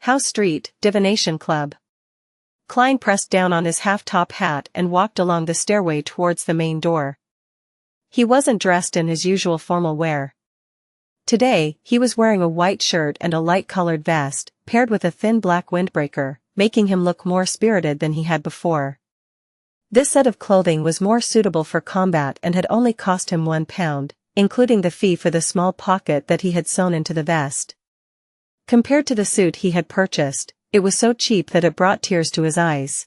House Street, Divination Club. Klein pressed down on his half-top hat and walked along the stairway towards the main door. He wasn't dressed in his usual formal wear. Today, he was wearing a white shirt and a light-colored vest, paired with a thin black windbreaker, making him look more spirited than he had before. This set of clothing was more suitable for combat and had only cost him £1, including the fee for the small pocket that he had sewn into the vest. Compared to the suit he had purchased, it was so cheap that it brought tears to his eyes.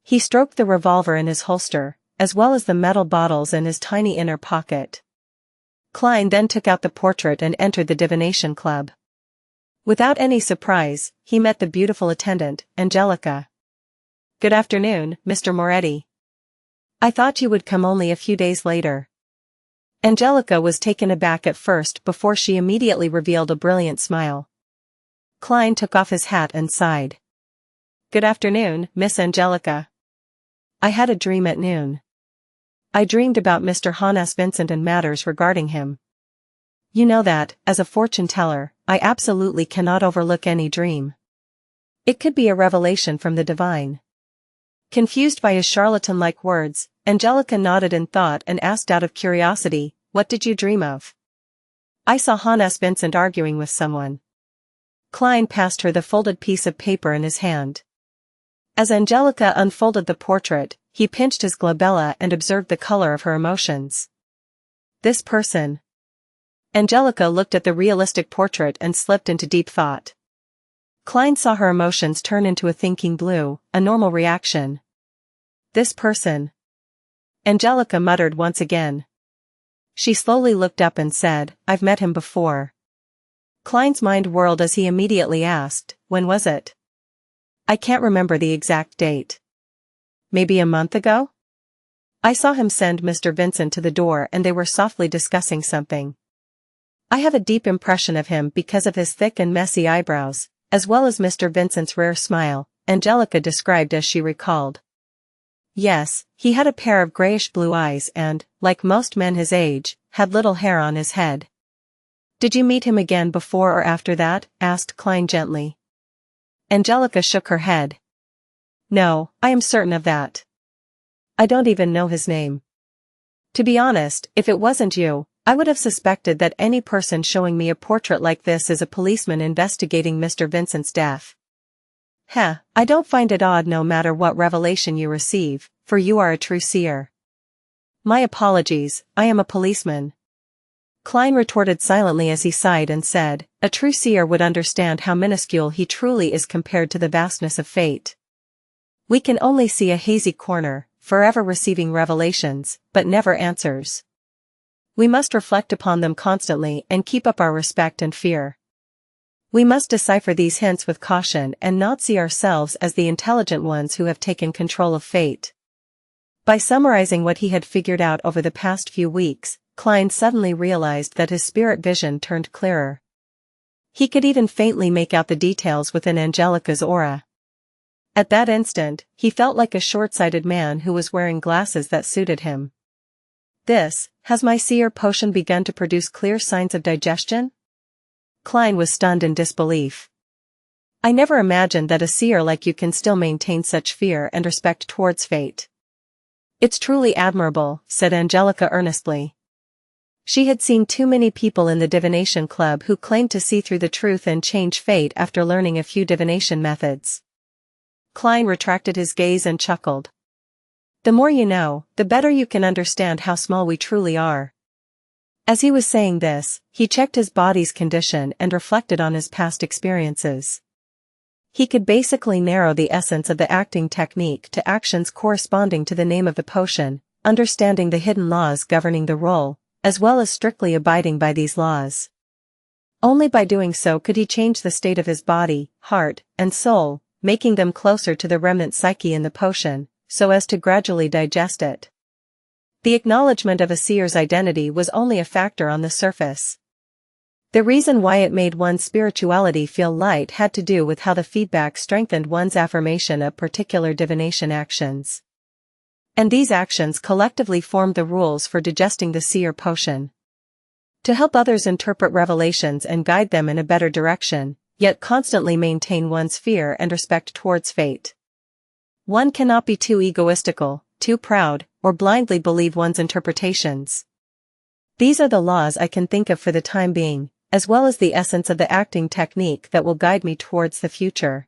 He stroked the revolver in his holster, as well as the metal bottles in his tiny inner pocket. Klein then took out the portrait and entered the Divination Club. Without any surprise, he met the beautiful attendant, Angelica. "Good afternoon, Mr. Moretti. I thought you would come only a few days later." Angelica was taken aback at first before she immediately revealed a brilliant smile. Klein took off his hat and sighed. "Good afternoon, Miss Angelica. I had a dream at noon. I dreamed about Mr. Hannes Vincent and matters regarding him. You know that, as a fortune-teller, I absolutely cannot overlook any dream. It could be a revelation from the divine." Confused by his charlatan-like words, Angelica nodded in thought and asked out of curiosity, "What did you dream of?" "I saw Hannes Vincent arguing with someone." Klein passed her the folded piece of paper in his hand. As Angelica unfolded the portrait, he pinched his glabella and observed the color of her emotions. "This person." Angelica looked at the realistic portrait and slipped into deep thought. Klein saw her emotions turn into a thinking blue, a normal reaction. "This person." Angelica muttered once again. She slowly looked up and said, "I've met him before." Klein's mind whirled as he immediately asked, "When was it?" "I can't remember the exact date. Maybe a month ago? I saw him send Mr. Vincent to the door and they were softly discussing something. I have a deep impression of him because of his thick and messy eyebrows, as well as Mr. Vincent's rare smile," Angelica described as she recalled. "Yes, he had a pair of grayish-blue eyes and, like most men his age, had little hair on his head." "Did you meet him again before or after that?" asked Klein gently. Angelica shook her head. "No, I am certain of that. I don't even know his name. To be honest, if it wasn't you, I would have suspected that any person showing me a portrait like this is a policeman investigating Mr. Vincent's death." I don't find it odd no matter what revelation you receive, for you are a true seer." "My apologies, I am a policeman." Klein retorted silently as he sighed and said, "A true seer would understand how minuscule he truly is compared to the vastness of fate. We can only see a hazy corner, forever receiving revelations, but never answers. We must reflect upon them constantly and keep up our respect and fear. We must decipher these hints with caution and not see ourselves as the intelligent ones who have taken control of fate." By summarizing what he had figured out over the past few weeks, Klein suddenly realized that his spirit vision turned clearer. He could even faintly make out the details within Angelica's aura. At that instant, he felt like a short-sighted man who was wearing glasses that suited him. Has my seer potion begun to produce clear signs of digestion?" Klein was stunned in disbelief. "I never imagined that a seer like you can still maintain such fear and respect towards fate." "It's truly admirable," said Angelica earnestly. She had seen too many people in the Divination Club who claimed to see through the truth and change fate after learning a few divination methods. Klein retracted his gaze and chuckled. "The more you know, the better you can understand how small we truly are." As he was saying this, he checked his body's condition and reflected on his past experiences. He could basically narrow the essence of the acting technique to actions corresponding to the name of the potion, understanding the hidden laws governing the role, as well as strictly abiding by these laws. Only by doing so could he change the state of his body, heart, and soul, making them closer to the remnant psyche in the potion, so as to gradually digest it. The acknowledgement of a seer's identity was only a factor on the surface. The reason why it made one's spirituality feel light had to do with how the feedback strengthened one's affirmation of particular divination actions. And these actions collectively formed the rules for digesting the seer potion. To help others interpret revelations and guide them in a better direction, yet constantly maintain one's fear and respect towards fate. One cannot be too egoistical, too proud, or blindly believe one's interpretations. These are the laws I can think of for the time being, as well as the essence of the acting technique that will guide me towards the future.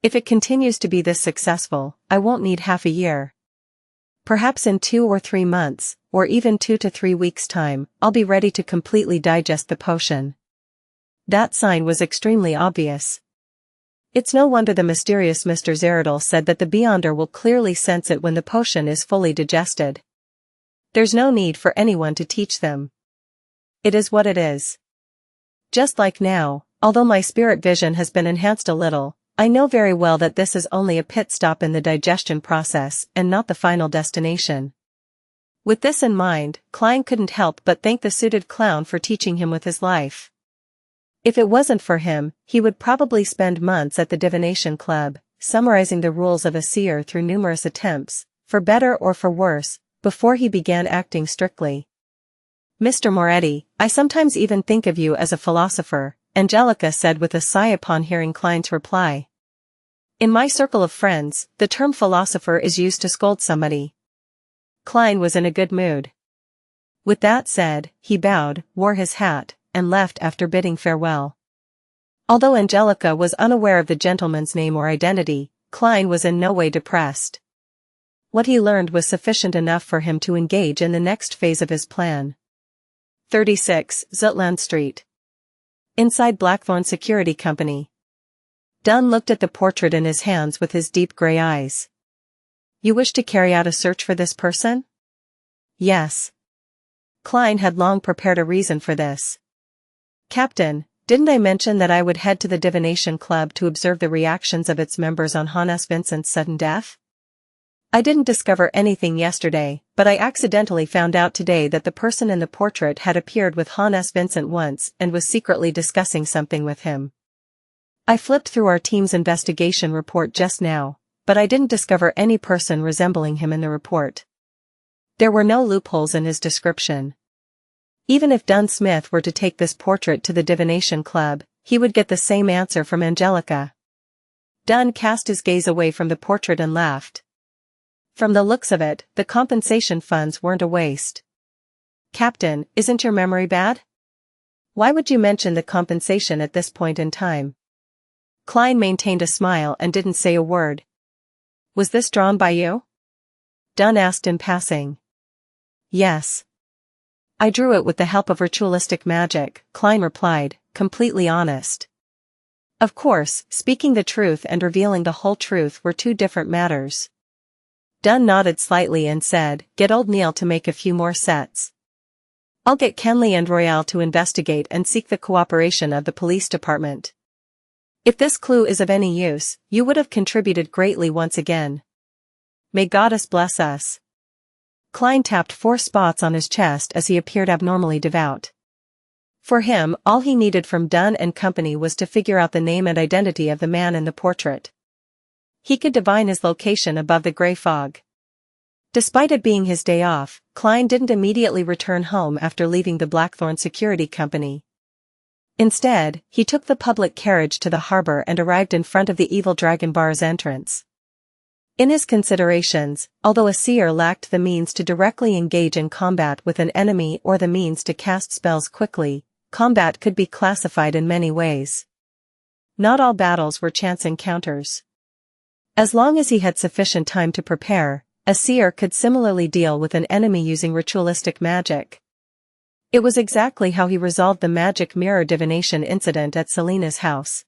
If it continues to be this successful, I won't need half a year. Perhaps in 2 or 3 months, or even 2 to 3 weeks' time, I'll be ready to completely digest the potion. That sign was extremely obvious. It's no wonder the mysterious Mr. Zeradal said that the Beyonder will clearly sense it when the potion is fully digested. There's no need for anyone to teach them. It is what it is. Just like now, although my spirit vision has been enhanced a little, I know very well that this is only a pit stop in the digestion process and not the final destination. With this in mind, Klein couldn't help but thank the suited clown for teaching him with his life. If it wasn't for him, he would probably spend months at the divination club, summarizing the rules of a seer through numerous attempts, for better or for worse, before he began acting strictly. Mr. Moretti, I sometimes even think of you as a philosopher, Angelica said with a sigh upon hearing Klein's reply. In my circle of friends, the term philosopher is used to scold somebody. Klein was in a good mood. With that said, he bowed, wore his hat, and left after bidding farewell. Although Angelica was unaware of the gentleman's name or identity, Klein was in no way depressed. What he learned was sufficient enough for him to engage in the next phase of his plan. 36, Zutland Street. Inside Blackthorn Security Company. Dunn looked at the portrait in his hands with his deep gray eyes. You wish to carry out a search for this person? Yes. Klein had long prepared a reason for this. Captain, didn't I mention that I would head to the Divination Club to observe the reactions of its members on Hannes Vincent's sudden death? I didn't discover anything yesterday, but I accidentally found out today that the person in the portrait had appeared with Hannes Vincent once and was secretly discussing something with him. I flipped through our team's investigation report just now, but I didn't discover any person resembling him in the report. There were no loopholes in his description. Even if Dunn Smith were to take this portrait to the Divination Club, he would get the same answer from Angelica. Dunn cast his gaze away from the portrait and laughed. From the looks of it, the compensation funds weren't a waste. Captain, isn't your memory bad? Why would you mention the compensation at this point in time? Klein maintained a smile and didn't say a word. Was this drawn by you? Dunn asked in passing. Yes. I drew it with the help of ritualistic magic, Klein replied, completely honest. Of course, speaking the truth and revealing the whole truth were two different matters. Dunn nodded slightly and said, get old Neil to make a few more sets. I'll get Kenley and Royale to investigate and seek the cooperation of the police department. If this clue is of any use, you would have contributed greatly once again. May Goddess bless us. Klein tapped 4 spots on his chest as he appeared abnormally devout. For him, all he needed from Dunn and Company was to figure out the name and identity of the man in the portrait. He could divine his location above the gray fog. Despite it being his day off, Klein didn't immediately return home after leaving the Blackthorn Security Company. Instead, he took the public carriage to the harbor and arrived in front of the Evil Dragon Bar's entrance. In his considerations, although a seer lacked the means to directly engage in combat with an enemy or the means to cast spells quickly, combat could be classified in many ways. Not all battles were chance encounters. As long as he had sufficient time to prepare, a seer could similarly deal with an enemy using ritualistic magic. It was exactly how he resolved the magic mirror divination incident at Selena's house.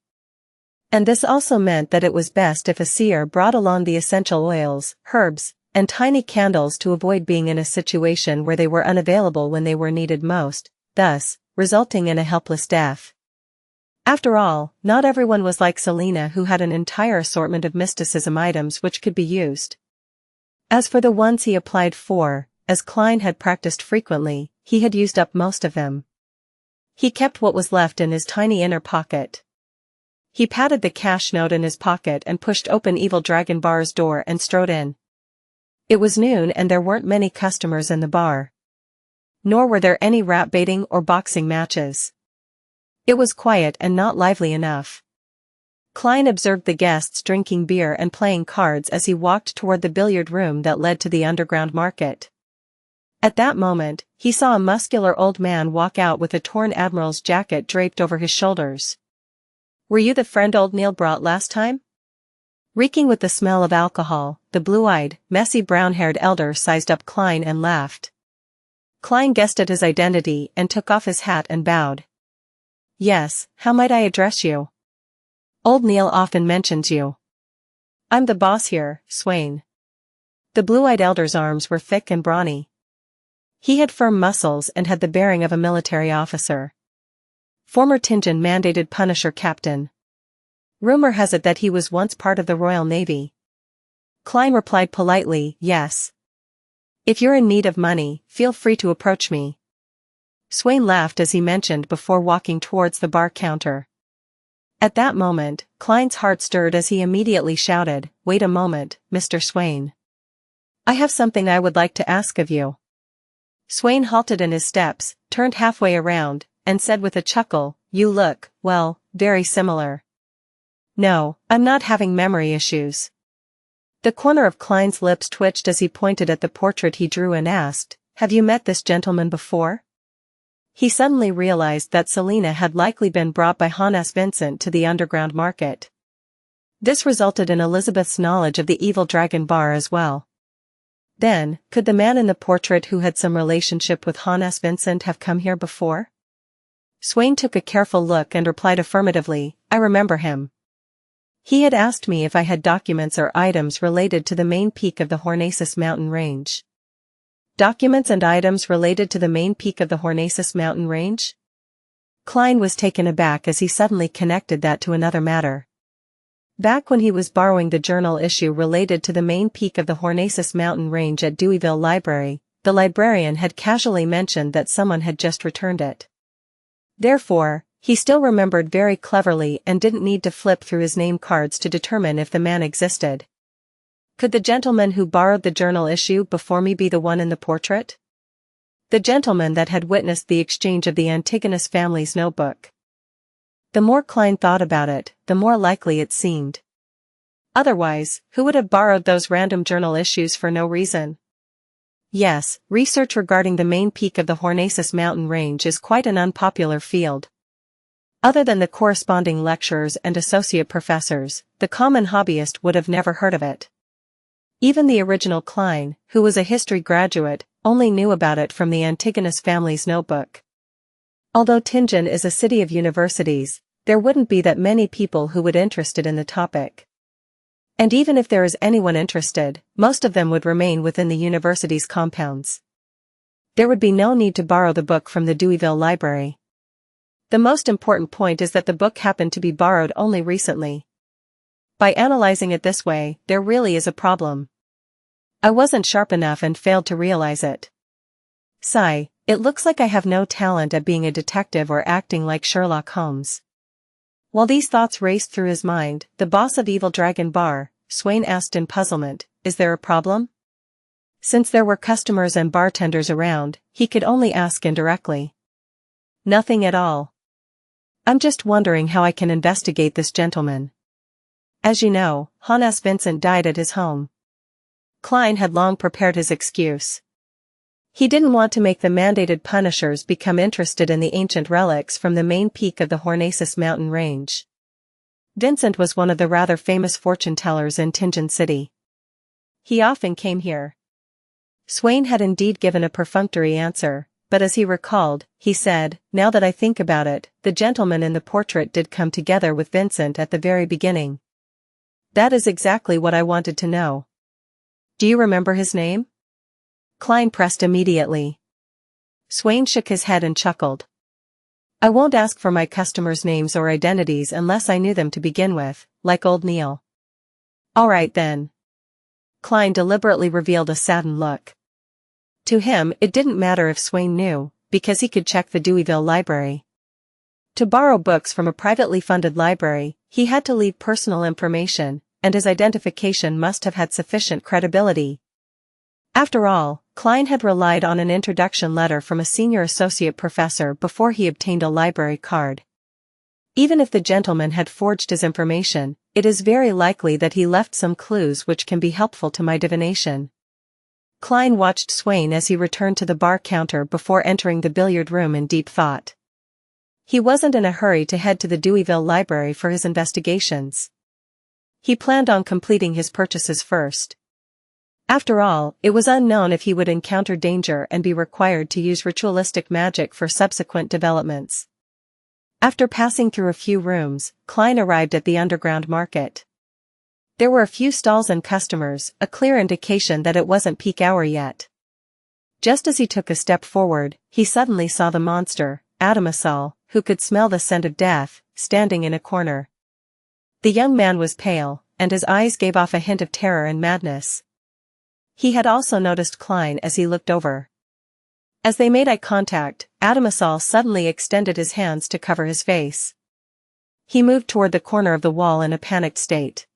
And this also meant that it was best if a seer brought along the essential oils, herbs, and tiny candles to avoid being in a situation where they were unavailable when they were needed most, thus, resulting in a helpless death. After all, not everyone was like Selena, who had an entire assortment of mysticism items which could be used. As for the ones he applied for, as Klein had practiced frequently, he had used up most of them. He kept what was left in his tiny inner pocket. He patted the cash note in his pocket and pushed open Evil Dragon Bar's door and strode in. It was noon and there weren't many customers in the bar. Nor were there any rat baiting or boxing matches. It was quiet and not lively enough. Klein observed the guests drinking beer and playing cards as he walked toward the billiard room that led to the underground market. At that moment, he saw a muscular old man walk out with a torn admiral's jacket draped over his shoulders. "Were you the friend old Neil brought last time?" Reeking with the smell of alcohol, the blue-eyed, messy brown-haired elder sized up Klein and laughed. Klein guessed at his identity and took off his hat and bowed. "Yes, how might I address you?" "Old Neil often mentions you." "I'm the boss here, Swain." The blue-eyed elder's arms were thick and brawny. He had firm muscles and had the bearing of a military officer. Former Tingen mandated Punisher captain. Rumor has it that he was once part of the Royal Navy. Klein replied politely, "Yes. If you're in need of money, feel free to approach me." Swain laughed as he mentioned before walking towards the bar counter. At that moment, Klein's heart stirred as he immediately shouted, "Wait a moment, Mr. Swain. I have something I would like to ask of you." Swain halted in his steps, turned halfway around, and said with a chuckle, "You look, well, very similar." "No, I'm not having memory issues." The corner of Klein's lips twitched as he pointed at the portrait he drew and asked, "Have you met this gentleman before?" He suddenly realized that Selina had likely been brought by Hannes Vincent to the underground market. This resulted in Elizabeth's knowledge of the evil dragon bar as well. Then, could the man in the portrait who had some relationship with Hannes Vincent have come here before? Swain took a careful look and replied affirmatively, "I remember him. He had asked me if I had documents or items related to the main peak of the Hornacis mountain range." Documents and items related to the main peak of the Hornacis mountain range? Klein was taken aback as he suddenly connected that to another matter. Back when he was borrowing the journal issue related to the main peak of the Hornacis mountain range at Deweyville Library, the librarian had casually mentioned that someone had just returned it. Therefore, he still remembered very cleverly and didn't need to flip through his name cards to determine if the man existed. Could the gentleman who borrowed the journal issue before me be the one in the portrait? The gentleman that had witnessed the exchange of the Antigonus family's notebook. The more Klein thought about it, the more likely it seemed. Otherwise, who would have borrowed those random journal issues for no reason? Yes, research regarding the main peak of the Hornacis mountain range is quite an unpopular field. Other than the corresponding lecturers and associate professors, the common hobbyist would have never heard of it. Even the original Klein, who was a history graduate, only knew about it from the Antigonus family's notebook. Although Tingen is a city of universities, there wouldn't be that many people who would be interested in the topic. And even if there is anyone interested, most of them would remain within the university's compounds. There would be no need to borrow the book from the Deweyville Library. The most important point is that the book happened to be borrowed only recently. By analyzing it this way, there really is a problem. I wasn't sharp enough and failed to realize it. Sigh, it looks like I have no talent at being a detective or acting like Sherlock Holmes. While these thoughts raced through his mind, the boss of Evil Dragon Bar, Swain asked in puzzlement, "Is there a problem?" Since there were customers and bartenders around, he could only ask indirectly. "Nothing at all. I'm just wondering how I can investigate this gentleman. As you know, Hannes Vincent died at his home." Klein had long prepared his excuse. He didn't want to make the mandated punishers become interested in the ancient relics from the main peak of the Hornacis mountain range. Vincent was one of the rather famous fortune-tellers in Tingen City. He often came here. Swain had indeed given a perfunctory answer, but as he recalled, he said, "Now that I think about it, the gentleman in the portrait did come together with Vincent at the very beginning." "That is exactly what I wanted to know. Do you remember his name?" Klein pressed immediately. Swain shook his head and chuckled. "I won't ask for my customers' names or identities unless I knew them to begin with, like old Neil." "All right then." Klein deliberately revealed a saddened look. To him it didn't matter if Swain knew, because he could check the Deweyville Library. To borrow books from a privately funded library, he had to leave personal information, and his identification must have had sufficient credibility. After all, Klein had relied on an introduction letter from a senior associate professor before he obtained a library card. Even if the gentleman had forged his information, it is very likely that he left some clues which can be helpful to my divination. Klein watched Swain as he returned to the bar counter before entering the billiard room in deep thought. He wasn't in a hurry to head to the Deweyville Library for his investigations. He planned on completing his purchases first. After all, it was unknown if he would encounter danger and be required to use ritualistic magic for subsequent developments. After passing through a few rooms, Klein arrived at the underground market. There were a few stalls and customers, a clear indication that it wasn't peak hour yet. Just as he took a step forward, he suddenly saw the monster, Adamasal, who could smell the scent of death, standing in a corner. The young man was pale, and his eyes gave off a hint of terror and madness. He had also noticed Klein as he looked over. As they made eye contact, Adamasal suddenly extended his hands to cover his face. He moved toward the corner of the wall in a panicked state.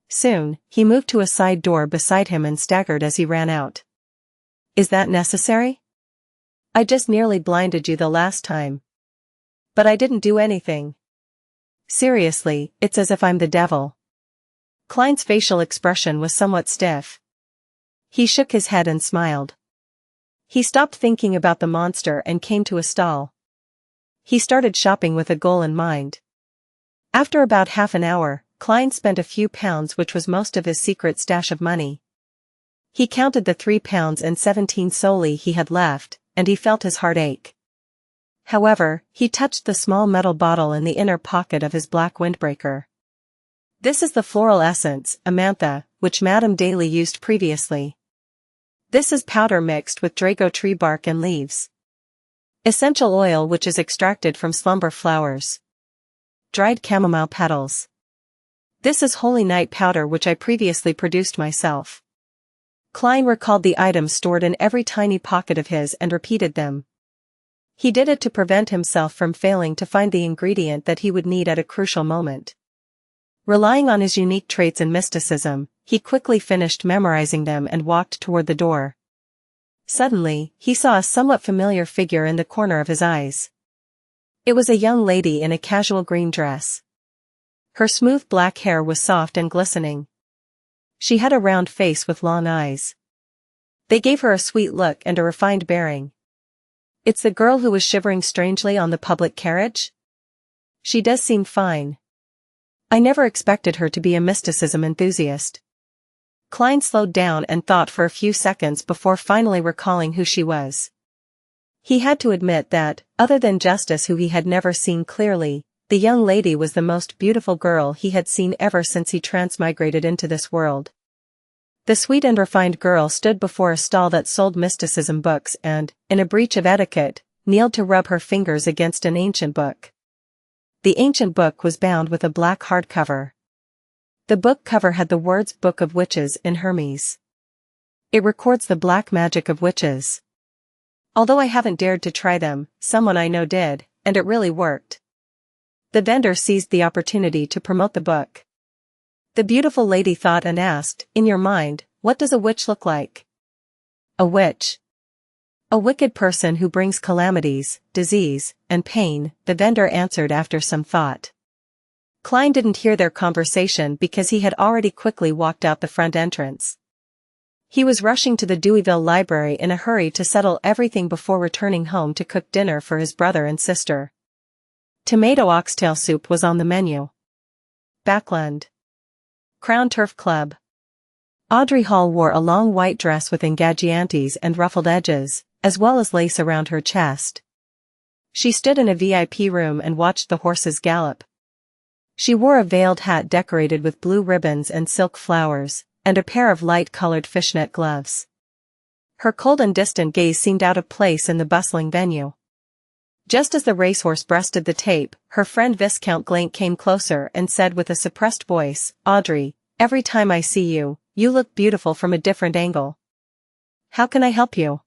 Soon, he moved to a side door beside him and staggered as he ran out. "Is that necessary? I just nearly blinded you the last time. But I didn't do anything. Seriously, it's as if I'm the devil." Klein's facial expression was somewhat stiff. He shook his head and smiled. He stopped thinking about the monster and came to a stall. He started shopping with a goal in mind. After about half an hour, Klein spent a few pounds, which was most of his secret stash of money. He counted the 3 pounds and 17 soldi he had left, and he felt his heart ache. However, he touched the small metal bottle in the inner pocket of his black windbreaker. "This is the floral essence, Amantha, which Madame Daly used previously. This is powder mixed with Drago tree bark and leaves. Essential oil which is extracted from slumber flowers. Dried chamomile petals. This is holy night powder which I previously produced myself." Klein recalled the items stored in every tiny pocket of his and repeated them. He did it to prevent himself from failing to find the ingredient that he would need at a crucial moment. Relying on his unique traits and mysticism, he quickly finished memorizing them and walked toward the door. Suddenly, he saw a somewhat familiar figure in the corner of his eyes. It was a young lady in a casual green dress. Her smooth black hair was soft and glistening. She had a round face with long eyes. They gave her a sweet look and a refined bearing. "It's the girl who was shivering strangely on the public carriage? She does seem fine. I never expected her to be a mysticism enthusiast." Klein slowed down and thought for a few seconds before finally recalling who she was. He had to admit that, other than Justice who he had never seen clearly, the young lady was the most beautiful girl he had seen ever since he transmigrated into this world. The sweet and refined girl stood before a stall that sold mysticism books and, in a breach of etiquette, kneeled to rub her fingers against an ancient book. The ancient book was bound with a black hardcover. The book cover had the words Book of Witches in Hermes. It records the black magic of witches. Although I haven't dared to try them, someone I know did, and it really worked. The vendor seized the opportunity to promote the book. The beautiful lady thought and asked, "In your mind, what does a witch look like?" "A witch? A wicked person who brings calamities, disease, and pain," the vendor answered after some thought. Klein didn't hear their conversation because he had already quickly walked out the front entrance. He was rushing to the Deweyville Library in a hurry to settle everything before returning home to cook dinner for his brother and sister. Tomato oxtail soup was on the menu. Backland. Crown Turf Club. Audrey Hall wore a long white dress with engagiantes and ruffled edges, as well as lace around her chest. She stood in a VIP room and watched the horses gallop. She wore a veiled hat decorated with blue ribbons and silk flowers, and a pair of light-colored fishnet gloves. Her cold and distant gaze seemed out of place in the bustling venue. Just as the racehorse breasted the tape, her friend Viscount Glaint came closer and said with a suppressed voice, "Audrey, every time I see you, you look beautiful from a different angle. How can I help you?"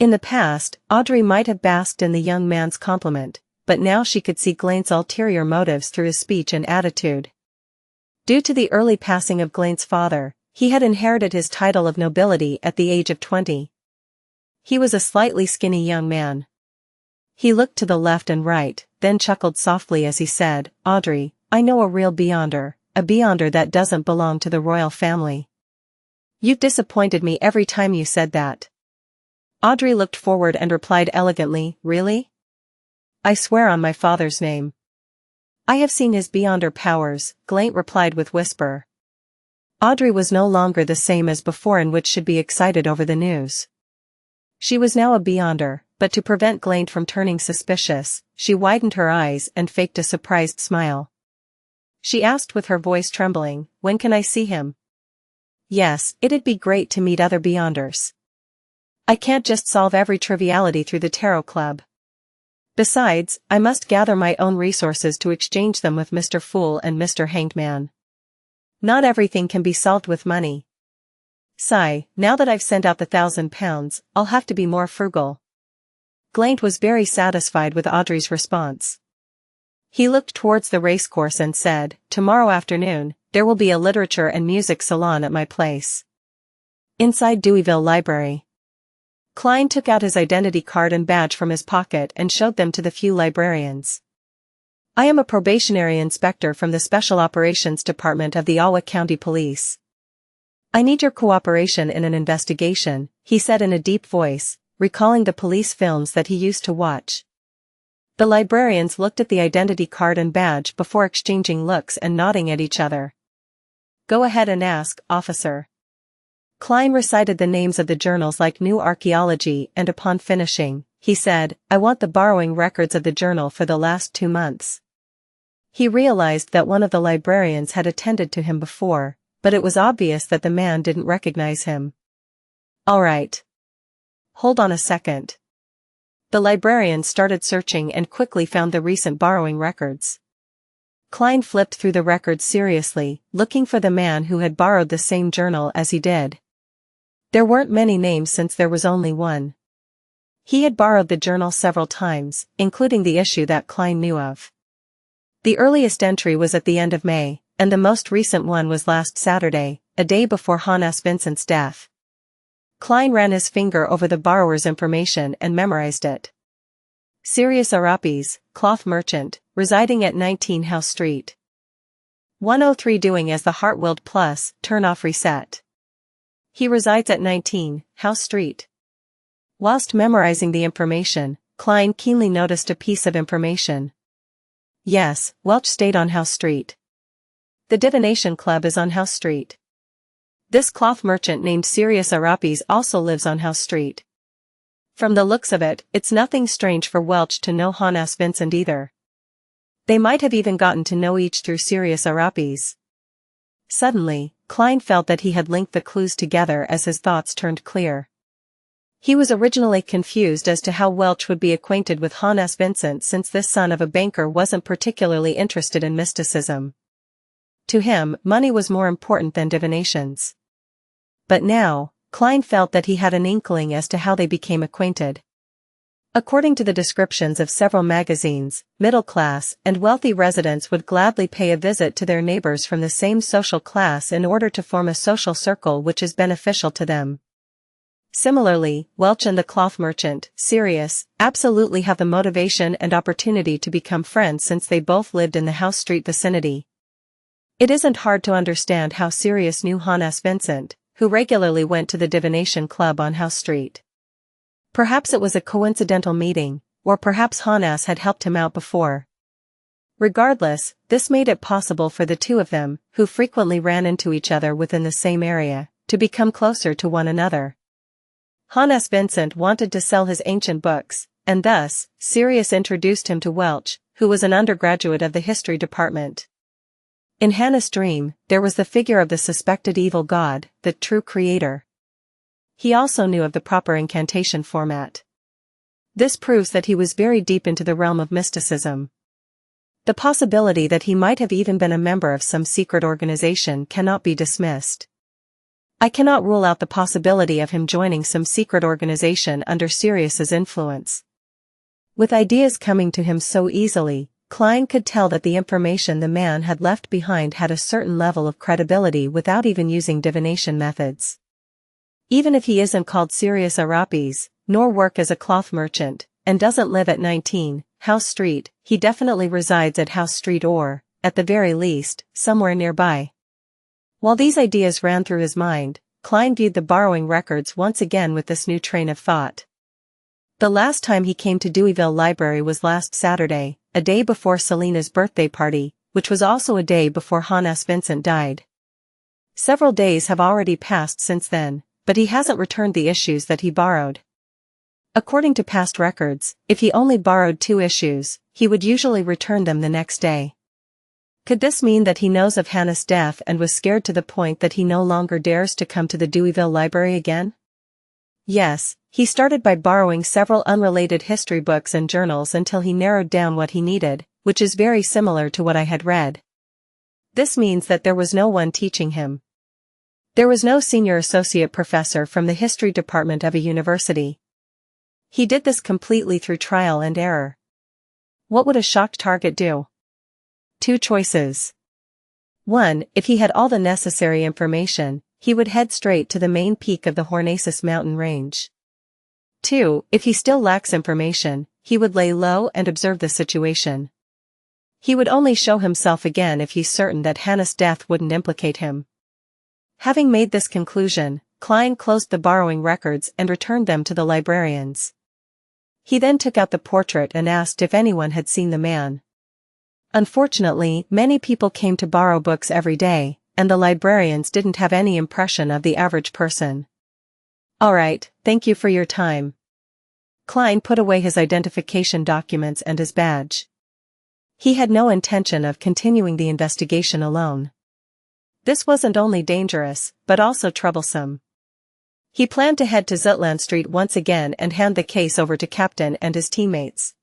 In the past, Audrey might have basked in the young man's compliment, but now she could see Glaint's ulterior motives through his speech and attitude. Due to the early passing of Glaint's father, he had inherited his title of nobility at the age of 20. He was a slightly skinny young man. He looked to the left and right, then chuckled softly as he said, Audrey, I know a real beyonder, a beyonder that doesn't belong to the royal family. You've disappointed me every time you said that. Audrey looked forward and replied elegantly, Really? I swear on my father's name. I have seen his beyonder powers, Glant replied with whisper. Audrey was no longer the same as before in which should be excited over the news. She was now a beyonder, but to prevent Glant from turning suspicious, she widened her eyes and faked a surprised smile. She asked with her voice trembling, When can I see him? Yes, it'd be great to meet other beyonders. I can't just solve every triviality through the tarot club. Besides, I must gather my own resources to exchange them with Mr. Fool and Mr. Hanged Man. Not everything can be solved with money. Sigh, now that I've sent out the £1,000, I'll have to be more frugal. Glant was very satisfied with Audrey's response. He looked towards the racecourse and said, Tomorrow afternoon, there will be a literature and music salon at my place. Inside Deweyville Library. Klein took out his identity card and badge from his pocket and showed them to the few librarians. I am a probationary inspector from the Special Operations Department of the Augus County Police. I need your cooperation in an investigation, he said in a deep voice, recalling the police films that he used to watch. The librarians looked at the identity card and badge before exchanging looks and nodding at each other. Go ahead and ask, officer. Klein recited the names of the journals like New Archaeology and upon finishing, he said, I want the borrowing records of the journal for the last 2 months. He realized that one of the librarians had attended to him before, but it was obvious that the man didn't recognize him. All right. Hold on a second. The librarian started searching and quickly found the recent borrowing records. Klein flipped through the records seriously, looking for the man who had borrowed the same journal as he did. There weren't many names since there was only one. He had borrowed the journal several times, including the issue that Klein knew of. The earliest entry was at the end of May, and the most recent one was last Saturday, a day before Hannes Vincent's death. Klein ran his finger over the borrower's information and memorized it. Sirius Arapes, cloth merchant, residing at 19 House Street. 103 doing as the Heart-Willed Plus, turn off reset. He resides at 19 House Street. Whilst memorizing the information, Klein keenly noticed a piece of information. Yes, Welch stayed on House Street. The Divination Club is on House Street. This cloth merchant named Sirius Arapes also lives on House Street. From the looks of it, it's nothing strange for Welch to know Hannes Vincent either. They might have even gotten to know each through Sirius Arapes. Suddenly, Klein felt that he had linked the clues together as his thoughts turned clear. He was originally confused as to how Welch would be acquainted with Hannes Vincent since this son of a banker wasn't particularly interested in mysticism. To him, money was more important than divinations. But now, Klein felt that he had an inkling as to how they became acquainted. According to the descriptions of several magazines, middle-class and wealthy residents would gladly pay a visit to their neighbors from the same social class in order to form a social circle which is beneficial to them. Similarly, Welch and the cloth merchant, Sirius, absolutely have the motivation and opportunity to become friends since they both lived in the House Street vicinity. It isn't hard to understand how Sirius knew Hannes Vincent, who regularly went to the Divination Club on House Street. Perhaps it was a coincidental meeting, or perhaps Hannes had helped him out before. Regardless, this made it possible for the two of them, who frequently ran into each other within the same area, to become closer to one another. Hannes Vincent wanted to sell his ancient books, and thus, Sirius introduced him to Welch, who was an undergraduate of the history department. In Hannah's dream, there was the figure of the suspected evil god, the true creator. He also knew of the proper incantation format. This proves that he was very deep into the realm of mysticism. The possibility that he might have even been a member of some secret organization cannot be dismissed. I cannot rule out the possibility of him joining some secret organization under Sirius's influence. With ideas coming to him so easily, Klein could tell that the information the man had left behind had a certain level of credibility without even using divination methods. Even if he isn't called Sirius Arapes, nor work as a cloth merchant, and doesn't live at 19, House Street, he definitely resides at House Street or, at the very least, somewhere nearby. While these ideas ran through his mind, Klein viewed the borrowing records once again with this new train of thought. The last time he came to Deweyville Library was last Saturday, a day before Selena's birthday party, which was also a day before Hans Vincent died. Several days have already passed since then, but he hasn't returned the issues that he borrowed. According to past records, if he only borrowed 2 issues, he would usually return them the next day. Could this mean that he knows of Hannah's death and was scared to the point that he no longer dares to come to the Deweyville Library again? Yes, he started by borrowing several unrelated history books and journals until he narrowed down what he needed, which is very similar to what I had read. This means that there was no one teaching him. There was no senior associate professor from the history department of a university. He did this completely through trial and error. What would a shocked target do? 2 choices. 1. If he had all the necessary information, he would head straight to the main peak of the Hornaces mountain range. 2. If he still lacks information, he would lay low and observe the situation. He would only show himself again if he's certain that Hannah's death wouldn't implicate him. Having made this conclusion, Klein closed the borrowing records and returned them to the librarians. He then took out the portrait and asked if anyone had seen the man. Unfortunately, many people came to borrow books every day, and the librarians didn't have any impression of the average person. "All right, thank you for your time." Klein put away his identification documents and his badge. He had no intention of continuing the investigation alone. This wasn't only dangerous, but also troublesome. He planned to head to Zutland Street once again and hand the case over to Captain and his teammates.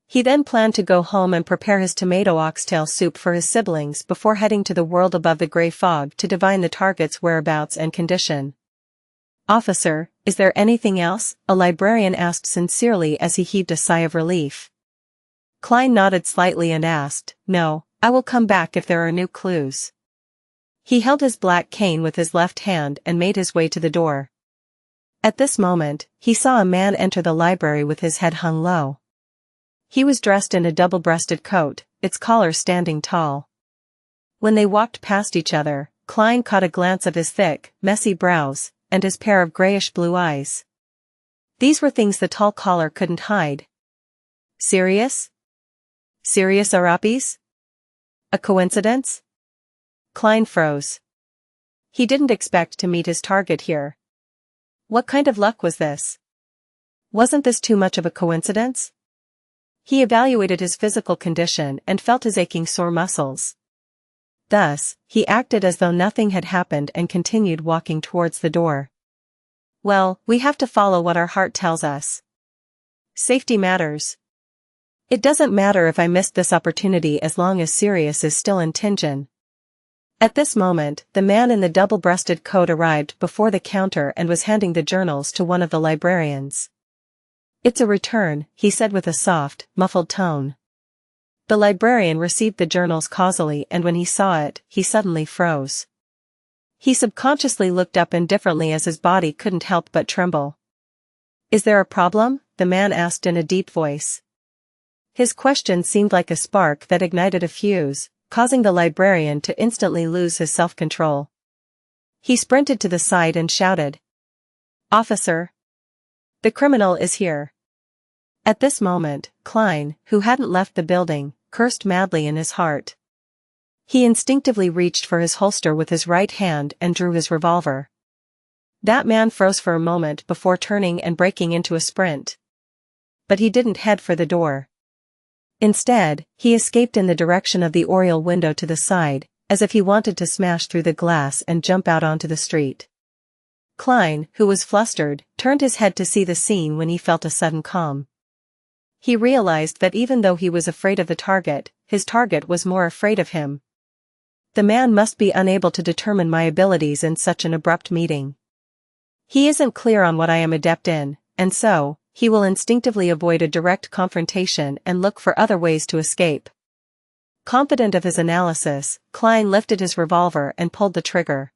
He then planned to go home and prepare his tomato oxtail soup for his siblings before heading to the world above the gray fog to divine the target's whereabouts and condition. "Officer, is there anything else?" a librarian asked sincerely as he heaved a sigh of relief. Klein nodded slightly and asked, "No, I will come back if there are new clues." He held his black cane with his left hand and made his way to the door. At this moment, he saw a man enter the library with his head hung low. He was dressed in a double-breasted coat, its collar standing tall. When they walked past each other, Klein caught a glance of his thick, messy brows, and his pair of grayish-blue eyes. These were things the tall collar couldn't hide. Serious? Serious Arapis? A coincidence? Klein froze. He didn't expect to meet his target here. What kind of luck was this? Wasn't this too much of a coincidence? He evaluated his physical condition and felt his aching sore muscles. Thus, he acted as though nothing had happened and continued walking towards the door. "Well, we have to follow what our heart tells us. Safety matters. It doesn't matter if I missed this opportunity as long as Sirius is still in Tingen." At this moment, the man in the double-breasted coat arrived before the counter and was handing the journals to one of the librarians. "It's a return," he said with a soft, muffled tone. The librarian received the journals causally, and when he saw it, he suddenly froze. He subconsciously looked up indifferently as his body couldn't help but tremble. "Is there a problem?" the man asked in a deep voice. His question seemed like a spark that ignited a fuse, causing the librarian to instantly lose his self-control. He sprinted to the side and shouted, "Officer! The criminal is here." At this moment, Klein, who hadn't left the building, cursed madly in his heart. He instinctively reached for his holster with his right hand and drew his revolver. That man froze for a moment before turning and breaking into a sprint. But he didn't head for the door. Instead, he escaped in the direction of the oriel window to the side, as if he wanted to smash through the glass and jump out onto the street. Klein, who was flustered, turned his head to see the scene when he felt a sudden calm. He realized that even though he was afraid of the target, his target was more afraid of him. The man must be unable to determine my abilities in such an abrupt meeting. He isn't clear on what I am adept in, and so, he will instinctively avoid a direct confrontation and look for other ways to escape. Confident of his analysis, Klein lifted his revolver and pulled the trigger.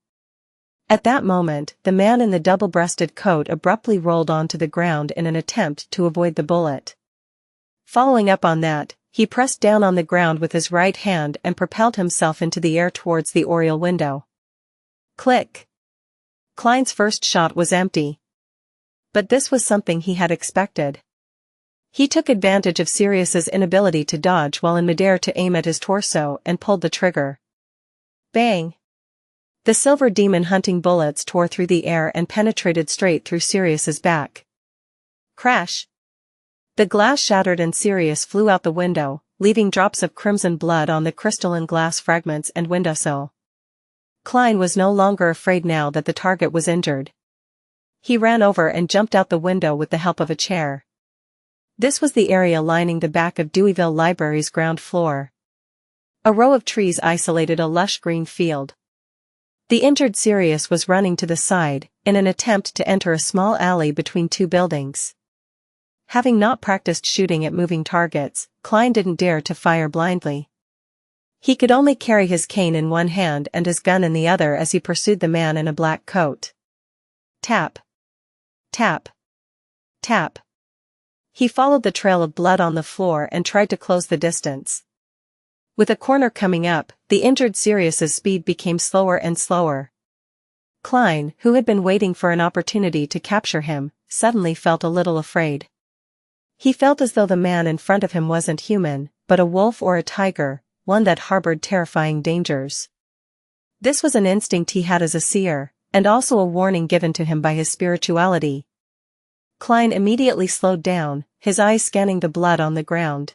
At that moment, the man in the double-breasted coat abruptly rolled onto the ground in an attempt to avoid the bullet. Following up on that, he pressed down on the ground with his right hand and propelled himself into the air towards the oriel window. Click! Klein's first shot was empty. But this was something he had expected. He took advantage of Sirius's inability to dodge while in midair to aim at his torso and pulled the trigger. Bang! The silver demon hunting bullets tore through the air and penetrated straight through Sirius's back. Crash! The glass shattered and Sirius flew out the window, leaving drops of crimson blood on the crystalline glass fragments and windowsill. Klein was no longer afraid now that the target was injured. He ran over and jumped out the window with the help of a chair. This was the area lining the back of Deweyville Library's ground floor. A row of trees isolated a lush green field. The injured Sirius was running to the side, in an attempt to enter a small alley between two buildings. Having not practiced shooting at moving targets, Klein didn't dare to fire blindly. He could only carry his cane in one hand and his gun in the other as he pursued the man in a black coat. Tap. Tap. Tap. He followed the trail of blood on the floor and tried to close the distance. With a corner coming up, the injured Sirius's speed became slower and slower. Klein, who had been waiting for an opportunity to capture him, suddenly felt a little afraid. He felt as though the man in front of him wasn't human, but a wolf or a tiger, one that harbored terrifying dangers. This was an instinct he had as a seer, and also a warning given to him by his spirituality. Klein immediately slowed down, his eyes scanning the blood on the ground.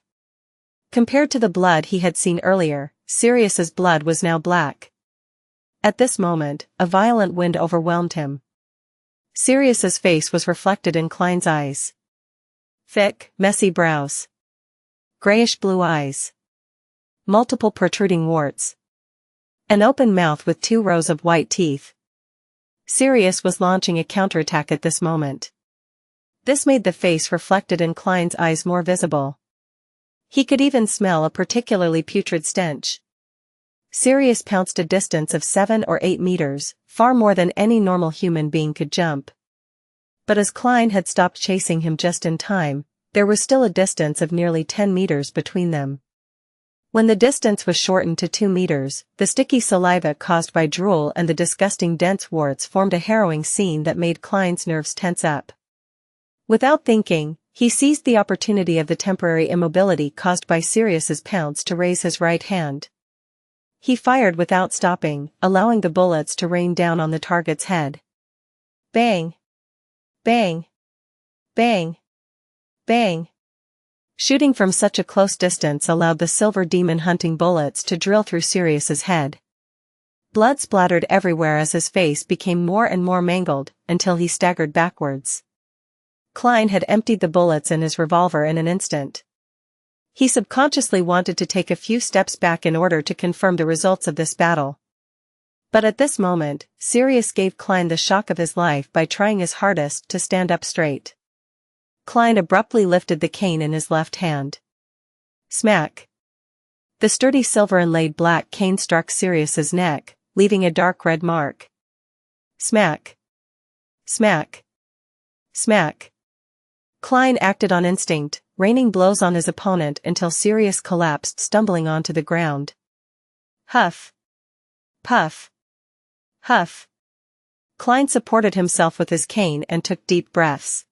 Compared to the blood he had seen earlier, Sirius's blood was now black. At this moment, a violent wind overwhelmed him. Sirius's face was reflected in Klein's eyes. Thick, messy brows. Grayish-blue eyes. Multiple protruding warts. An open mouth with 2 rows of white teeth. Sirius was launching a counterattack at this moment. This made the face reflected in Klein's eyes more visible. He could even smell a particularly putrid stench. Sirius pounced a distance of 7 or 8 meters, far more than any normal human being could jump. But as Klein had stopped chasing him just in time, there was still a distance of nearly 10 meters between them. When the distance was shortened to 2 meters, the sticky saliva caused by drool and the disgusting dense warts formed a harrowing scene that made Klein's nerves tense up. Without thinking, he seized the opportunity of the temporary immobility caused by Sirius's pounce to raise his right hand. He fired without stopping, allowing the bullets to rain down on the target's head. Bang! Bang! Bang! Bang! Shooting from such a close distance allowed the silver demon hunting bullets to drill through Sirius's head. Blood splattered everywhere as his face became more and more mangled, until he staggered backwards. Klein had emptied the bullets in his revolver in an instant. He subconsciously wanted to take a few steps back in order to confirm the results of this battle. But at this moment, Sirius gave Klein the shock of his life by trying his hardest to stand up straight. Klein abruptly lifted the cane in his left hand. Smack! The sturdy silver-inlaid black cane struck Sirius's neck, leaving a dark red mark. Smack! Smack! Smack! Klein acted on instinct, raining blows on his opponent until Sirius collapsed, stumbling onto the ground. Huff! Puff! Huff! Klein supported himself with his cane and took deep breaths.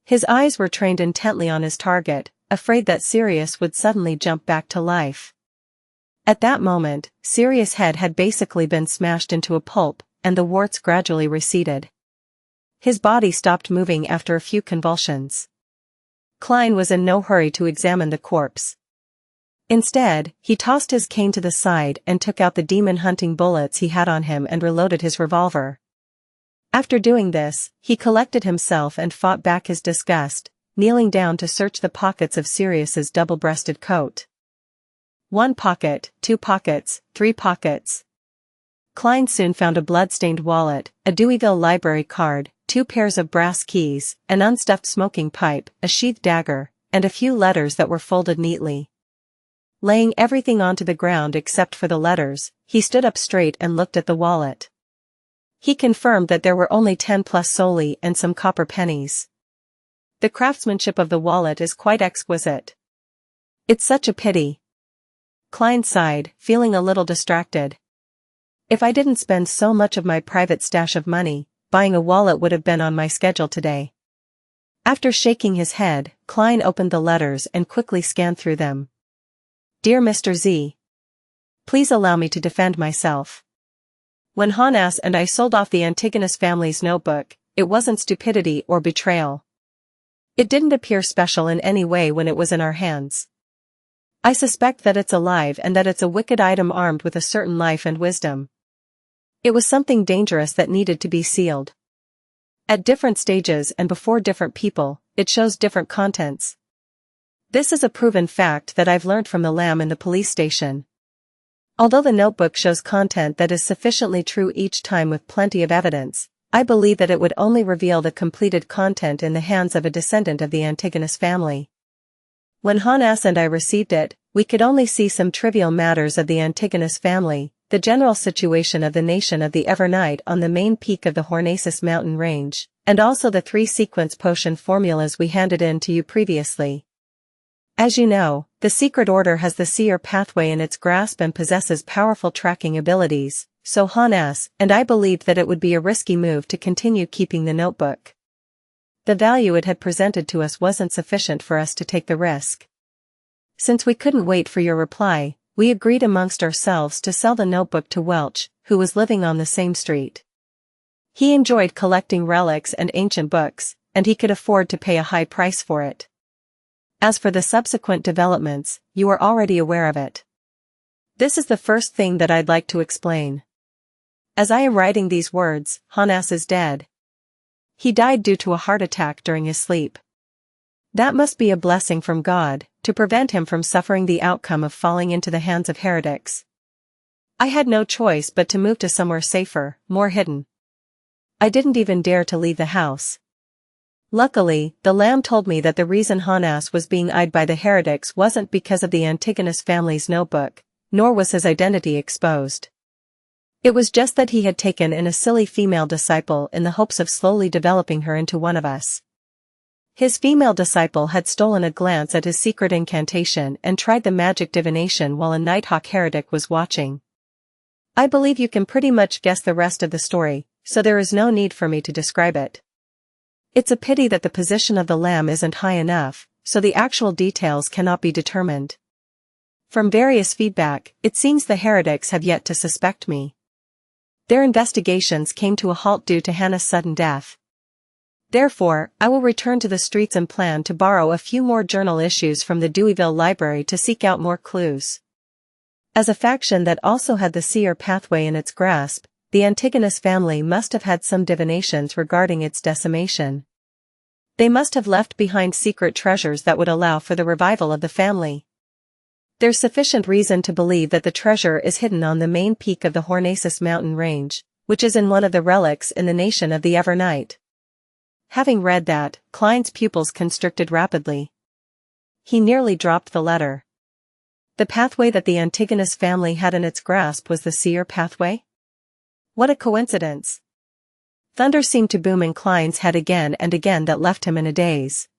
His eyes were trained intently on his target, afraid that Sirius would suddenly jump back to life. At that moment, Sirius' head had basically been smashed into a pulp, and the warts gradually receded. His body stopped moving after a few convulsions. Klein was in no hurry to examine the corpse. Instead, he tossed his cane to the side and took out the demon-hunting bullets he had on him and reloaded his revolver. After doing this, he collected himself and fought back his disgust, kneeling down to search the pockets of Sirius's double-breasted coat. 1 pocket, 2 pockets, 3 pockets. Klein soon found a blood-stained wallet, a Deweyville Library card, 2 pairs of brass keys, an unstuffed smoking pipe, a sheathed dagger, and a few letters that were folded neatly. Laying everything onto the ground except for the letters, he stood up straight and looked at the wallet. He confirmed that there were only 10 plus solely and some copper pennies. The craftsmanship of the wallet is quite exquisite. It's such a pity. Klein sighed, feeling a little distracted. If I didn't spend so much of my private stash of money, buying a wallet would have been on my schedule today. After shaking his head, Klein opened the letters and quickly scanned through them. Dear Mr. Z. Please allow me to defend myself. When Hanas and I sold off the Antigonus family's notebook, it wasn't stupidity or betrayal. It didn't appear special in any way when it was in our hands. I suspect that it's alive and that it's a wicked item armed with a certain life and wisdom. It was something dangerous that needed to be sealed. At different stages and before different people, it shows different contents. This is a proven fact that I've learned from the lamb in the police station. Although the notebook shows content that is sufficiently true each time with plenty of evidence, I believe that it would only reveal the completed content in the hands of a descendant of the Antigonus family. When Hanas and I received it, we could only see some trivial matters of the Antigonus family, the general situation of the nation of the Evernight on the main peak of the Hornacis mountain range, and also the 3 sequence potion formulas we handed in to you previously. As you know, the secret order has the seer pathway in its grasp and possesses powerful tracking abilities, so Hanas and I believed that it would be a risky move to continue keeping the notebook. The value it had presented to us wasn't sufficient for us to take the risk. Since we couldn't wait for your reply, we agreed amongst ourselves to sell the notebook to Welch, who was living on the same street. He enjoyed collecting relics and ancient books, and he could afford to pay a high price for it. As for the subsequent developments, you are already aware of it. This is the first thing that I'd like to explain. As I am writing these words, Hanas is dead. He died due to a heart attack during his sleep. That must be a blessing from God, to prevent him from suffering the outcome of falling into the hands of heretics. I had no choice but to move to somewhere safer, more hidden. I didn't even dare to leave the house. Luckily, the lamb told me that the reason Hanas was being eyed by the heretics wasn't because of the Antigonus family's notebook, nor was his identity exposed. It was just that he had taken in a silly female disciple in the hopes of slowly developing her into one of us. His female disciple had stolen a glance at his secret incantation and tried the magic divination while a Nighthawk heretic was watching. I believe you can pretty much guess the rest of the story, so there is no need for me to describe it. It's a pity that the position of the lamb isn't high enough, so the actual details cannot be determined. From various feedback, it seems the heretics have yet to suspect me. Their investigations came to a halt due to Hannah's sudden death. Therefore, I will return to the streets and plan to borrow a few more journal issues from the Deweyville Library to seek out more clues. As a faction that also had the seer pathway in its grasp, the Antigonus family must have had some divinations regarding its decimation. They must have left behind secret treasures that would allow for the revival of the family. There's sufficient reason to believe that the treasure is hidden on the main peak of the Hornacis mountain range, which is in one of the relics in the nation of the Evernight. Having read that, Klein's pupils constricted rapidly. He nearly dropped the letter. The pathway that the Antigonus family had in its grasp was the seer pathway? What a coincidence. Thunder seemed to boom in Klein's head again and again that left him in a daze.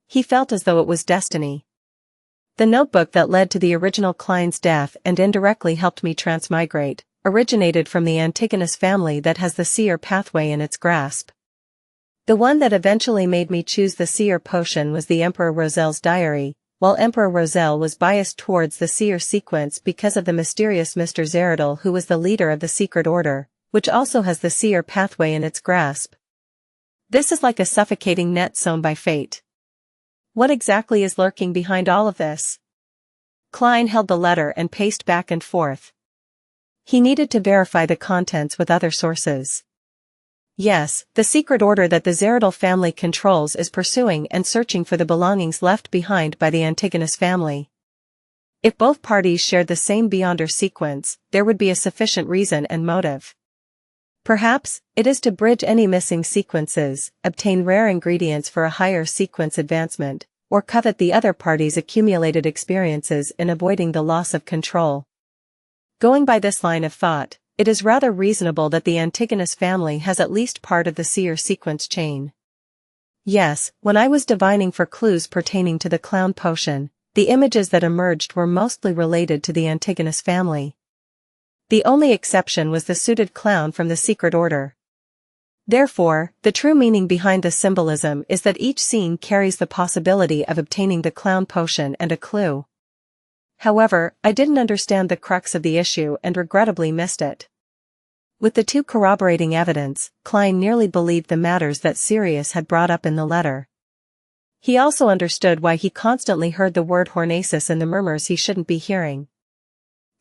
He felt as though it was destiny. The notebook that led to the original Klein's death and indirectly helped me transmigrate, originated from the Antigonus family that has the seer pathway in its grasp. The one that eventually made me choose the seer potion was the Emperor Rosel's diary, while Emperor Rosel was biased towards the seer sequence because of the mysterious Mr. Zeradal, who was the leader of the secret order, which also has the seer pathway in its grasp. This is like a suffocating net sewn by fate. What exactly is lurking behind all of this? Klein held the letter and paced back and forth. He needed to verify the contents with other sources. Yes, the secret order that the Zeradal family controls is pursuing and searching for the belongings left behind by the Antigonus family. If both parties shared the same Beyonder sequence, there would be a sufficient reason and motive. Perhaps, it is to bridge any missing sequences, obtain rare ingredients for a higher sequence advancement, or covet the other party's accumulated experiences in avoiding the loss of control. Going by this line of thought, it is rather reasonable that the Antigonus family has at least part of the seer sequence chain. Yes, when I was divining for clues pertaining to the clown potion, the images that emerged were mostly related to the Antigonus family. The only exception was the suited clown from the secret order. Therefore, the true meaning behind the symbolism is that each scene carries the possibility of obtaining the clown potion and a clue. However, I didn't understand the crux of the issue and regrettably missed it. With the two corroborating evidence, Klein nearly believed the matters that Sirius had brought up in the letter. He also understood why he constantly heard the word hornasis in the murmurs he shouldn't be hearing.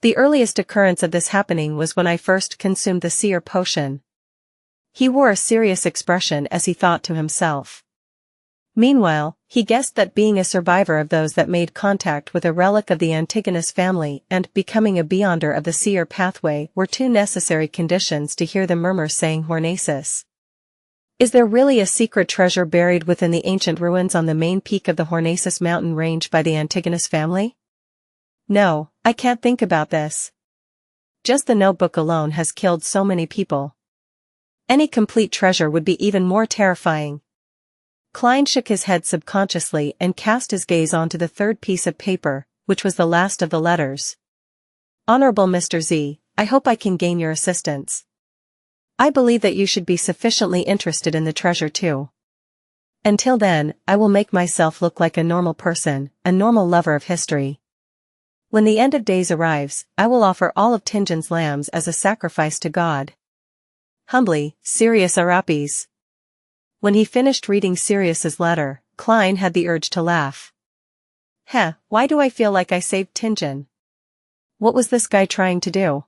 The earliest occurrence of this happening was when I first consumed the seer potion. He wore a serious expression as he thought to himself. Meanwhile, he guessed that being a survivor of those that made contact with a relic of the Antigonus family and becoming a beyonder of the seer pathway were two necessary conditions to hear the murmur saying hornasis. Is there really a secret treasure buried within the ancient ruins on the main peak of the Hornacis mountain range by the Antigonus family? No, I can't think about this. Just the notebook alone has killed so many people. Any complete treasure would be even more terrifying. Klein shook his head subconsciously and cast his gaze onto the third piece of paper, which was the last of the letters. Honorable Mr. Z, I hope I can gain your assistance. I believe that you should be sufficiently interested in the treasure too. Until then, I will make myself look like a normal person, a normal lover of history. When the end of days arrives, I will offer all of Tingin's lambs as a sacrifice to God. Humbly, Sirius Arapes. When he finished reading Sirius's letter, Klein had the urge to laugh. Heh, why do I feel like I saved Tingen? What was this guy trying to do?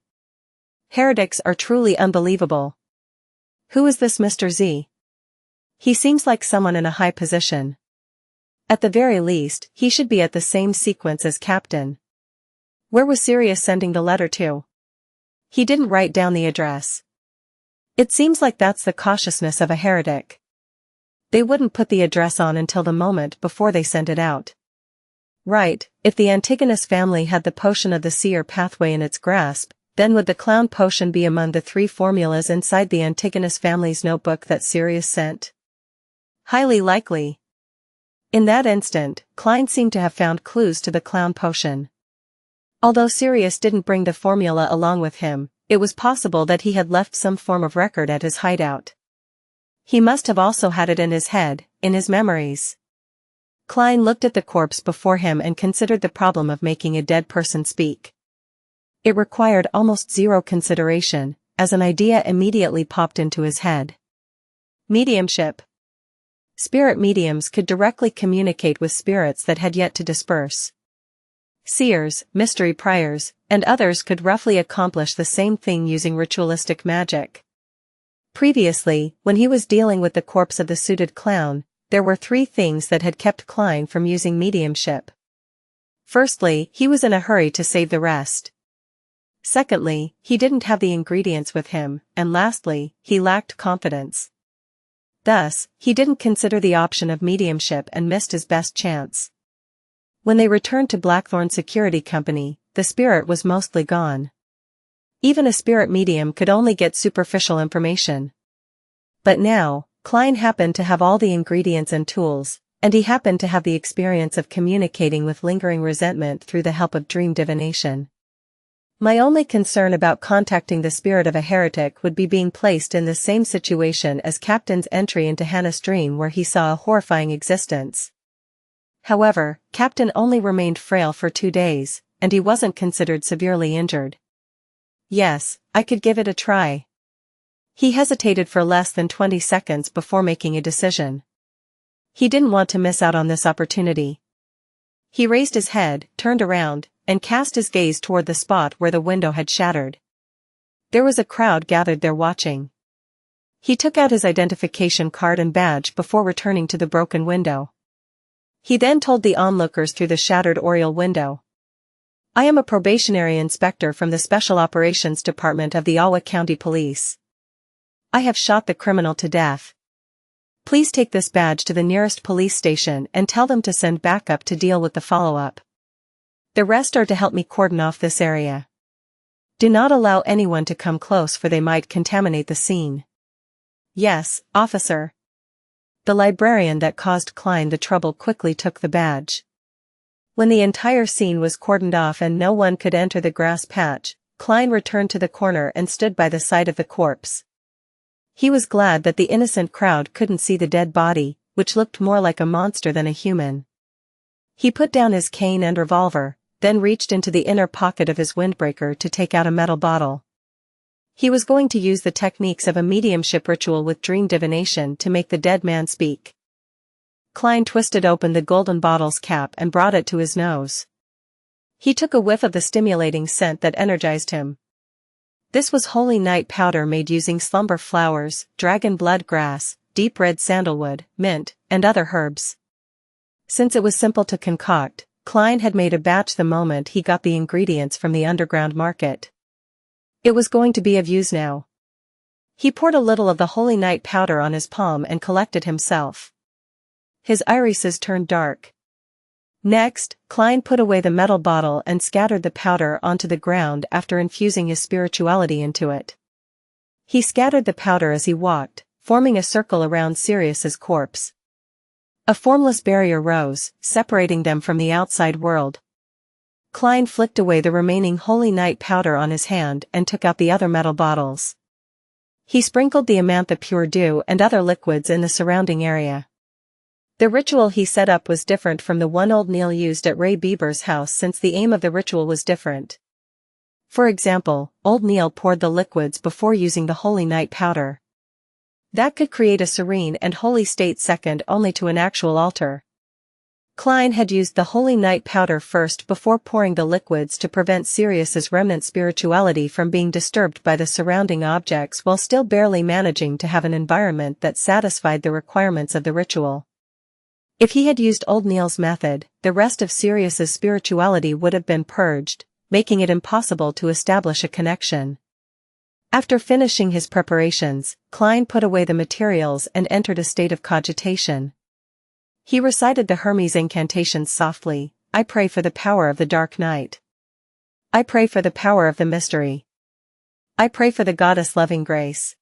Heretics are truly unbelievable. Who is this Mr. Z? He seems like someone in a high position. At the very least, he should be at the same sequence as Captain. Where was Sirius sending the letter to? He didn't write down the address. It seems like that's the cautiousness of a heretic. They wouldn't put the address on until the moment before they sent it out. Right, if the Antigonus family had the potion of the seer pathway in its grasp, then would the clown potion be among the 3 formulas inside the Antigonus family's notebook that Sirius sent? Highly likely. In that instant, Klein seemed to have found clues to the clown potion. Although Sirius didn't bring the formula along with him, it was possible that he had left some form of record at his hideout. He must have also had it in his head, in his memories. Klein looked at the corpse before him and considered the problem of making a dead person speak. It required almost zero consideration, as an idea immediately popped into his head. Mediumship. Spirit mediums could directly communicate with spirits that had yet to disperse. Seers, mystery priors, and others could roughly accomplish the same thing using ritualistic magic. Previously, when he was dealing with the corpse of the suited clown, there were 3 things that had kept Klein from using mediumship. Firstly, he was in a hurry to save the rest. Secondly, he didn't have the ingredients with him, and lastly, he lacked confidence. Thus, he didn't consider the option of mediumship and missed his best chance. When they returned to Blackthorn Security Company, the spirit was mostly gone. Even a spirit medium could only get superficial information. But now, Klein happened to have all the ingredients and tools, and he happened to have the experience of communicating with lingering resentment through the help of dream divination. My only concern about contacting the spirit of a heretic would be being placed in the same situation as Captain's entry into Hannah's dream where he saw a horrifying existence. However, Captain only remained frail for 2 days, and he wasn't considered severely injured. Yes, I could give it a try. He hesitated for less than 20 seconds before making a decision. He didn't want to miss out on this opportunity. He raised his head, turned around, and cast his gaze toward the spot where the window had shattered. There was a crowd gathered there watching. He took out his identification card and badge before returning to the broken window. He then told the onlookers through the shattered oriel window. I am a probationary inspector from the Special Operations Department of the Auga County Police. I have shot the criminal to death. Please take this badge to the nearest police station and tell them to send backup to deal with the follow-up. The rest are to help me cordon off this area. Do not allow anyone to come close, for they might contaminate the scene. Yes, officer. The librarian that caused Klein the trouble quickly took the badge. When the entire scene was cordoned off and no one could enter the grass patch, Klein returned to the corner and stood by the side of the corpse. He was glad that the innocent crowd couldn't see the dead body, which looked more like a monster than a human. He put down his cane and revolver, then reached into the inner pocket of his windbreaker to take out a metal bottle. He was going to use the techniques of a mediumship ritual with dream divination to make the dead man speak. Klein twisted open the golden bottle's cap and brought it to his nose. He took a whiff of the stimulating scent that energized him. This was holy night powder made using slumber flowers, dragon blood grass, deep red sandalwood, mint, and other herbs. Since it was simple to concoct, Klein had made a batch the moment he got the ingredients from the underground market. It was going to be of use now. He poured a little of the holy night powder on his palm and collected himself. His irises turned dark. Next, Klein put away the metal bottle and scattered the powder onto the ground after infusing his spirituality into it. He scattered the powder as he walked, forming a circle around Sirius's corpse. A formless barrier rose, separating them from the outside world. Klein flicked away the remaining holy night powder on his hand and took out the other metal bottles. He sprinkled the amantha pure dew and other liquids in the surrounding area. The ritual he set up was different from the one old Neil used at Ray Bieber's house, since the aim of the ritual was different. For example, old Neil poured the liquids before using the holy night powder. That could create a serene and holy state second only to an actual altar. Klein had used the holy night powder first before pouring the liquids to prevent Sirius's remnant spirituality from being disturbed by the surrounding objects, while still barely managing to have an environment that satisfied the requirements of the ritual. If he had used old Neil's method, the rest of Sirius's spirituality would have been purged, making it impossible to establish a connection. After finishing his preparations, Klein put away the materials and entered a state of cogitation. He recited the Hermes incantations softly. I pray for the power of the dark night. I pray for the power of the mystery. I pray for the goddess loving grace.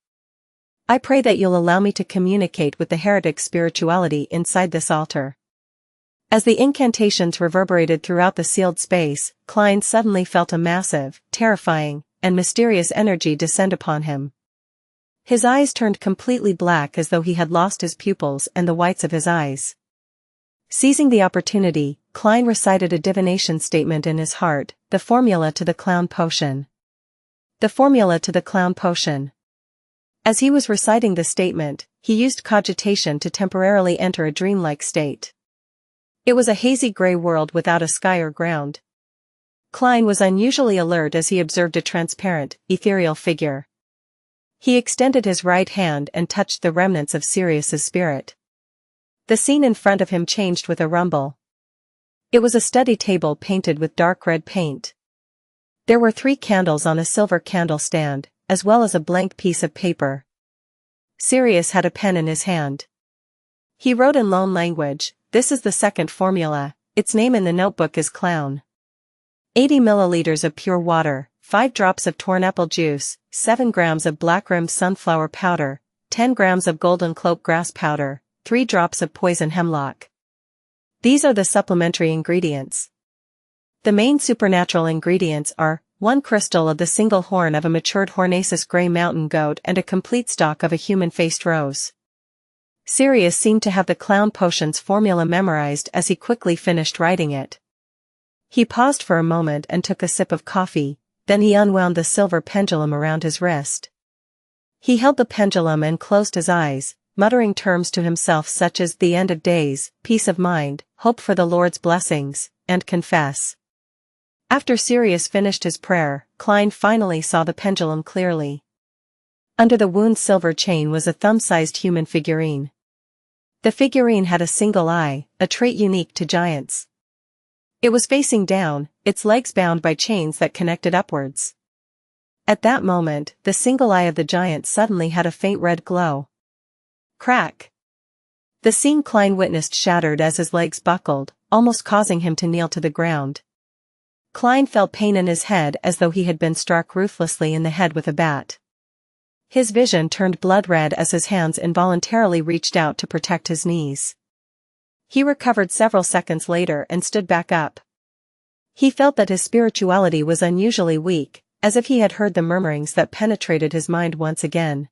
I pray that you'll allow me to communicate with the heretic spirituality inside this altar. As the incantations reverberated throughout the sealed space, Klein suddenly felt a massive, terrifying, and mysterious energy descend upon him. His eyes turned completely black as though he had lost his pupils and the whites of his eyes. Seizing the opportunity, Klein recited a divination statement in his heart, the formula to the clown potion. The formula to the clown potion. As he was reciting the statement, he used cogitation to temporarily enter a dreamlike state. It was a hazy gray world without a sky or ground. Klein was unusually alert as he observed a transparent, ethereal figure. He extended his right hand and touched the remnants of Sirius's spirit. The scene in front of him changed with a rumble. It was a study table painted with dark red paint. There were 3 candles on a silver candle stand, as well as a blank piece of paper. Sirius had a pen in his hand. He wrote in lone language, "This is the second formula, its name in the notebook is clown. 80 milliliters of pure water, 5 drops of torn apple juice, 7 grams of black-rimmed sunflower powder, 10 grams of golden cloak grass powder, 3 drops of poison hemlock. These are the supplementary ingredients. The main supernatural ingredients are 1 crystal of the single horn of a matured Hornaceous gray mountain goat and a complete stalk of a human-faced rose." Sirius seemed to have the clown potion's formula memorized as he quickly finished writing it. He paused for a moment and took a sip of coffee, then he unwound the silver pendulum around his wrist. He held the pendulum and closed his eyes, muttering terms to himself such as the end of days, peace of mind, hope for the Lord's blessings, and confess. After Sirius finished his prayer, Klein finally saw the pendulum clearly. Under the wound silver chain was a thumb-sized human figurine. The figurine had a single eye, a trait unique to giants. It was facing down, its legs bound by chains that connected upwards. At that moment, the single eye of the giant suddenly had a faint red glow. Crack! The scene Klein witnessed shattered as his legs buckled, almost causing him to kneel to the ground. Klein felt pain in his head as though he had been struck ruthlessly in the head with a bat. His vision turned blood red as his hands involuntarily reached out to protect his knees. He recovered several seconds later and stood back up. He felt that his spirituality was unusually weak, as if he had heard the murmurings that penetrated his mind once again.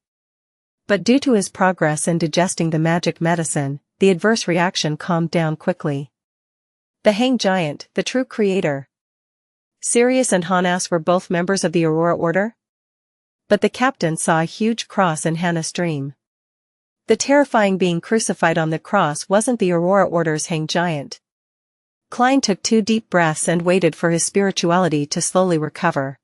But due to his progress in digesting the magic medicine, the adverse reaction calmed down quickly. The Hanged Giant, the true creator. Sirius and Hanas were both members of the Aurora Order? But the captain saw a huge cross in Hannah's dream. The terrifying being crucified on the cross wasn't the Aurora Order's Hanged Giant. Klein took 2 deep breaths and waited for his spirituality to slowly recover.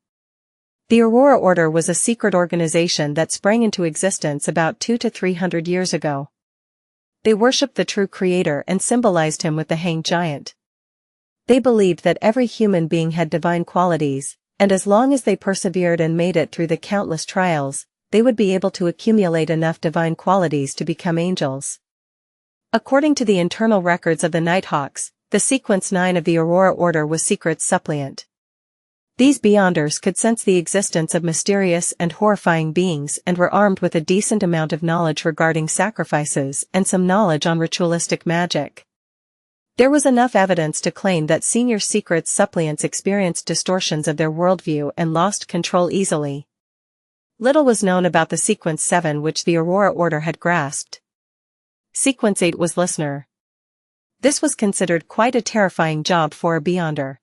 The Aurora Order was a secret organization that sprang into existence about 200 to 300 years ago. They worshipped the true creator and symbolized him with the Hanged Giant. They believed that every human being had divine qualities, and as long as they persevered and made it through the countless trials, they would be able to accumulate enough divine qualities to become angels. According to the internal records of the Nighthawks, the sequence 9 of the Aurora Order was Secret's Suppliant. These Beyonders could sense the existence of mysterious and horrifying beings and were armed with a decent amount of knowledge regarding sacrifices and some knowledge on ritualistic magic. There was enough evidence to claim that senior Secret's Suppliants experienced distortions of their worldview and lost control easily. Little was known about the Sequence 7 which the Aurora Order had grasped. Sequence 8 was Listener. This was considered quite a terrifying job for a Beyonder.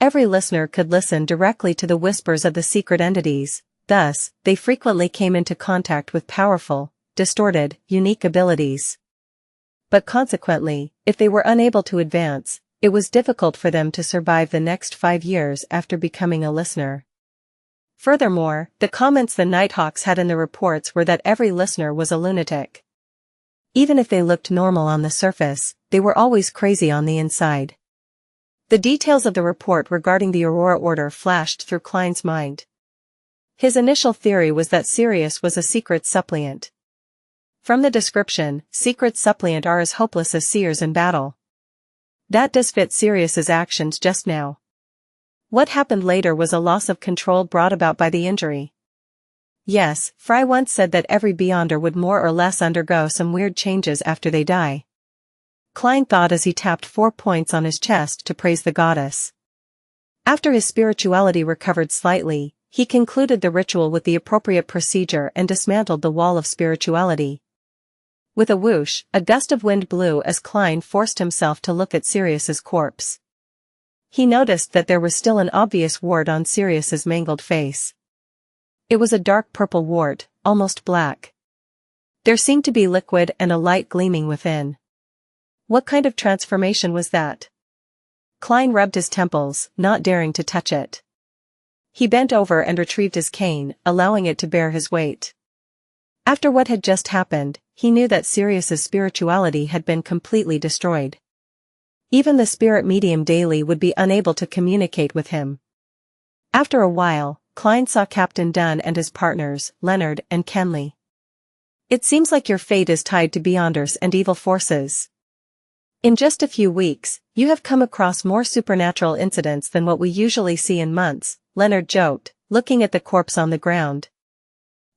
Every listener could listen directly to the whispers of the secret entities, thus, they frequently came into contact with powerful, distorted, unique abilities. But consequently, if they were unable to advance, it was difficult for them to survive the next 5 years after becoming a listener. Furthermore, the comments the Nighthawks had in the reports were that every listener was a lunatic. Even if they looked normal on the surface, they were always crazy on the inside. The details of the report regarding the Aurora Order flashed through Klein's mind. His initial theory was that Sirius was a secret suppliant. From the description, secret suppliant are as hopeless as seers in battle. That does fit Sirius's actions just now. What happened later was a loss of control brought about by the injury. Yes, Fry once said that every Beyonder would more or less undergo some weird changes after they die. Klein thought as he tapped 4 points on his chest to praise the goddess. After his spirituality recovered slightly, he concluded the ritual with the appropriate procedure and dismantled the wall of spirituality. With a whoosh, a gust of wind blew as Klein forced himself to look at Sirius's corpse. He noticed that there was still an obvious wart on Sirius's mangled face. It was a dark purple wart, almost black. There seemed to be liquid and a light gleaming within. What kind of transformation was that? Klein rubbed his temples, not daring to touch it. He bent over and retrieved his cane, allowing it to bear his weight. After what had just happened, he knew that Sirius's spirituality had been completely destroyed. Even the spirit medium daily would be unable to communicate with him. After a while, Klein saw Captain Dunn and his partners, Leonard and Kenley. It seems like your fate is tied to Beyonders and evil forces. In just a few weeks, you have come across more supernatural incidents than what we usually see in months, Leonard joked, looking at the corpse on the ground.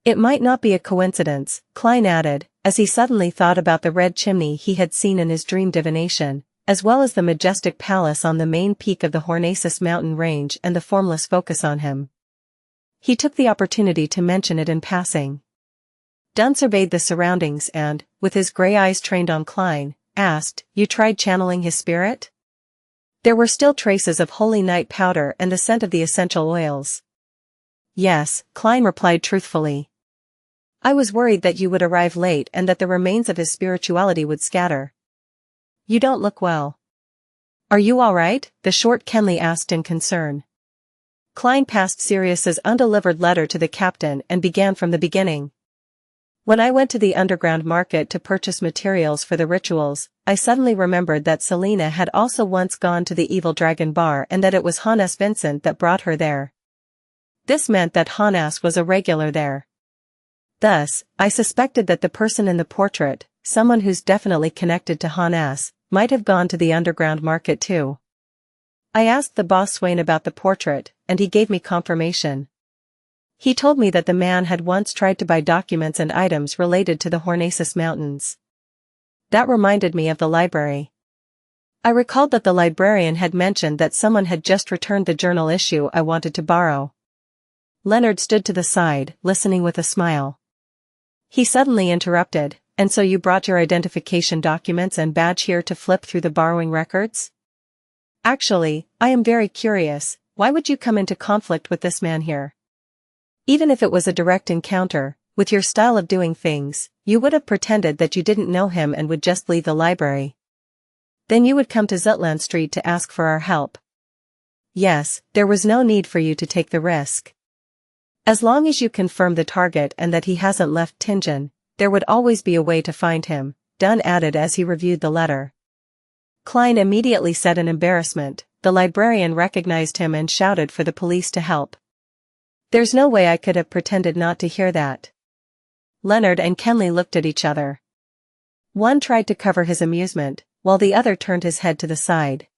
It might not be a coincidence, Klein added, as he suddenly thought about the red chimney he had seen in his dream divination, as well as the majestic palace on the main peak of the Hornacis mountain range and the formless focus on him. He took the opportunity to mention it in passing. Dunn surveyed the surroundings and, with his gray eyes trained on Klein, asked, "You tried channeling his spirit?" There were still traces of holy night powder and the scent of the essential oils. "Yes," Klein replied truthfully. "I was worried that you would arrive late and that the remains of his spirituality would scatter." "You don't look well." "Are you all right?" the short Kenley asked in concern. Klein passed Sirius's undelivered letter to the captain and began from the beginning. "When I went to the underground market to purchase materials for the rituals, I suddenly remembered that Selena had also once gone to the Evil Dragon Bar and that it was Hannes Vincent that brought her there. This meant that Hannes was a regular there. Thus, I suspected that the person in the portrait, someone who's definitely connected to Hannes, might have gone to the underground market too." I asked the boss Swain about the portrait, and he gave me confirmation. He told me that the man had once tried to buy documents and items related to the Hornacis Mountains. That reminded me of the library. I recalled that the librarian had mentioned that someone had just returned the journal issue I wanted to borrow. Leonard stood to the side, listening with a smile. He suddenly interrupted, "And so you brought your identification documents and badge here to flip through the borrowing records? Actually, I am very curious, why would you come into conflict with this man here? Even if it was a direct encounter, with your style of doing things, you would have pretended that you didn't know him and would just leave the library. Then you would come to Zutland Street to ask for our help. Yes, there was no need for you to take the risk. As long as you confirm the target and that he hasn't left Tingen, there would always be a way to find him," Dunn added as he reviewed the letter. Klein immediately said in embarrassment. The librarian recognized him and shouted for the police to help. There's no way I could have pretended not to hear that. Leonard and Kenley looked at each other. One tried to cover his amusement, while the other turned his head to the side.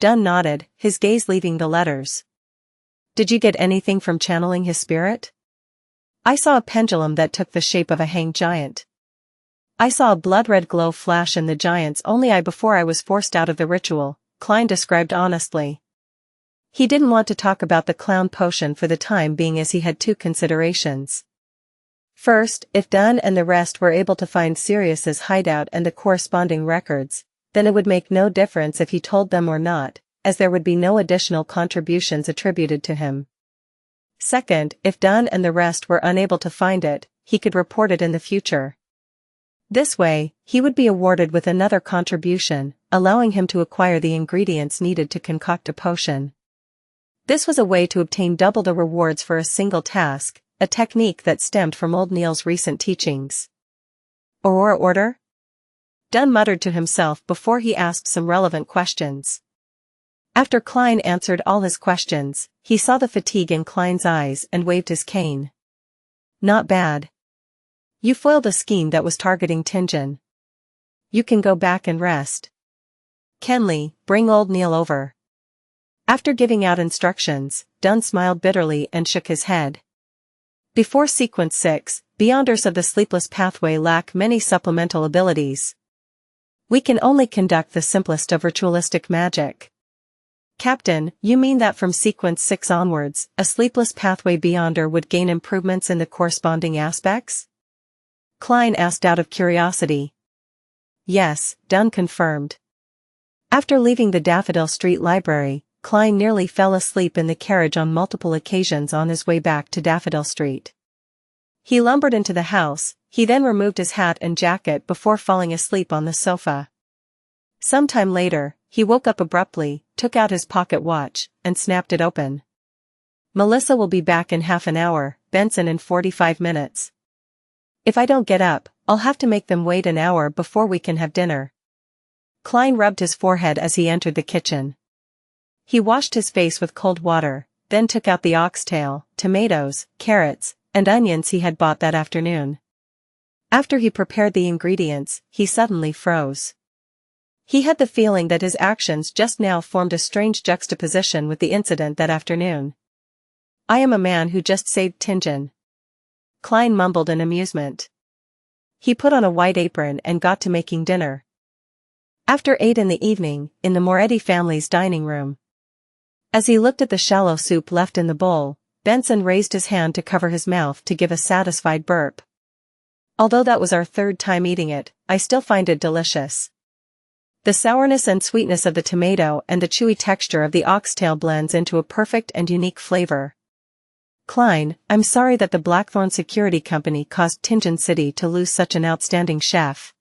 Dunn nodded, his gaze leaving the letters. Did you get anything from channeling his spirit? I saw a pendulum that took the shape of a hanged giant. I saw a blood-red glow flash in the giant's only eye before I was forced out of the ritual, Klein described honestly. He didn't want to talk about the clown potion for the time being as he had two considerations. First, if Dunn and the rest were able to find Sirius's hideout and the corresponding records, then it would make no difference if he told them or not, as there would be no additional contributions attributed to him. Second, if Dunn and the rest were unable to find it, he could report it in the future. This way, he would be awarded with another contribution, allowing him to acquire the ingredients needed to concoct a potion. This was a way to obtain double the rewards for a single task, a technique that stemmed from Old Neil's recent teachings. Aurora order? Dunn muttered to himself before he asked some relevant questions. After Klein answered all his questions, he saw the fatigue in Klein's eyes and waved his cane. Not bad. You foiled a scheme that was targeting Tingen. You can go back and rest. Kenley, bring Old Neil over. After giving out instructions, Dunn smiled bitterly and shook his head. Before Sequence 6, Beyonders of the Sleepless Pathway lack many supplemental abilities. We can only conduct the simplest of ritualistic magic. Captain, you mean that from Sequence 6 onwards, a Sleepless Pathway Beyonder would gain improvements in the corresponding aspects? Klein asked out of curiosity. Yes, Dunn confirmed. After leaving the Daffodil Street Library, Klein nearly fell asleep in the carriage on multiple occasions on his way back to Daffodil Street. He lumbered into the house, he then removed his hat and jacket before falling asleep on the sofa. Sometime later, he woke up abruptly, took out his pocket watch, and snapped it open. Melissa will be back in half an hour, Benson in 45 minutes. If I don't get up, I'll have to make them wait an hour before we can have dinner. Klein rubbed his forehead as he entered the kitchen. He washed his face with cold water, then took out the oxtail, tomatoes, carrots, and onions he had bought that afternoon. After he prepared the ingredients, he suddenly froze. He had the feeling that his actions just now formed a strange juxtaposition with the incident that afternoon. I am a man who just saved Tingen. Klein mumbled in amusement. He put on a white apron and got to making dinner. After 8 in the evening, in the Moretti family's dining room. As he looked at the shallow soup left in the bowl, Benson raised his hand to cover his mouth to give a satisfied burp. Although that was our third time eating it, I still find it delicious. The sourness and sweetness of the tomato and the chewy texture of the oxtail blends into a perfect and unique flavor. Klein, I'm sorry that the Blackthorn Security Company caused Tingen City to lose such an outstanding chef.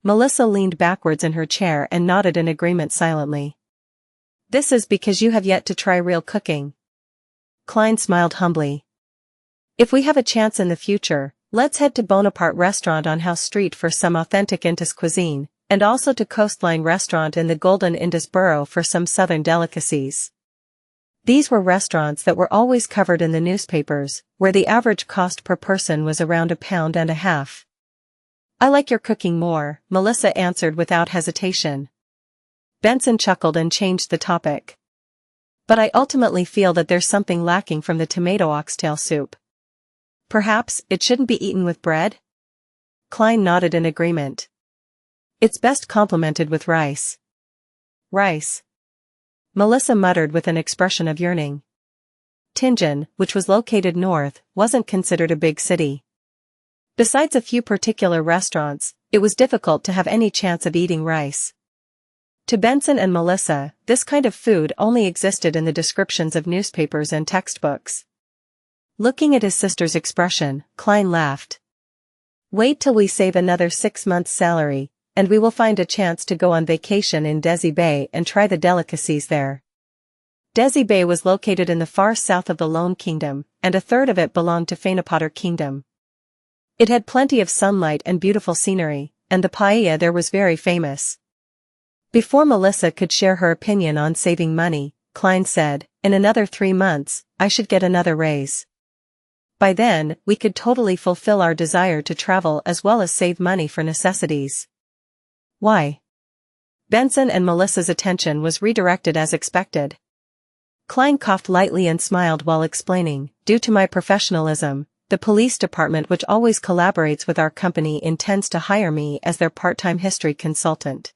Melissa leaned backwards in her chair and nodded in agreement silently. This is because you have yet to try real cooking. Klein smiled humbly. If we have a chance in the future, let's head to Bonaparte Restaurant on House Street for some authentic Indus cuisine, and also to Coastline Restaurant in the Golden Indus Borough for some southern delicacies. These were restaurants that were always covered in the newspapers, where the average cost per person was around £1.50. I like your cooking more, Melissa answered without hesitation. Benson chuckled and changed the topic. But I ultimately feel that there's something lacking from the tomato oxtail soup. Perhaps it shouldn't be eaten with bread? Klein nodded in agreement. It's best complemented with rice. Rice. Melissa muttered with an expression of yearning. Tianjin, which was located north, wasn't considered a big city. Besides a few particular restaurants, it was difficult to have any chance of eating rice. To Benson and Melissa, this kind of food only existed in the descriptions of newspapers and textbooks. Looking at his sister's expression, Klein laughed. Wait till we save another 6 months' salary, and we will find a chance to go on vacation in Desi Bay and try the delicacies there. Desi Bay was located in the far south of the Lone Kingdom, and a third of it belonged to Fainapotter Kingdom. It had plenty of sunlight and beautiful scenery, and the paella there was very famous. Before Melissa could share her opinion on saving money, Klein said, in another 3 months, I should get another raise. By then, we could totally fulfill our desire to travel as well as save money for necessities. Why? Benson and Melissa's attention was redirected as expected. Klein coughed lightly and smiled while explaining, due to my professionalism, the police department, which always collaborates with our company, intends to hire me as their part-time history consultant.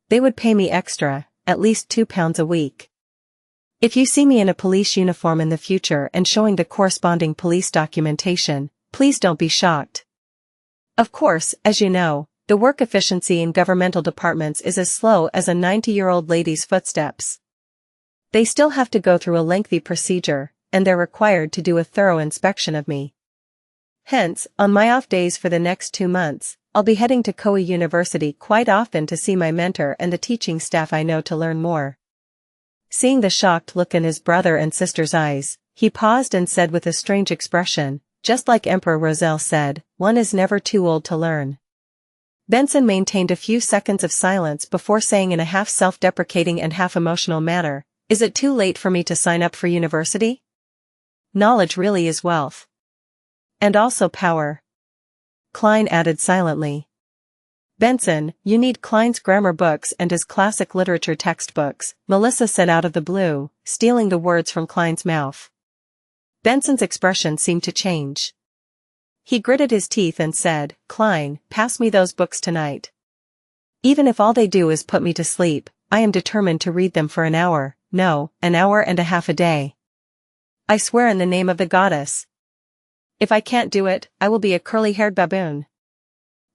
They would pay me extra, at least £2 a week. If you see me in a police uniform in the future and showing the corresponding police documentation, please don't be shocked. Of course, as you know, the work efficiency in governmental departments is as slow as a 90-year-old lady's footsteps. They still have to go through a lengthy procedure, and they're required to do a thorough inspection of me. Hence, on my off days for the next 2 months, I'll be heading to Koei University quite often to see my mentor and the teaching staff I know to learn more. Seeing the shocked look in his brother and sister's eyes, he paused and said with a strange expression, just like Emperor Roselle said, one is never too old to learn. Benson maintained a few seconds of silence before saying in a half self-deprecating and half emotional manner, is it too late for me to sign up for university? Knowledge really is wealth. And also power. Klein added silently. Benson, you need Klein's grammar books and his classic literature textbooks, Melissa said out of the blue, stealing the words from Klein's mouth. Benson's expression seemed to change. He gritted his teeth and said, Klein, pass me those books tonight. Even if all they do is put me to sleep, I am determined to read them for an hour, no, an hour and a half a day. I swear in the name of the goddess. If I can't do it, I will be a curly-haired baboon.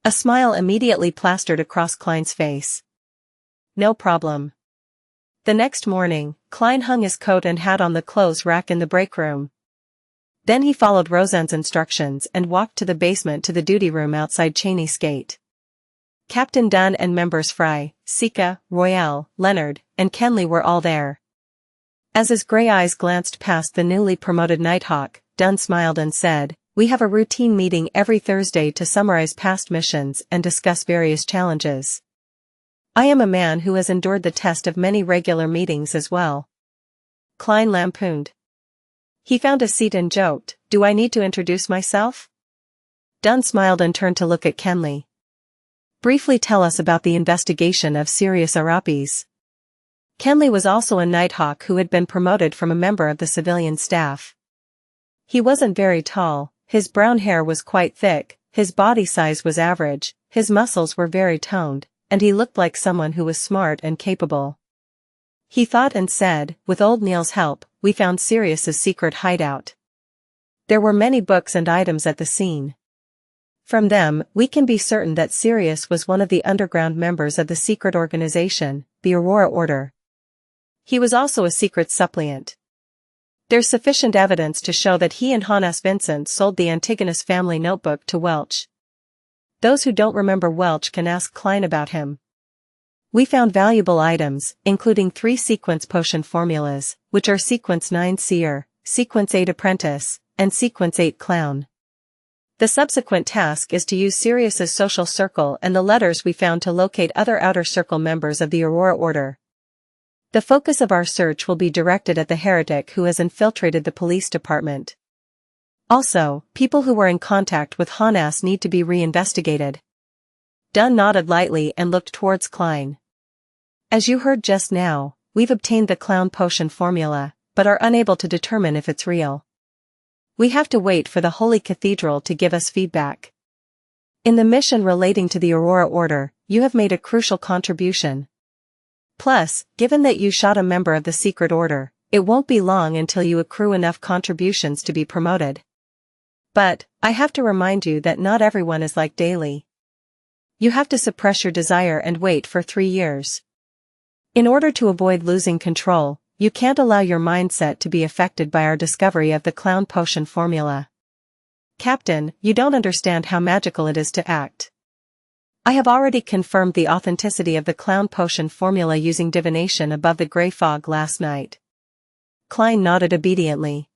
A smile immediately plastered across Klein's face. No problem. The next morning, Klein hung his coat and hat on the clothes rack in the break room. Then he followed Roseanne's instructions and walked to the basement to the duty room outside Cheney's gate. Captain Dunn and members Fry, Sika, Royale, Leonard, and Kenley were all there. As his gray eyes glanced past the newly promoted Nighthawk, Dunn smiled and said, we have a routine meeting every Thursday to summarize past missions and discuss various challenges. I am a man who has endured the test of many regular meetings as well. Klein lampooned. He found a seat and joked, do I need to introduce myself? Dunn smiled and turned to look at Kenley. Briefly tell us about the investigation of Sirius Arapis. Kenley was also a Nighthawk who had been promoted from a member of the civilian staff. He wasn't very tall, his brown hair was quite thick, his body size was average, his muscles were very toned, and he looked like someone who was smart and capable. He thought and said, with old Neil's help, we found Sirius's secret hideout. There were many books and items at the scene. From them, we can be certain that Sirius was one of the underground members of the secret organization, the Aurora Order. He was also a secret suppliant. There's sufficient evidence to show that he and Jonas Vincent sold the Antigonus family notebook to Welch. Those who don't remember Welch can ask Klein about him. We found valuable items, including 3 sequence potion formulas, which are Sequence 9 Seer, Sequence 8 Apprentice, and Sequence 8 Clown. The subsequent task is to use Sirius's social circle and the letters we found to locate other outer circle members of the Aurora Order. The focus of our search will be directed at the heretic who has infiltrated the police department. Also, people who were in contact with Jonas need to be reinvestigated. Dunn nodded lightly and looked towards Klein. As you heard just now, we've obtained the clown potion formula, but are unable to determine if it's real. We have to wait for the Holy Cathedral to give us feedback. In the mission relating to the Aurora Order, you have made a crucial contribution. Plus, given that you shot a member of the Secret Order, it won't be long until you accrue enough contributions to be promoted. But, I have to remind you that not everyone is like Daly. You have to suppress your desire and wait for 3 years. In order to avoid losing control, you can't allow your mindset to be affected by our discovery of the clown potion formula. Captain, you don't understand how magical it is to act. I have already confirmed the authenticity of the clown potion formula using divination above the grey fog last night. Klein nodded obediently.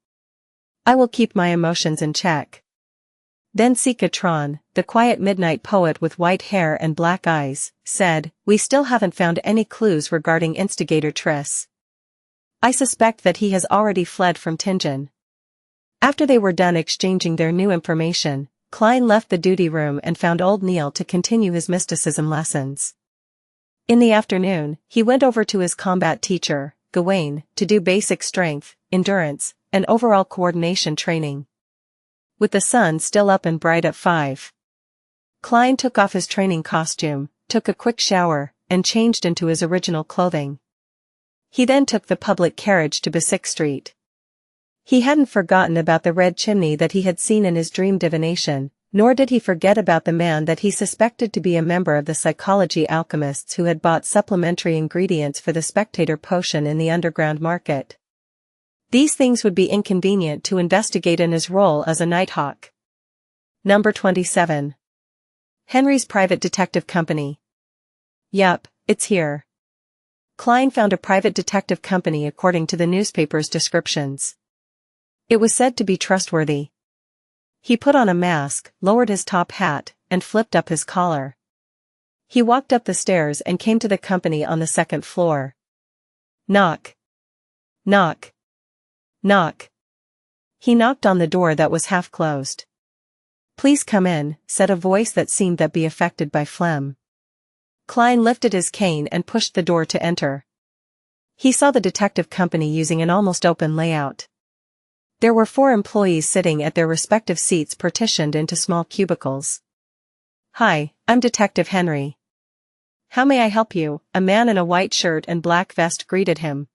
I will keep my emotions in check. Then Sikatron, the quiet midnight poet with white hair and black eyes, said, we still haven't found any clues regarding instigator Triss. I suspect that he has already fled from Tingen. After they were done exchanging their new information, Klein left the duty room and found old Neil to continue his mysticism lessons. In the afternoon, he went over to his combat teacher, Gawain, to do basic strength, endurance, and overall coordination training. With the sun still up and bright at 5. Klein took off his training costume, took a quick shower, and changed into his original clothing. He then took the public carriage to Basic Street. He hadn't forgotten about the red chimney that he had seen in his dream divination, nor did he forget about the man that he suspected to be a member of the psychology alchemists who had bought supplementary ingredients for the spectator potion in the underground market. These things would be inconvenient to investigate in his role as a Nighthawk. Number 27. Henry's private detective company. Yup, it's here. Klein found a private detective company according to the newspaper's descriptions. It was said to be trustworthy. He put on a mask, lowered his top hat, and flipped up his collar. He walked up the stairs and came to the company on the 2nd floor. Knock. Knock. Knock. He knocked on the door that was half closed. Please come in, said a voice that seemed to be affected by phlegm. Klein lifted his cane and pushed the door to enter. He saw the detective company using an almost open layout. There were 4 employees sitting at their respective seats partitioned into small cubicles. Hi, I'm Detective Henry. How may I help you? A man in a white shirt and black vest greeted him.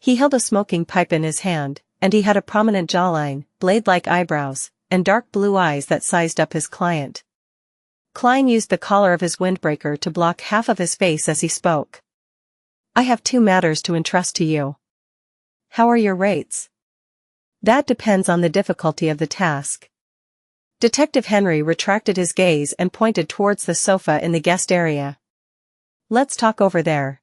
He held a smoking pipe in his hand, and he had a prominent jawline, blade-like eyebrows, and dark blue eyes that sized up his client. Klein used the collar of his windbreaker to block half of his face as he spoke. I have 2 matters to entrust to you. How are your rates? That depends on the difficulty of the task. Detective Henry retracted his gaze and pointed towards the sofa in the guest area. Let's talk over there.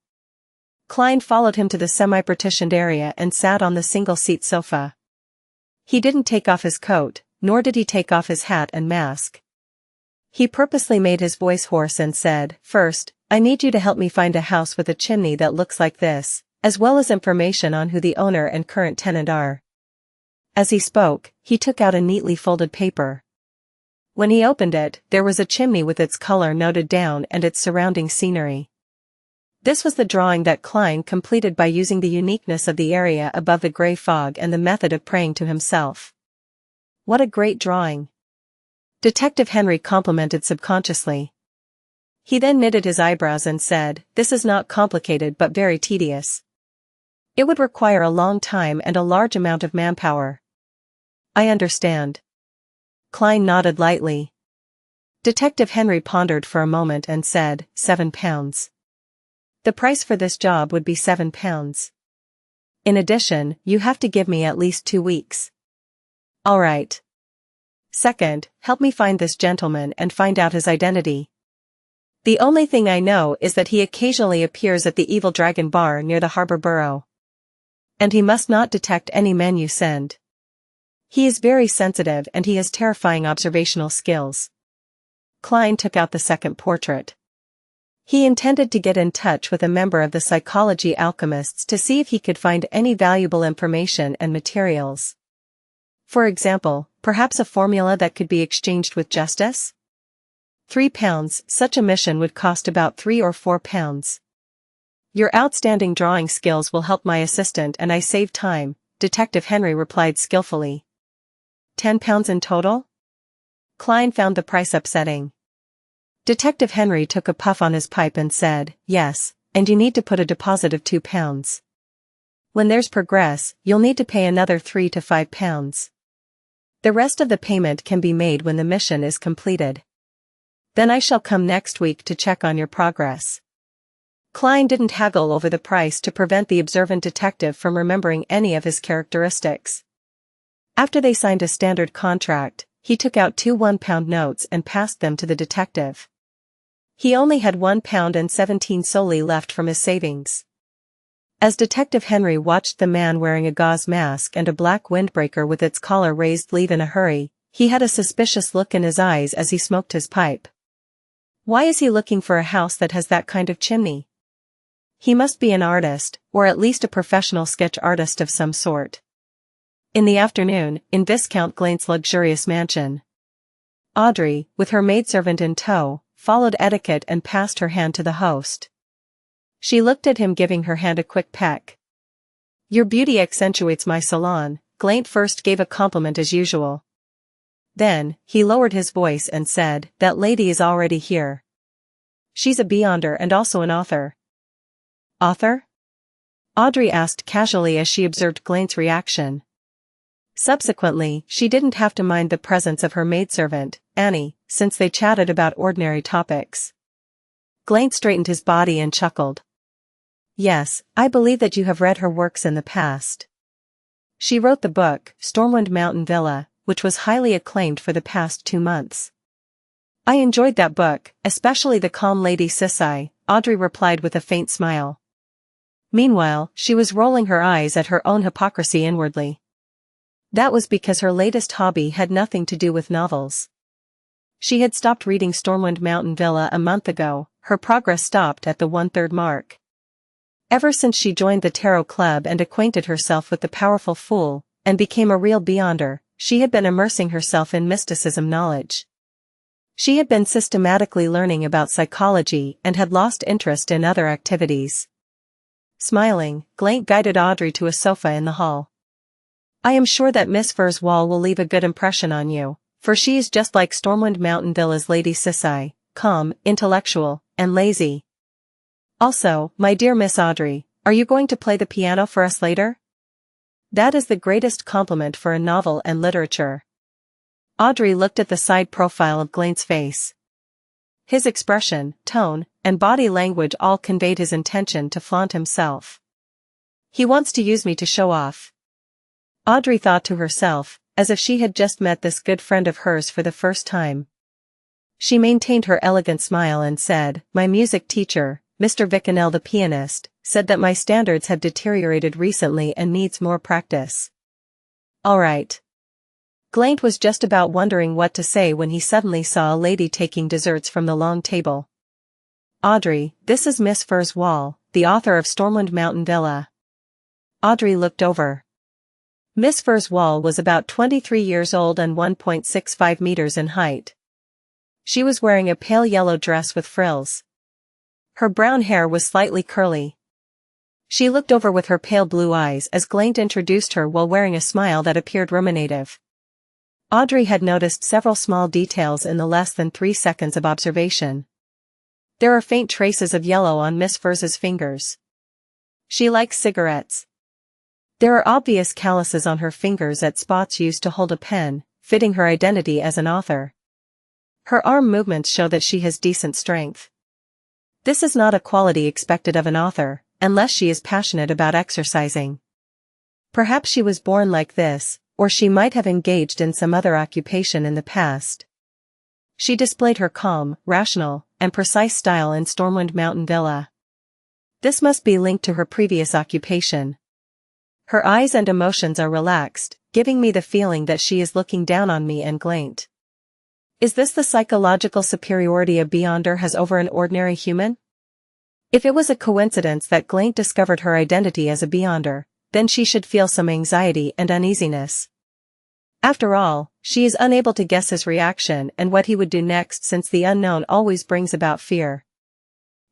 Klein followed him to the semi-partitioned area and sat on the single-seat sofa. He didn't take off his coat, nor did he take off his hat and mask. He purposely made his voice hoarse and said, First, I need you to help me find a house with a chimney that looks like this, as well as information on who the owner and current tenant are. As he spoke, he took out a neatly folded paper. When he opened it, there was a chimney with its color noted down and its surrounding scenery. This was the drawing that Klein completed by using the uniqueness of the area above the grey fog and the method of praying to himself. What a great drawing! Detective Henry complimented subconsciously. He then knitted his eyebrows and said, This is not complicated but very tedious. It would require a long time and a large amount of manpower. I understand. Klein nodded lightly. Detective Henry pondered for a moment and said, £7. The price for this job would be £7. In addition, you have to give me at least 2 weeks. All right. Second, help me find this gentleman and find out his identity. The only thing I know is that he occasionally appears at the Evil Dragon Bar near the Harbor Borough. And he must not detect any men you send. He is very sensitive and he has terrifying observational skills. Klein took out the second portrait. He intended to get in touch with a member of the psychology alchemists to see if he could find any valuable information and materials. For example, perhaps a formula that could be exchanged with justice? £3. Such a mission would cost about £3 or £4. Your outstanding drawing skills will help my assistant and I save time, Detective Henry replied skillfully. £10 in total? Klein found the price upsetting. Detective Henry took a puff on his pipe and said, yes, and you need to put a deposit of £2. When there's progress, you'll need to pay another £3 to £5. The rest of the payment can be made when the mission is completed. Then I shall come next week to check on your progress. Klein didn't haggle over the price to prevent the observant detective from remembering any of his characteristics. After they signed a standard contract, he took out 2 £1 notes and passed them to the detective. He only had £1.17 solely left from his savings. As Detective Henry watched the man wearing a gauze mask and a black windbreaker with its collar raised leave in a hurry, he had a suspicious look in his eyes as he smoked his pipe. Why is he looking for a house that has that kind of chimney? He must be an artist, or at least a professional sketch artist of some sort. In the afternoon, in Viscount Glaint's luxurious mansion, Audrey, with her maidservant in tow, followed etiquette and passed her hand to the host. She looked at him, giving her hand a quick peck. Your beauty accentuates my salon, Glaint first gave a compliment as usual. Then, he lowered his voice and said, that lady is already here. She's a beyonder and also an author. Author? Audrey asked casually as she observed Glaint's reaction. Subsequently, she didn't have to mind the presence of her maidservant, Annie, since they chatted about ordinary topics. Glaint straightened his body and chuckled. Yes, I believe that you have read her works in the past. She wrote the book, Stormwind Mountain Villa, which was highly acclaimed for the past 2 months. I enjoyed that book, especially The Calm Lady Sisai, Audrey replied with a faint smile. Meanwhile, she was rolling her eyes at her own hypocrisy inwardly. That was because her latest hobby had nothing to do with novels. She had stopped reading Stormwind Mountain Villa a month ago, her progress stopped at the 1/3 mark. Ever since she joined the Tarot Club and acquainted herself with the powerful Fool, and became a real beyonder, she had been immersing herself in mysticism knowledge. She had been systematically learning about psychology and had lost interest in other activities. Smiling, Glaint guided Audrey to a sofa in the hall. I am sure that Miss Fur's wall will leave a good impression on you, for she is just like Stormwind Mountain Villa's Lady Sisai, calm, intellectual, and lazy. Also, my dear Miss Audrey, are you going to play the piano for us later? That is the greatest compliment for a novel and literature. Audrey looked at the side profile of Glaint's face. His expression, tone, and body language all conveyed his intention to flaunt himself. He wants to use me to show off. Audrey thought to herself, as if she had just met this good friend of hers for the first time. She maintained her elegant smile and said, my music teacher, Mr. Vicanel the pianist, said that my standards have deteriorated recently and needs more practice. All right. Glaint was just about wondering what to say when he suddenly saw a lady taking desserts from the long table. Audrey, this is Miss Fur's wall, the author of Stormwind Mountain Villa. Audrey looked over. Miss Fur's wall was about 23 years old and 1.65 meters in height. She was wearing a pale yellow dress with frills. Her brown hair was slightly curly. She looked over with her pale blue eyes as Glaint introduced her while wearing a smile that appeared ruminative. Audrey had noticed several small details in the less than 3 seconds of observation. There are faint traces of yellow on Miss Fur's fingers. She likes cigarettes. There are obvious calluses on her fingers at spots used to hold a pen, fitting her identity as an author. Her arm movements show that she has decent strength. This is not a quality expected of an author, unless she is passionate about exercising. Perhaps she was born like this, or she might have engaged in some other occupation in the past. She displayed her calm, rational, and precise style in Stormwind Mountain Villa. This must be linked to her previous occupation. Her eyes and emotions are relaxed, giving me the feeling that she is looking down on me and Glaint. Is this the psychological superiority a beyonder has over an ordinary human? If it was a coincidence that Glaint discovered her identity as a beyonder, then she should feel some anxiety and uneasiness. After all, she is unable to guess his reaction and what he would do next, since the unknown always brings about fear.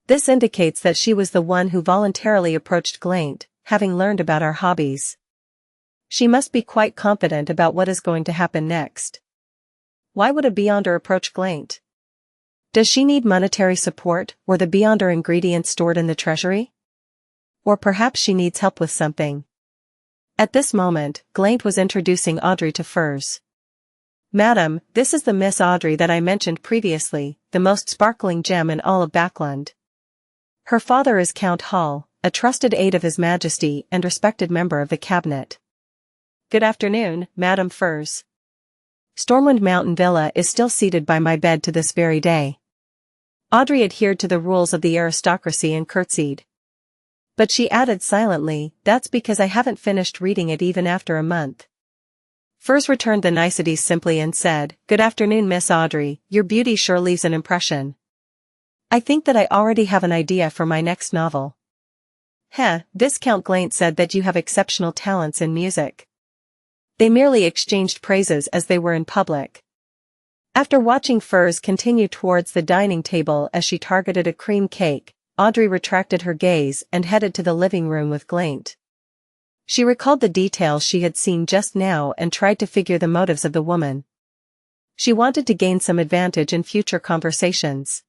This indicates that she was the one who voluntarily approached Glaint, having learned about our hobbies. She must be quite confident about what is going to happen next. Why would a Beyonder approach Glaint? Does she need monetary support, or the Beyonder ingredients stored in the treasury? Or perhaps she needs help with something. At this moment, Glaint was introducing Audrey to Furs. Madam, this is the Miss Audrey that I mentioned previously, the most sparkling gem in all of Backland. Her father is Count Hall, a trusted aide of His Majesty and respected member of the cabinet. Good afternoon, Madam Furs. Stormwind Mountain Villa is still seated by my bed to this very day. Audrey adhered to the rules of the aristocracy and curtsied. But she added silently, that's because I haven't finished reading it even after a month. Furs returned the niceties simply and said, Good afternoon, Miss Audrey, your beauty sure leaves an impression. I think that I already have an idea for my next novel. Viscount Glaint said that you have exceptional talents in music. They merely exchanged praises as they were in public. After watching Furs continue towards the dining table as she targeted a cream cake, Audrey retracted her gaze and headed to the living room with Glaint. She recalled the details she had seen just now and tried to figure the motives of the woman. She wanted to gain some advantage in future conversations.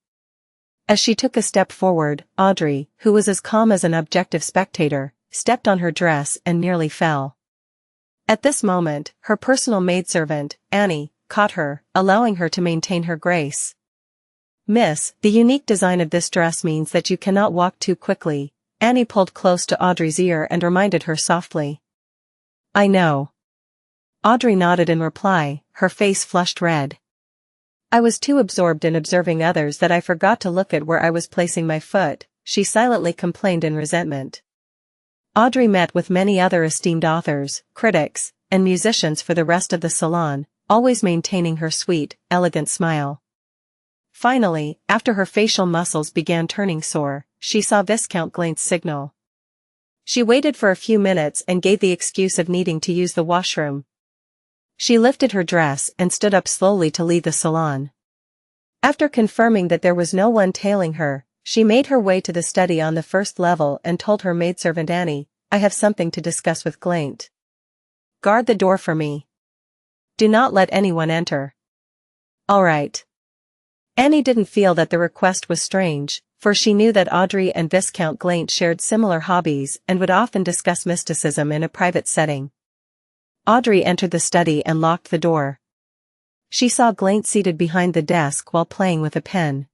As she took a step forward, Audrey, who was as calm as an objective spectator, stepped on her dress and nearly fell. At this moment, her personal maidservant, Annie, caught her, allowing her to maintain her grace. Miss, the unique design of this dress means that you cannot walk too quickly. Annie pulled close to Audrey's ear and reminded her softly. I know. Audrey nodded in reply, her face flushed red. I was too absorbed in observing others that I forgot to look at where I was placing my foot, she silently complained in resentment. Audrey met with many other esteemed authors, critics, and musicians for the rest of the salon, always maintaining her sweet, elegant smile. Finally, after her facial muscles began turning sore, she saw Viscount Glaint's signal. She waited for a few minutes and gave the excuse of needing to use the washroom. She lifted her dress and stood up slowly to leave the salon. After confirming that there was no one tailing her, she made her way to the study on the first level and told her maidservant Annie, I have something to discuss with Glaint. Guard the door for me. Do not let anyone enter. All right. Annie didn't feel that the request was strange, for she knew that Audrey and Viscount Glaint shared similar hobbies and would often discuss mysticism in a private setting. Audrey entered the study and locked the door. She saw Glaint seated behind the desk while playing with a pen.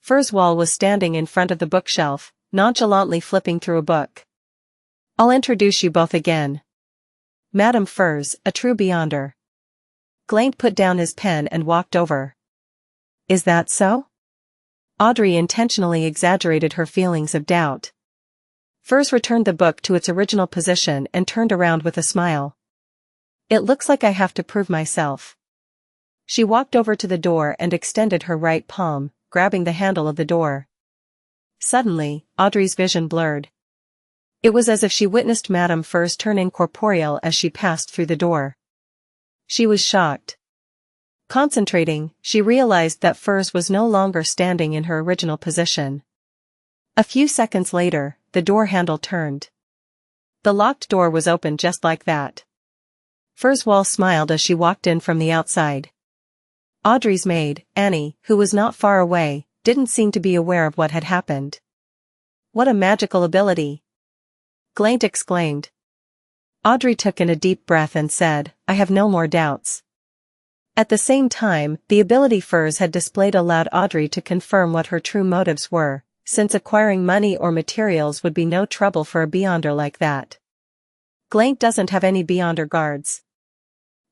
Furswall was standing in front of the bookshelf, nonchalantly flipping through a book. I'll introduce you both again. Madame Furs, a true Beyonder. Glaint put down his pen and walked over. Is that so? Audrey intentionally exaggerated her feelings of doubt. Furs returned the book to its original position and turned around with a smile. It looks like I have to prove myself. She walked over to the door and extended her right palm, grabbing the handle of the door. Suddenly, Audrey's vision blurred. It was as if she witnessed Madame Furs turn incorporeal as she passed through the door. She was shocked. Concentrating, she realized that Furs was no longer standing in her original position. A few seconds later, the door handle turned. The locked door was open just like that. Furswall smiled as she walked in from the outside. Audrey's maid, Annie, who was not far away, didn't seem to be aware of what had happened. What a magical ability! Glaint exclaimed. Audrey took in a deep breath and said, I have no more doubts. At the same time, the ability Furs had displayed allowed Audrey to confirm what her true motives were, since acquiring money or materials would be no trouble for a Beyonder like that. Glaint doesn't have any Beyonder guards.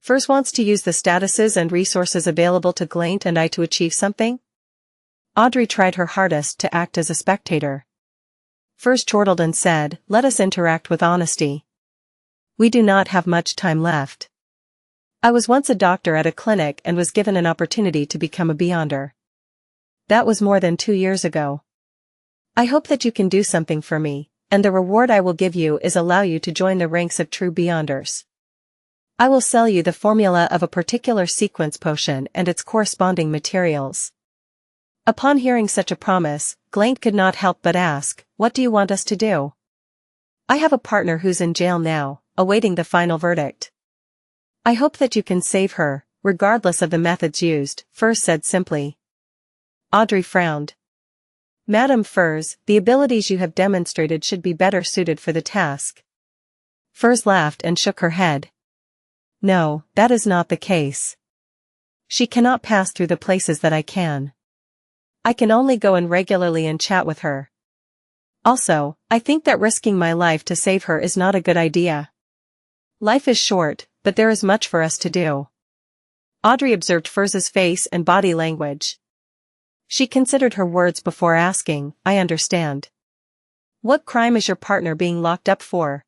Furs wants to use the statuses and resources available to Glaint and I to achieve something? Audrey tried her hardest to act as a spectator. Furs chortled and said, let us interact with honesty. We do not have much time left. I was once a doctor at a clinic and was given an opportunity to become a Beyonder. That was more than 2 years ago. I hope that you can do something for me, and the reward I will give you is allow you to join the ranks of true Beyonders. I will sell you the formula of a particular sequence potion and its corresponding materials. Upon hearing such a promise, Glaint could not help but ask, "What do you want us to do?" "I have a partner who's in jail now, awaiting the final verdict. I hope that you can save her, regardless of the methods used," Furs said simply. Audrey frowned. "Madame Furs, the abilities you have demonstrated should be better suited for the task." Furs laughed and shook her head. "No, that is not the case. She cannot pass through the places that I can. I can only go in regularly and chat with her. Also, I think that risking my life to save her is not a good idea. Life is short, but there is much for us to do." Audrey observed Furs's face and body language. She considered her words before asking, "I understand. What crime is your partner being locked up for?"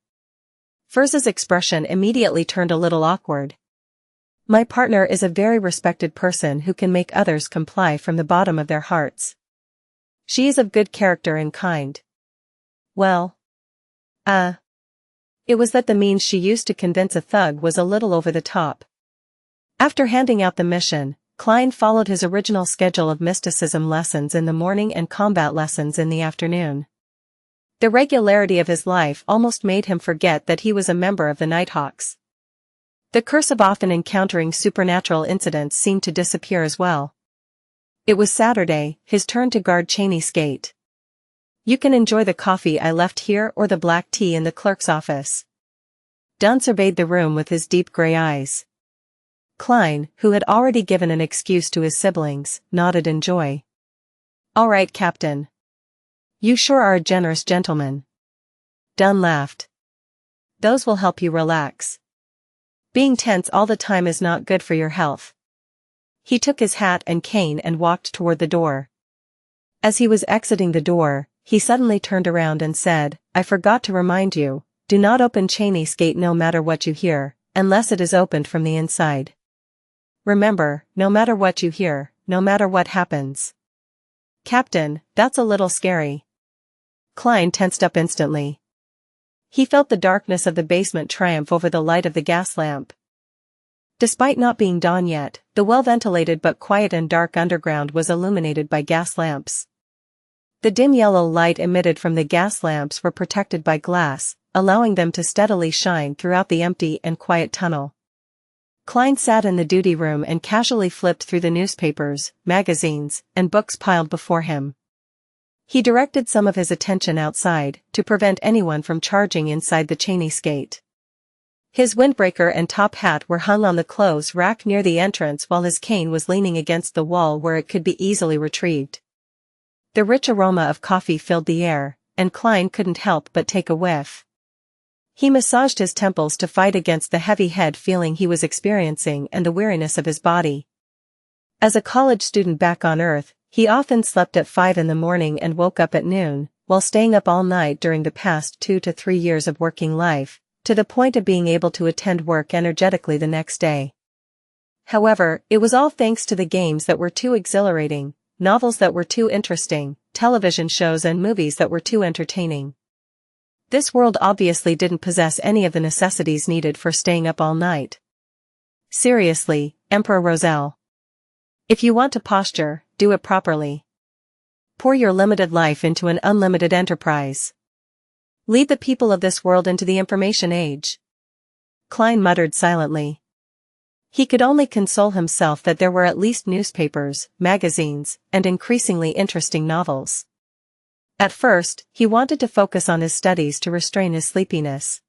Furs's expression immediately turned a little awkward. "My partner is a very respected person who can make others comply from the bottom of their hearts. She is of good character and kind. Well, it was that the means she used to convince a thug was a little over the top." After handing out the mission, Klein followed his original schedule of mysticism lessons in the morning and combat lessons in the afternoon. The regularity of his life almost made him forget that he was a member of the Nighthawks. The curse of often encountering supernatural incidents seemed to disappear as well. It was Saturday, his turn to guard Cheney's gate. "You can enjoy the coffee I left here or the black tea in the clerk's office." Dunn surveyed the room with his deep gray eyes. Klein, who had already given an excuse to his siblings, nodded in joy. "All right, Captain. You sure are a generous gentleman." Dunn laughed. "Those will help you relax. Being tense all the time is not good for your health." He took his hat and cane and walked toward the door. As he was exiting the door, he suddenly turned around and said, "I forgot to remind you, do not open Cheney's gate no matter what you hear, unless it is opened from the inside. Remember, no matter what you hear, no matter what happens." "Captain, that's a little scary." Klein tensed up instantly. He felt the darkness of the basement triumph over the light of the gas lamp. Despite not being dawn yet, the well-ventilated but quiet and dark underground was illuminated by gas lamps. The dim yellow light emitted from the gas lamps were protected by glass, allowing them to steadily shine throughout the empty and quiet tunnel. Klein sat in the duty room and casually flipped through the newspapers, magazines, and books piled before him. He directed some of his attention outside, to prevent anyone from charging inside the Cheney's gate. His windbreaker and top hat were hung on the clothes rack near the entrance while his cane was leaning against the wall where it could be easily retrieved. The rich aroma of coffee filled the air, and Klein couldn't help but take a whiff. He massaged his temples to fight against the heavy head feeling he was experiencing and the weariness of his body. As a college student back on Earth, he often slept at 5 in the morning and woke up at noon, while staying up all night during the past 2 to 3 years of working life, to the point of being able to attend work energetically the next day. However, it was all thanks to the games that were too exhilarating, novels that were too interesting, television shows and movies that were too entertaining. This world obviously didn't possess any of the necessities needed for staying up all night. Seriously, Emperor Roselle. If you want to posture, do it properly. Pour your limited life into an unlimited enterprise. Lead the people of this world into the information age. Klein muttered silently. He could only console himself that there were at least newspapers, magazines, and increasingly interesting novels. At first, he wanted to focus on his studies to restrain his sleepiness.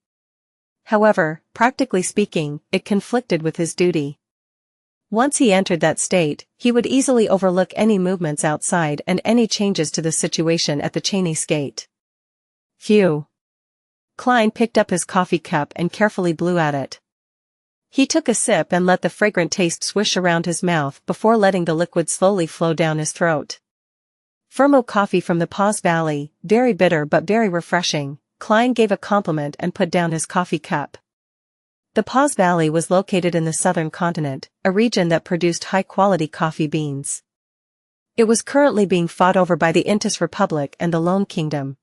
However, practically speaking, it conflicted with his duty. Once he entered that state, he would easily overlook any movements outside and any changes to the situation at the Cheney's gate. Phew. Klein picked up his coffee cup and carefully blew at it. He took a sip and let the fragrant taste swish around his mouth before letting the liquid slowly flow down his throat. Fermo coffee from the Paws Valley, very bitter but very refreshing. Klein gave a compliment and put down his coffee cup. The Paws Valley was located in the southern continent, a region that produced high-quality coffee beans. It was currently being fought over by the Intis Republic and the Lone Kingdom.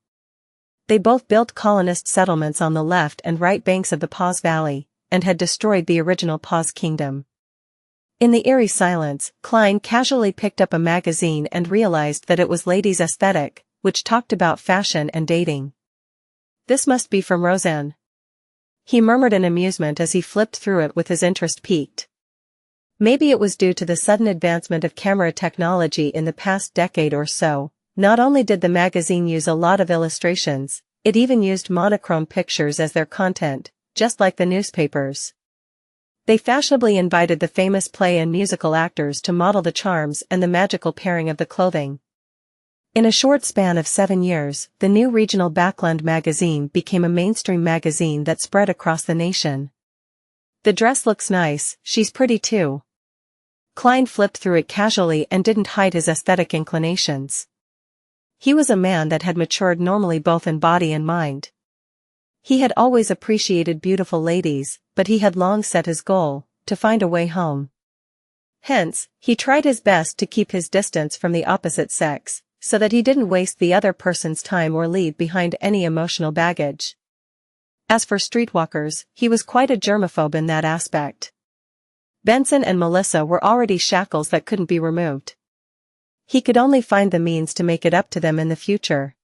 They both built colonist settlements on the left and right banks of the Paws Valley, and had destroyed the original Paws Kingdom. In the eerie silence, Klein casually picked up a magazine and realized that it was Ladies' Aesthetic, which talked about fashion and dating. This must be from Roseanne. He murmured in amusement as he flipped through it with his interest piqued. Maybe it was due to the sudden advancement of camera technology in the past decade or so. Not only did the magazine use a lot of illustrations, it even used monochrome pictures as their content, just like the newspapers. They fashionably invited the famous play and musical actors to model the charms and the magical pairing of the clothing. In a short span of 7 years, the new regional Backland magazine became a mainstream magazine that spread across the nation. The dress looks nice, she's pretty too. Klein flipped through it casually and didn't hide his aesthetic inclinations. He was a man that had matured normally both in body and mind. He had always appreciated beautiful ladies, but he had long set his goal, to find a way home. Hence, he tried his best to keep his distance from the opposite sex, so that he didn't waste the other person's time or leave behind any emotional baggage. As for streetwalkers, he was quite a germaphobe in that aspect. Benson and Melissa were already shackles that couldn't be removed. He could only find the means to make it up to them in the future.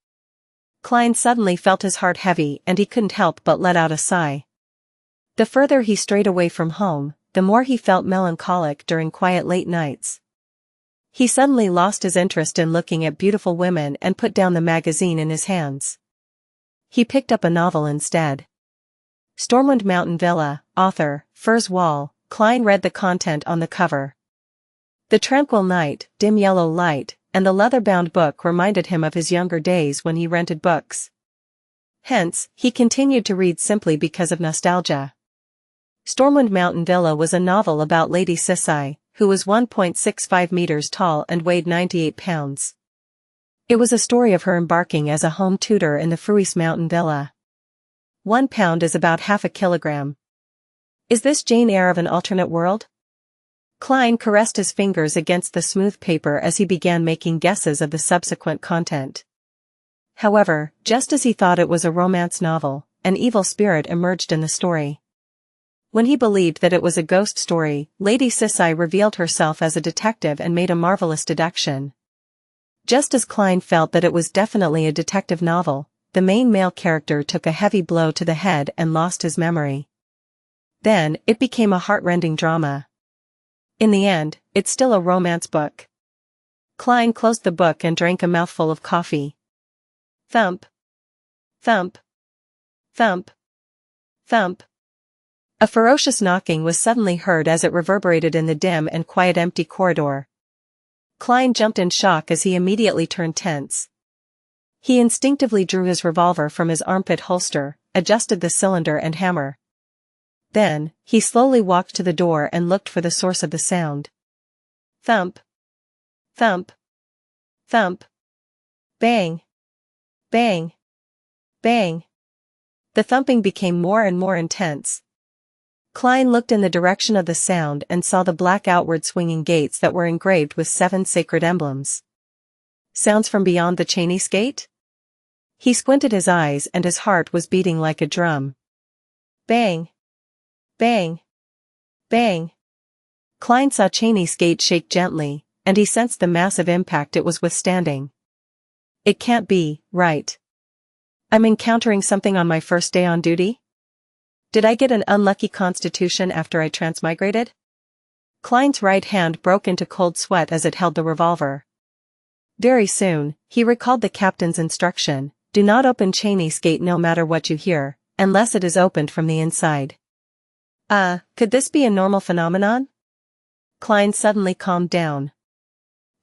Klein suddenly felt his heart heavy and he couldn't help but let out a sigh. The further he strayed away from home, the more he felt melancholic during quiet late nights. He suddenly lost his interest in looking at beautiful women and put down the magazine in his hands. He picked up a novel instead. Stormwind Mountain Villa, author, Furs Wall. Klein read the content on the cover. The tranquil night, dim yellow light, and the leather-bound book reminded him of his younger days when he rented books. Hence, he continued to read simply because of nostalgia. Stormwind Mountain Villa was a novel about Lady Sissai, who was 1.65 meters tall and weighed 98 pounds. It was a story of her embarking as a home tutor in the Fruis Mountain Villa. 1 pound is about half a kilogram. Is this Jane Eyre of an alternate world? Klein caressed his fingers against the smooth paper as he began making guesses of the subsequent content. However, just as he thought it was a romance novel, an evil spirit emerged in the story. When he believed that it was a ghost story, Lady Sissai revealed herself as a detective and made a marvelous deduction. Just as Klein felt that it was definitely a detective novel, the main male character took a heavy blow to the head and lost his memory. Then, it became a heart-rending drama. In the end, it's still a romance book. Klein closed the book and drank a mouthful of coffee. Thump. Thump. Thump. Thump. A ferocious knocking was suddenly heard as it reverberated in the dim and quiet empty corridor. Klein jumped in shock as he immediately turned tense. He instinctively drew his revolver from his armpit holster, adjusted the cylinder and hammer. Then, he slowly walked to the door and looked for the source of the sound. Thump. Thump. Thump. Bang. Bang. Bang. The thumping became more and more intense. Klein looked in the direction of the sound and saw the black outward swinging gates that were engraved with 7 sacred emblems. Sounds from beyond the Chinese gate? He squinted his eyes and his heart was beating like a drum. Bang. Bang. Bang. Klein saw Cheney's gate shake gently, and he sensed the massive impact it was withstanding. It can't be, right? I'm encountering something on my first day on duty? Did I get an unlucky constitution after I transmigrated? Klein's right hand broke into cold sweat as it held the revolver. Very soon, he recalled the captain's instruction, do not open Cheney's gate no matter what you hear, unless it is opened from the inside. Could this be a normal phenomenon? Klein suddenly calmed down.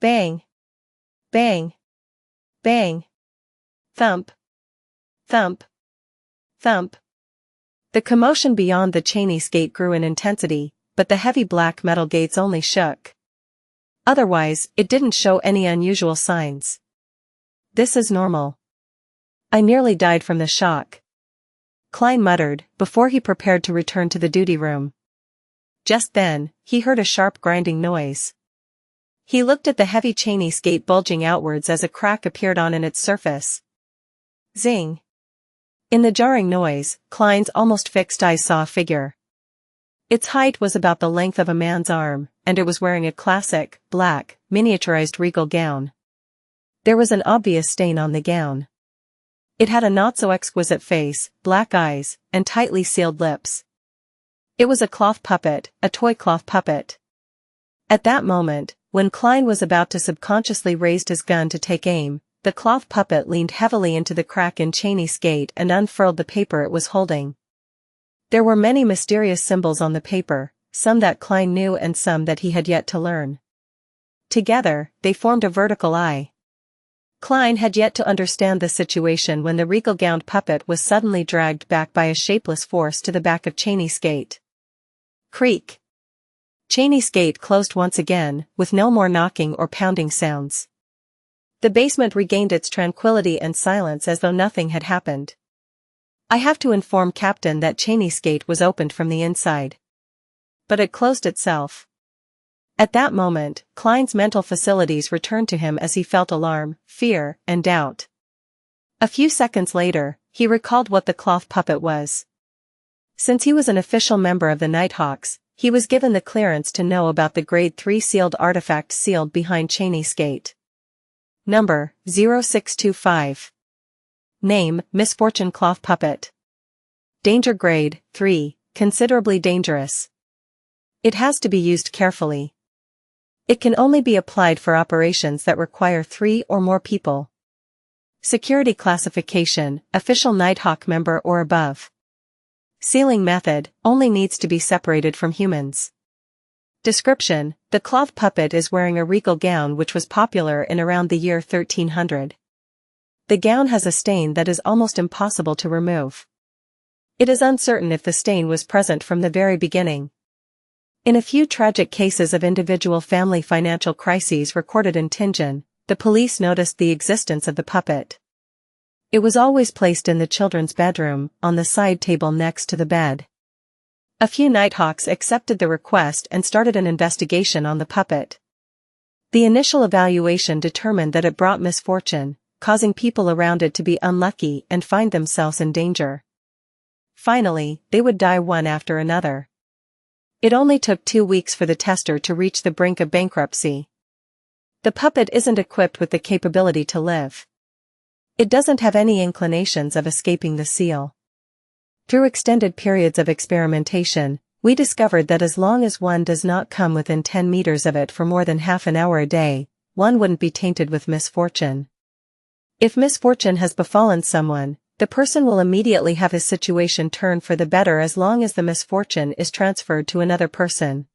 Bang. Bang. Bang. Thump. Thump. Thump. The commotion beyond the Cheney's gate grew in intensity, but the heavy black metal gates only shook. Otherwise, it didn't show any unusual signs. This is normal. I nearly died from the shock. Klein muttered, before he prepared to return to the duty room. Just then, he heard a sharp grinding noise. He looked at the heavy Cheney's gate bulging outwards as a crack appeared on its surface. Zing! In the jarring noise, Klein's almost fixed eyes saw a figure. Its height was about the length of a man's arm, and it was wearing a classic, black, miniaturized regal gown. There was an obvious stain on the gown. It had a not-so-exquisite face, black eyes, and tightly sealed lips. It was a cloth puppet, a toy cloth puppet. At that moment, when Klein was about to subconsciously raise his gun to take aim, the cloth puppet leaned heavily into the crack in Cheney's gate and unfurled the paper it was holding. There were many mysterious symbols on the paper, some that Klein knew and some that he had yet to learn. Together, they formed a vertical eye. Klein had yet to understand the situation when the regal-gowned puppet was suddenly dragged back by a shapeless force to the back of Cheney's gate. Creak. Cheney's gate closed once again, with no more knocking or pounding sounds. The basement regained its tranquility and silence as though nothing had happened. I have to inform Captain that Cheney's gate was opened from the inside. But it closed itself. At that moment, Klein's mental facilities returned to him as he felt alarm, fear, and doubt. A few seconds later, he recalled what the cloth puppet was. Since he was an official member of the Nighthawks, he was given the clearance to know about the Grade 3 sealed artifact sealed behind Cheney's gate. Number, 0625. Name, Misfortune Cloth Puppet. Danger Grade, 3, considerably dangerous. It has to be used carefully. It can only be applied for operations that require 3 or more people. Security classification, official Nighthawk member or above. Sealing method, only needs to be separated from humans. Description, the cloth puppet is wearing a regal gown which was popular in around the year 1300. The gown has a stain that is almost impossible to remove. It is uncertain if the stain was present from the very beginning. In a few tragic cases of individual family financial crises recorded in Tianjin, the police noticed the existence of the puppet. It was always placed in the children's bedroom, on the side table next to the bed. A few Nighthawks accepted the request and started an investigation on the puppet. The initial evaluation determined that it brought misfortune, causing people around it to be unlucky and find themselves in danger. Finally, they would die one after another. It only took 2 weeks for the tester to reach the brink of bankruptcy. The puppet isn't equipped with the capability to live. It doesn't have any inclinations of escaping the seal. Through extended periods of experimentation, we discovered that as long as one does not come within 10 meters of it for more than half an hour a day, one wouldn't be tainted with misfortune. If misfortune has befallen someone, the person will immediately have his situation turn for the better as long as the misfortune is transferred to another person.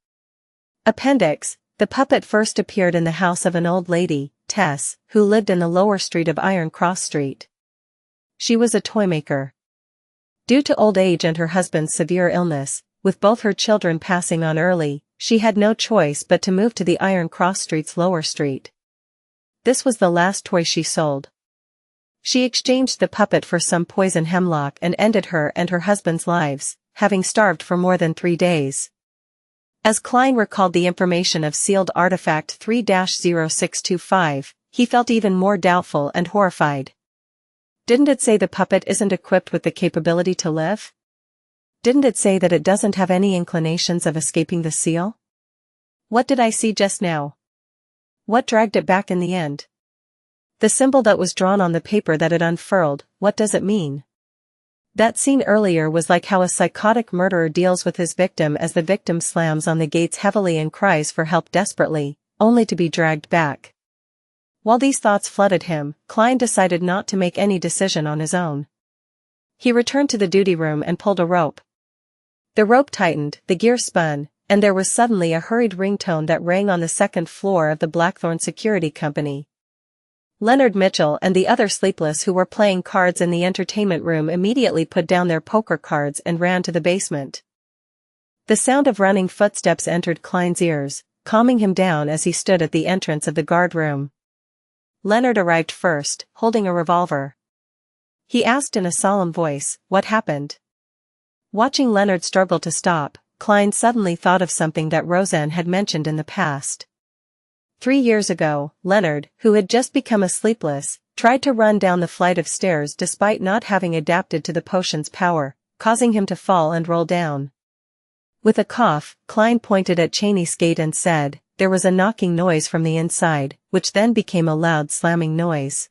Appendix, the puppet first appeared in the house of an old lady, Tess, who lived in the lower street of Iron Cross Street. She was a toymaker. Due to old age and her husband's severe illness, with both her children passing on early, she had no choice but to move to the Iron Cross Street's lower street. This was the last toy she sold. She exchanged the puppet for some poison hemlock and ended her and her husband's lives, having starved for more than 3 days. As Klein recalled the information of sealed artifact 3-0625, he felt even more doubtful and horrified. Didn't it say the puppet isn't equipped with the capability to live? Didn't it say that it doesn't have any inclinations of escaping the seal? What did I see just now? What dragged it back in the end? The symbol that was drawn on the paper that it unfurled, what does it mean? That scene earlier was like how a psychotic murderer deals with his victim as the victim slams on the gates heavily and cries for help desperately, only to be dragged back. While these thoughts flooded him, Klein decided not to make any decision on his own. He returned to the duty room and pulled a rope. The rope tightened, the gear spun, and there was suddenly a hurried ringtone that rang on the second floor of the Blackthorn Security Company. Leonard Mitchell and the other sleepless who were playing cards in the entertainment room immediately put down their poker cards and ran to the basement. The sound of running footsteps entered Klein's ears, calming him down as he stood at the entrance of the guard room. Leonard arrived first, holding a revolver. He asked in a solemn voice, "What happened?" Watching Leonard struggle to stop, Klein suddenly thought of something that Roseanne had mentioned in the past. 3 years ago, Leonard, who had just become a sleepless, tried to run down the flight of stairs despite not having adapted to the potion's power, causing him to fall and roll down. With a cough, Klein pointed at Cheney's gate and said, there was a knocking noise from the inside, which then became a loud slamming noise.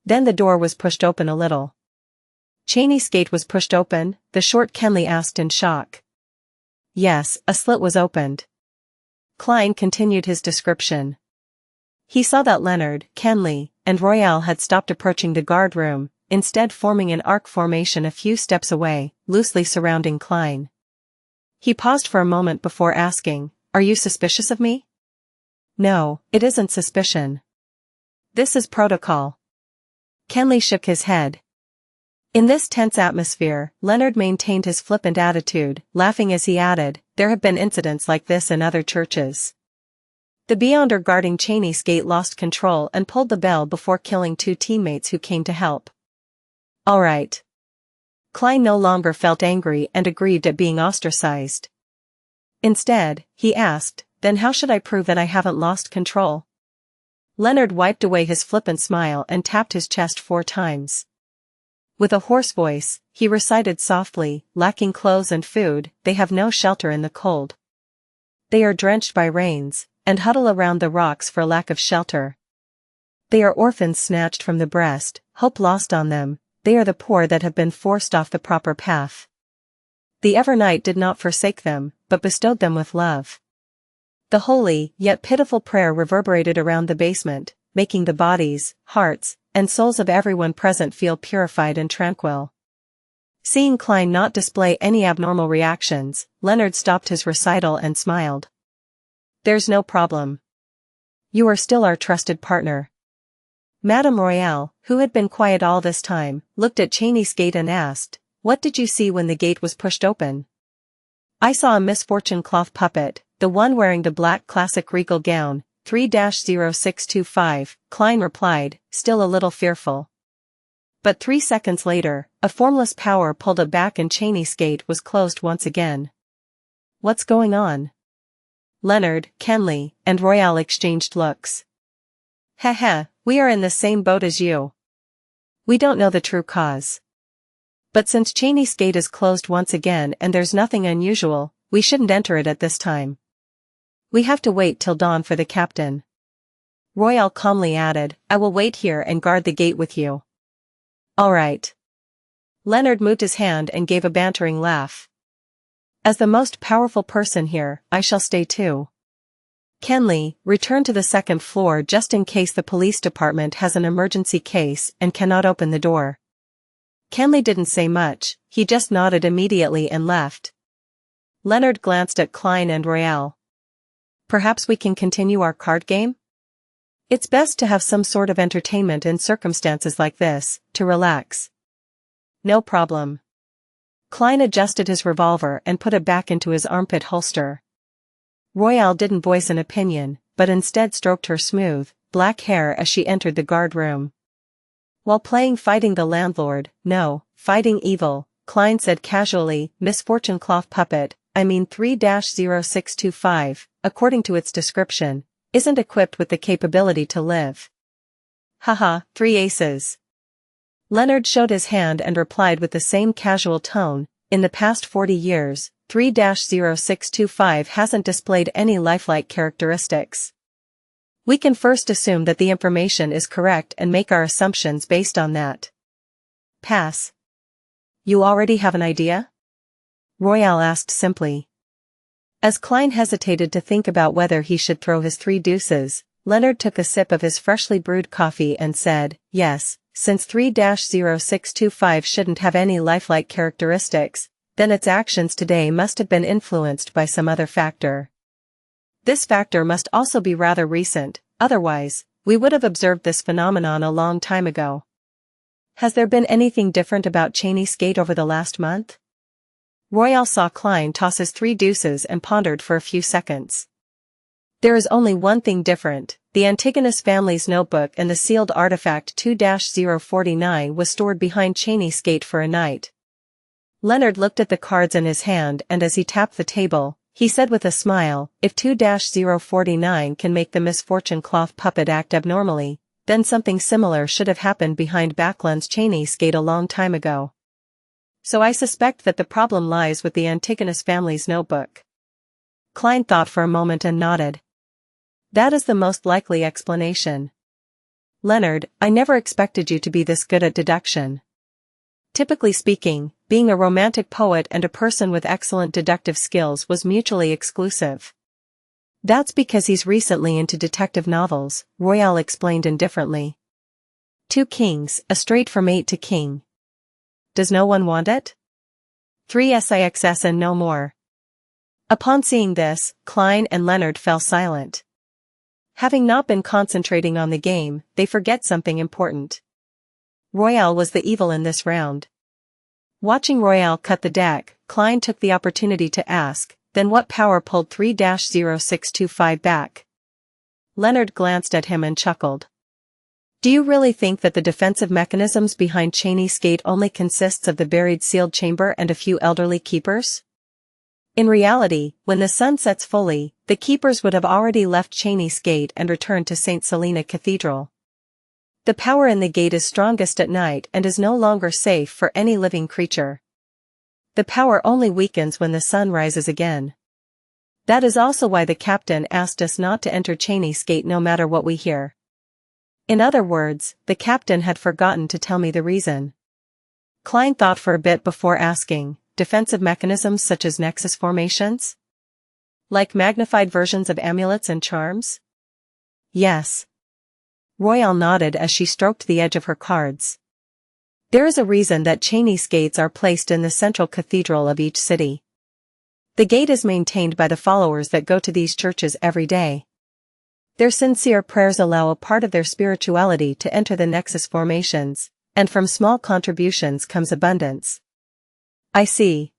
Then the door was pushed open a little. Cheney's gate was pushed open, the short Kenley asked in shock. Yes, a slit was opened. Klein continued his description. He saw that Leonard, Kenley, and Royale had stopped approaching the guard room, instead forming an arc formation a few steps away, loosely surrounding Klein. He paused for a moment before asking, "Are you suspicious of me?" "No, it isn't suspicion. This is protocol." Kenley shook his head. In this tense atmosphere, Leonard maintained his flippant attitude, laughing as he added, "There have been incidents like this in other churches." The Beyonder guarding Cheney's gate lost control and pulled the bell before killing 2 teammates who came to help. All right. Klein no longer felt angry and aggrieved at being ostracized. Instead, he asked, "Then how should I prove that I haven't lost control?" Leonard wiped away his flippant smile and tapped his chest 4 times. With a hoarse voice, he recited softly, "Lacking clothes and food, they have no shelter in the cold. They are drenched by rains, and huddle around the rocks for lack of shelter. They are orphans snatched from the breast, hope lost on them, they are the poor that have been forced off the proper path. The Evernight did not forsake them, but bestowed them with love." The holy, yet pitiful prayer reverberated around the basement, making the bodies, hearts, and souls of everyone present feel purified and tranquil. Seeing Klein not display any abnormal reactions, Leonard stopped his recital and smiled. "There's no problem. You are still our trusted partner." Madame Royale, who had been quiet all this time, looked at Cheney's gate and asked, "What did you see when the gate was pushed open?" "I saw a misfortune cloth puppet, the one wearing the black classic regal gown, 3-0625, Klein replied, still a little fearful. But 3 seconds later, a formless power pulled it back and Cheney's gate was closed once again. "What's going on?" Leonard, Kenley, and Royale exchanged looks. "Heh, we are in the same boat as you. We don't know the true cause. But since Cheney's gate is closed once again and there's nothing unusual, we shouldn't enter it at this time. We have to wait till dawn for the captain." Royale calmly added, "I will wait here and guard the gate with you." "All right." Leonard moved his hand and gave a bantering laugh. "As the most powerful person here, I shall stay too. Kenley, return to the 2nd floor just in case the police department has an emergency case and cannot open the door." Kenley didn't say much, he just nodded immediately and left. Leonard glanced at Klein and Royale. "Perhaps we can continue our card game? It's best to have some sort of entertainment in circumstances like this, to relax." "No problem." Klein adjusted his revolver and put it back into his armpit holster. Royale didn't voice an opinion, but instead stroked her smooth, black hair as she entered the guard room. While playing Fighting the Landlord, no, Fighting Evil, Klein said casually, "Misfortune cloth puppet, I mean 3-0625, according to its description, isn't equipped with the capability to live." "Haha, 3 aces." Leonard showed his hand and replied with the same casual tone, "In the past 40 years, 3-0625 hasn't displayed any lifelike characteristics. We can first assume that the information is correct and make our assumptions based on that." "Pass." "You already have an idea?" Royale asked simply. As Klein hesitated to think about whether he should throw his 3 deuces, Leonard took a sip of his freshly brewed coffee and said, "Yes, since 3-0625 shouldn't have any lifelike characteristics, then its actions today must have been influenced by some other factor. This factor must also be rather recent, otherwise, we would have observed this phenomenon a long time ago. Has there been anything different about Cheney's gate over the last month?" Royale saw Klein toss his 3 deuces and pondered for a few seconds. "There is only one thing different. The Antigonus family's notebook and the sealed artifact 2-049 was stored behind Cheney's gate for a night." Leonard looked at the cards in his hand and as he tapped the table, he said with a smile, "If 2-049 can make the misfortune cloth puppet act abnormally, then something similar should have happened behind Backlund's Cheney's gate a long time ago." So I suspect that the problem lies with the Antigonus family's notebook. Klein thought for a moment and nodded. That is the most likely explanation. Leonard, I never expected you to be this good at deduction. Typically speaking, being a romantic poet and a person with excellent deductive skills was mutually exclusive. That's because he's recently into detective novels, Royale explained indifferently. 2 kings, a straight from 8 to king. Does no one want it? 3 SIXS and no more. Upon seeing this, Klein and Leonard fell silent. Having not been concentrating on the game, they forget something important. Royale was the evil in this round. Watching Royale cut the deck, Klein took the opportunity to ask, then what power pulled 3-0625 back? Leonard glanced at him and chuckled. Do you really think that the defensive mechanisms behind Chea's Gate only consists of the buried sealed chamber and a few elderly keepers? In reality, when the sun sets fully, the keepers would have already left Chea's Gate and returned to St. Selena Cathedral. The power in the gate is strongest at night and is no longer safe for any living creature. The power only weakens when the sun rises again. That is also why the captain asked us not to enter Chea's Gate no matter what we hear. In other words, the captain had forgotten to tell me the reason. Klein thought for a bit before asking, defensive mechanisms such as nexus formations? Like magnified versions of amulets and charms? Yes. Royale nodded as she stroked the edge of her cards. There is a reason that Chea's gates are placed in the central cathedral of each city. The gate is maintained by the followers that go to these churches every day. Their sincere prayers allow a part of their spirituality to enter the nexus formations, and from small contributions comes abundance. I see.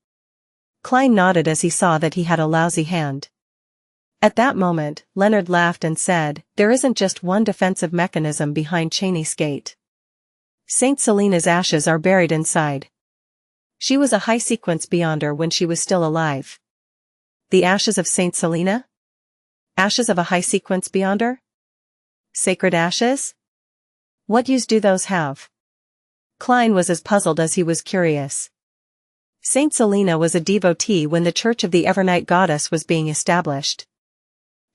Klein nodded as he saw that he had a lousy hand. At that moment, Leonard laughed and said, there isn't just one defensive mechanism behind Chea's Gate. St. Selena's ashes are buried inside. She was a high sequence beyonder when she was still alive. The ashes of St. Selena? Ashes of a high sequence beyonder? Sacred ashes? What use do those have? Klein was as puzzled as he was curious. St. Selena was a devotee when the Church of the Evernight Goddess was being established.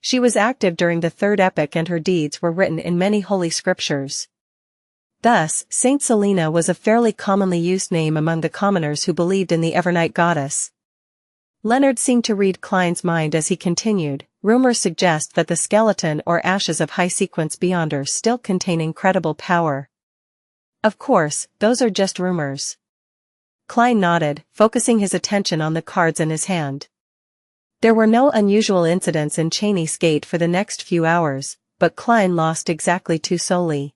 She was active during the Third Epoch and her deeds were written in many holy scriptures. Thus, St. Selena was a fairly commonly used name among the commoners who believed in the Evernight Goddess. Leonard seemed to read Klein's mind as he continued, rumors suggest that the skeleton or ashes of high sequence beyonders still contain incredible power. Of course, those are just rumors. Klein nodded, focusing his attention on the cards in his hand. There were no unusual incidents in Chea's Gate for the next few hours, but Klein lost exactly 2 solely.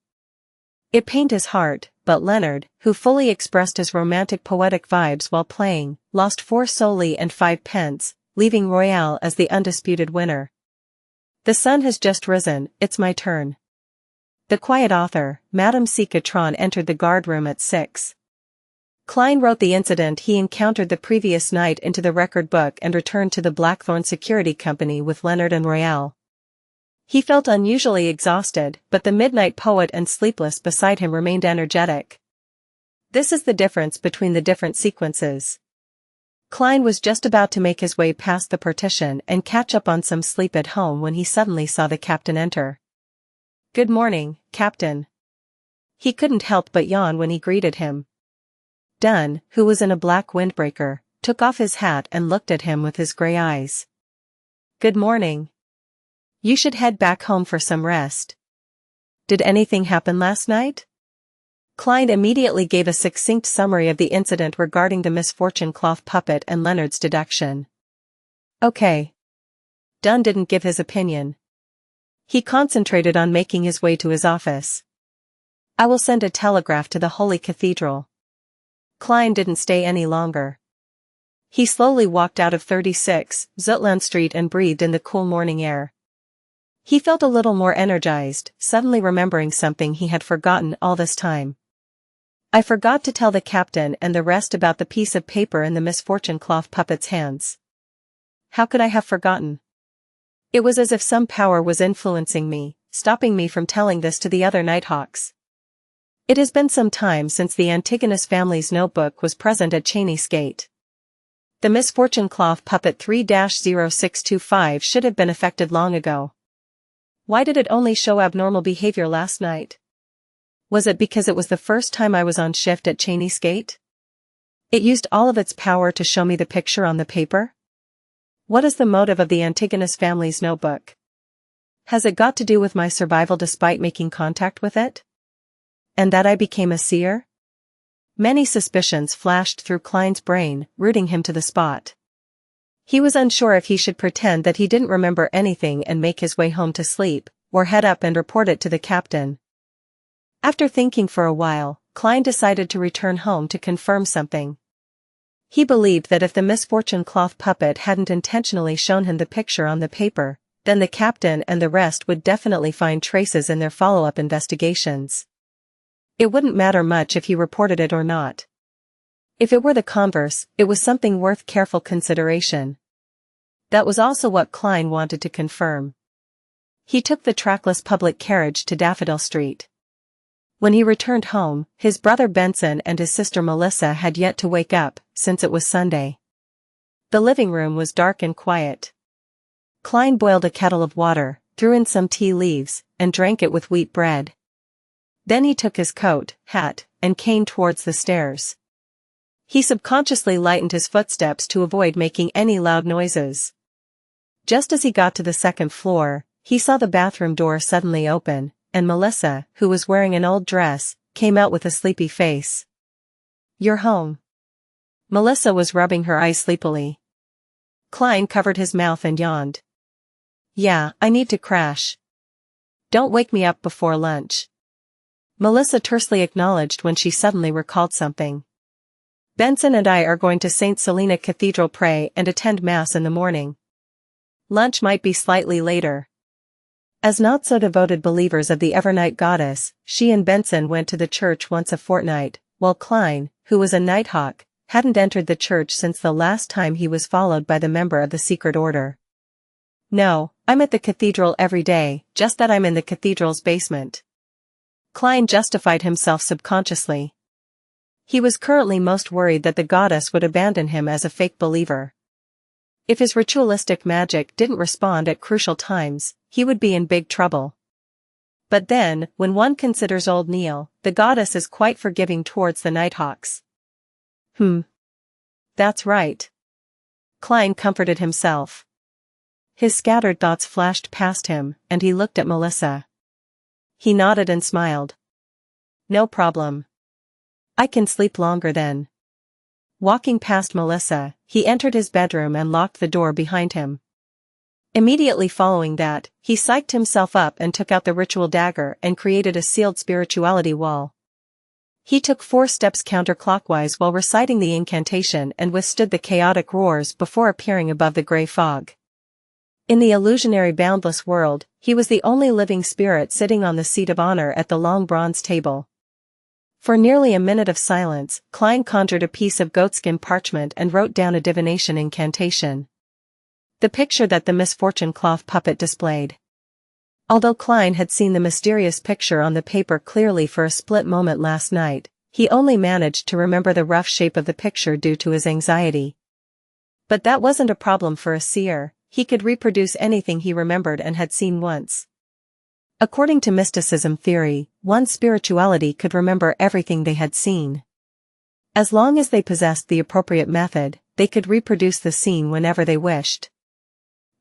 It pained his heart, but Leonard, who fully expressed his romantic poetic vibes while playing, lost 4 solely and 5 pence, leaving Royale as the undisputed winner. The sun has just risen, it's my turn. The quiet author, Madame Sikatron entered the guard room at 6. Klein wrote the incident he encountered the previous night into the record book and returned to the Blackthorn Security Company with Leonard and Royale. He felt unusually exhausted, but the midnight poet and sleepless beside him remained energetic. This is the difference between the different sequences. Klein was just about to make his way past the partition and catch up on some sleep at home when he suddenly saw the captain enter. Good morning, Captain. He couldn't help but yawn when he greeted him. Dunn, who was in a black windbreaker, took off his hat and looked at him with his gray eyes. Good morning. You should head back home for some rest. Did anything happen last night? Klein immediately gave a succinct summary of the incident regarding the misfortune cloth puppet and Leonard's deduction. Okay. Dunn didn't give his opinion. He concentrated on making his way to his office. I will send a telegraph to the Holy Cathedral. Klein didn't stay any longer. He slowly walked out of 36 Zutland Street and breathed in the cool morning air. He felt a little more energized, suddenly remembering something he had forgotten all this time. I forgot to tell the captain and the rest about the piece of paper in the misfortune cloth puppet's hands. How could I have forgotten? It was as if some power was influencing me, stopping me from telling this to the other Nighthawks. It has been some time since the Antigonus family's notebook was present at Cheney's gate. The misfortune cloth puppet 3-0625 should have been affected long ago. Why did it only show abnormal behavior last night? Was it because it was the first time I was on shift at Cheney's gate? It used all of its power to show me the picture on the paper? What is the motive of the Antigonus family's notebook? Has it got to do with my survival despite making contact with it? And that I became a seer? Many suspicions flashed through Klein's brain, rooting him to the spot. He was unsure if he should pretend that he didn't remember anything and make his way home to sleep, or head up and report it to the captain. After thinking for a while, Klein decided to return home to confirm something. He believed that if the misfortune cloth puppet hadn't intentionally shown him the picture on the paper, then the captain and the rest would definitely find traces in their follow-up investigations. It wouldn't matter much if he reported it or not. If it were the converse, it was something worth careful consideration. That was also what Klein wanted to confirm. He took the trackless public carriage to Daffodil Street. When he returned home, his brother Benson and his sister Melissa had yet to wake up, since it was Sunday. The living room was dark and quiet. Klein boiled a kettle of water, threw in some tea leaves, and drank it with wheat bread. Then he took his coat, hat, and cane towards the stairs. He subconsciously lightened his footsteps to avoid making any loud noises. Just as he got to the second floor, he saw the bathroom door suddenly open, and Melissa, who was wearing an old dress, came out with a sleepy face. "You're home." Melissa was rubbing her eyes sleepily. Klein covered his mouth and yawned. "Yeah, I need to crash. Don't wake me up before lunch." Melissa tersely acknowledged when she suddenly recalled something. "Benson and I are going to St. Selena Cathedral pray and attend Mass in the morning. Lunch might be slightly later." As not-so-devoted believers of the Evernight goddess, she and Benson went to the church once a fortnight, while Klein, who was a nighthawk, hadn't entered the church since the last time he was followed by the member of the secret order. "No, I'm at the cathedral every day, just that I'm in the cathedral's basement." Klein justified himself subconsciously. He was currently most worried that the goddess would abandon him as a fake believer. If his ritualistic magic didn't respond at crucial times, he would be in big trouble. But then, when one considers old Neil, the goddess is quite forgiving towards the Nighthawks. That's right. Klein comforted himself. His scattered thoughts flashed past him, and he looked at Melissa. He nodded and smiled. "No problem. I can sleep longer then." Walking past Melissa, he entered his bedroom and locked the door behind him. Immediately following that, he psyched himself up and took out the ritual dagger and created a sealed spirituality wall. He took 4 steps counterclockwise while reciting the incantation and withstood the chaotic roars before appearing above the gray fog. In the illusionary boundless world, he was the only living spirit sitting on the seat of honor at the long bronze table. For nearly a minute of silence, Klein conjured a piece of goatskin parchment and wrote down a divination incantation. The picture that the misfortune cloth puppet displayed. Although Klein had seen the mysterious picture on the paper clearly for a split moment last night, he only managed to remember the rough shape of the picture due to his anxiety. But that wasn't a problem for a seer. He could reproduce anything he remembered and had seen once. According to mysticism theory, one's spirituality could remember everything they had seen. As long as they possessed the appropriate method, they could reproduce the scene whenever they wished.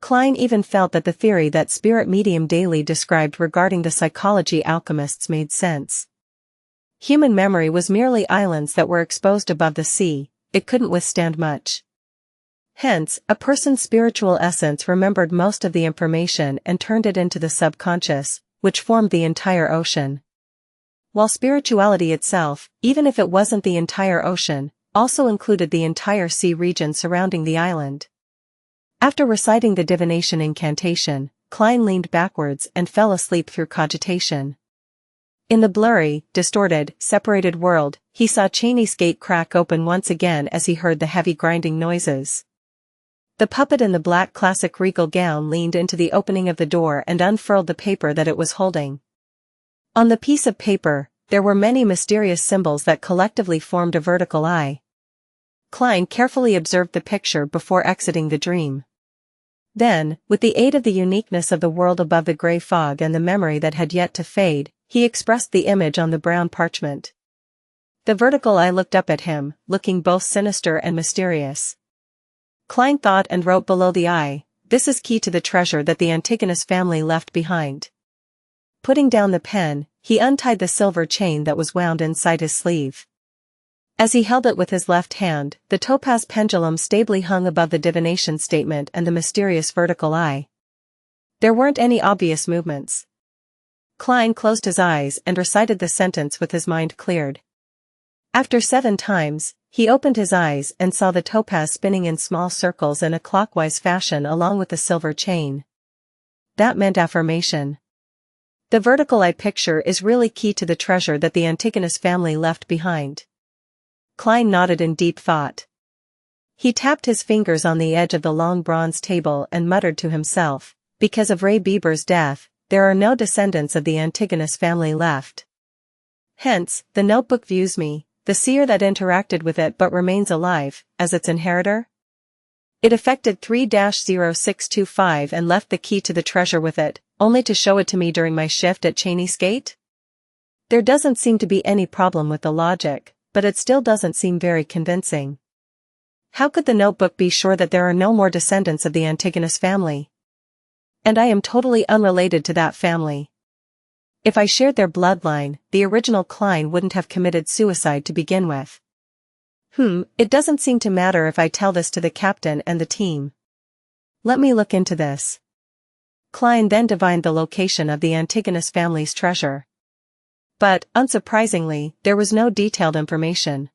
Klein even felt that the theory that Spirit Medium Daily described regarding the psychology alchemists made sense. Human memory was merely islands that were exposed above the sea, it couldn't withstand much. Hence, a person's spiritual essence remembered most of the information and turned it into the subconscious, which formed the entire ocean. While spirituality itself, even if it wasn't the entire ocean, also included the entire sea region surrounding the island. After reciting the divination incantation, Klein leaned backwards and fell asleep through cogitation. In the blurry, distorted, separated world, he saw Cheney's gate crack open once again as he heard the heavy grinding noises. The puppet in the black classic regal gown leaned into the opening of the door and unfurled the paper that it was holding. On the piece of paper, there were many mysterious symbols that collectively formed a vertical eye. Klein carefully observed the picture before exiting the dream. Then, with the aid of the uniqueness of the world above the gray fog and the memory that had yet to fade, he expressed the image on the brown parchment. The vertical eye looked up at him, looking both sinister and mysterious. Klein thought and wrote below the eye, "This is key to the treasure that the Antigonus family left behind." Putting down the pen, he untied the silver chain that was wound inside his sleeve. As he held it with his left hand, the topaz pendulum stably hung above the divination statement and the mysterious vertical eye. There weren't any obvious movements. Klein closed his eyes and recited the sentence with his mind cleared. After 7 times, he opened his eyes and saw the topaz spinning in small circles in a clockwise fashion along with the silver chain. That meant affirmation. The vertical eye picture is really key to the treasure that the Antigonus family left behind. Klein nodded in deep thought. He tapped his fingers on the edge of the long bronze table and muttered to himself, "Because of Ray Bieber's death, there are no descendants of the Antigonus family left. Hence, the notebook views me, the seer that interacted with it but remains alive, as its inheritor. It affected 3-0625 and left the key to the treasure with it, only to show it to me during my shift at Cheney's Gate? There doesn't seem to be any problem with the logic, but it still doesn't seem very convincing. How could the notebook be sure that there are no more descendants of the Antigonus family? And I am totally unrelated to that family. If I shared their bloodline, the original Klein wouldn't have committed suicide to begin with. It doesn't seem to matter if I tell this to the captain and the team. Let me look into this." Klein then divined the location of the Antigonus family's treasure. But, unsurprisingly, there was no detailed information.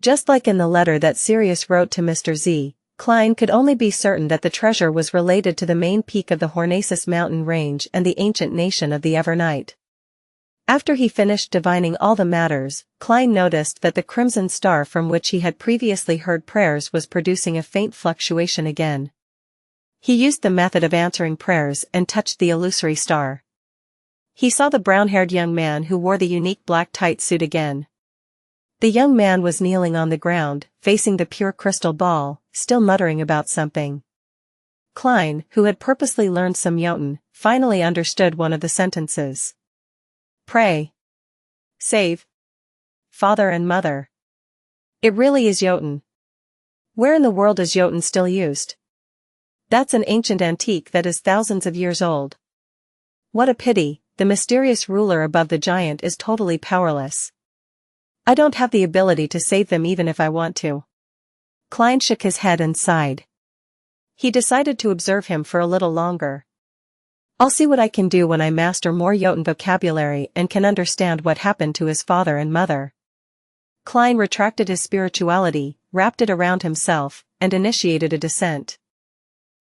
Just like in the letter that Sirius wrote to Mr. Z, Klein could only be certain that the treasure was related to the main peak of the Hornacis mountain range and the ancient nation of the Evernight. After he finished divining all the matters, Klein noticed that the crimson star from which he had previously heard prayers was producing a faint fluctuation again. He used the method of answering prayers and touched the illusory star. He saw the brown-haired young man who wore the unique black tight suit again. The young man was kneeling on the ground, facing the pure crystal ball, still muttering about something. Klein, who had purposely learned some Jotun, finally understood one of the sentences. "Pray. Save. Father and mother." It really is Jotun. Where in the world is Jotun still used? That's an ancient antique that is thousands of years old. What a pity, the mysterious ruler above the giant is totally powerless. I don't have the ability to save them even if I want to. Klein shook his head and sighed. He decided to observe him for a little longer. I'll see what I can do when I master more Jotun vocabulary and can understand what happened to his father and mother. Klein retracted his spirituality, wrapped it around himself, and initiated a descent.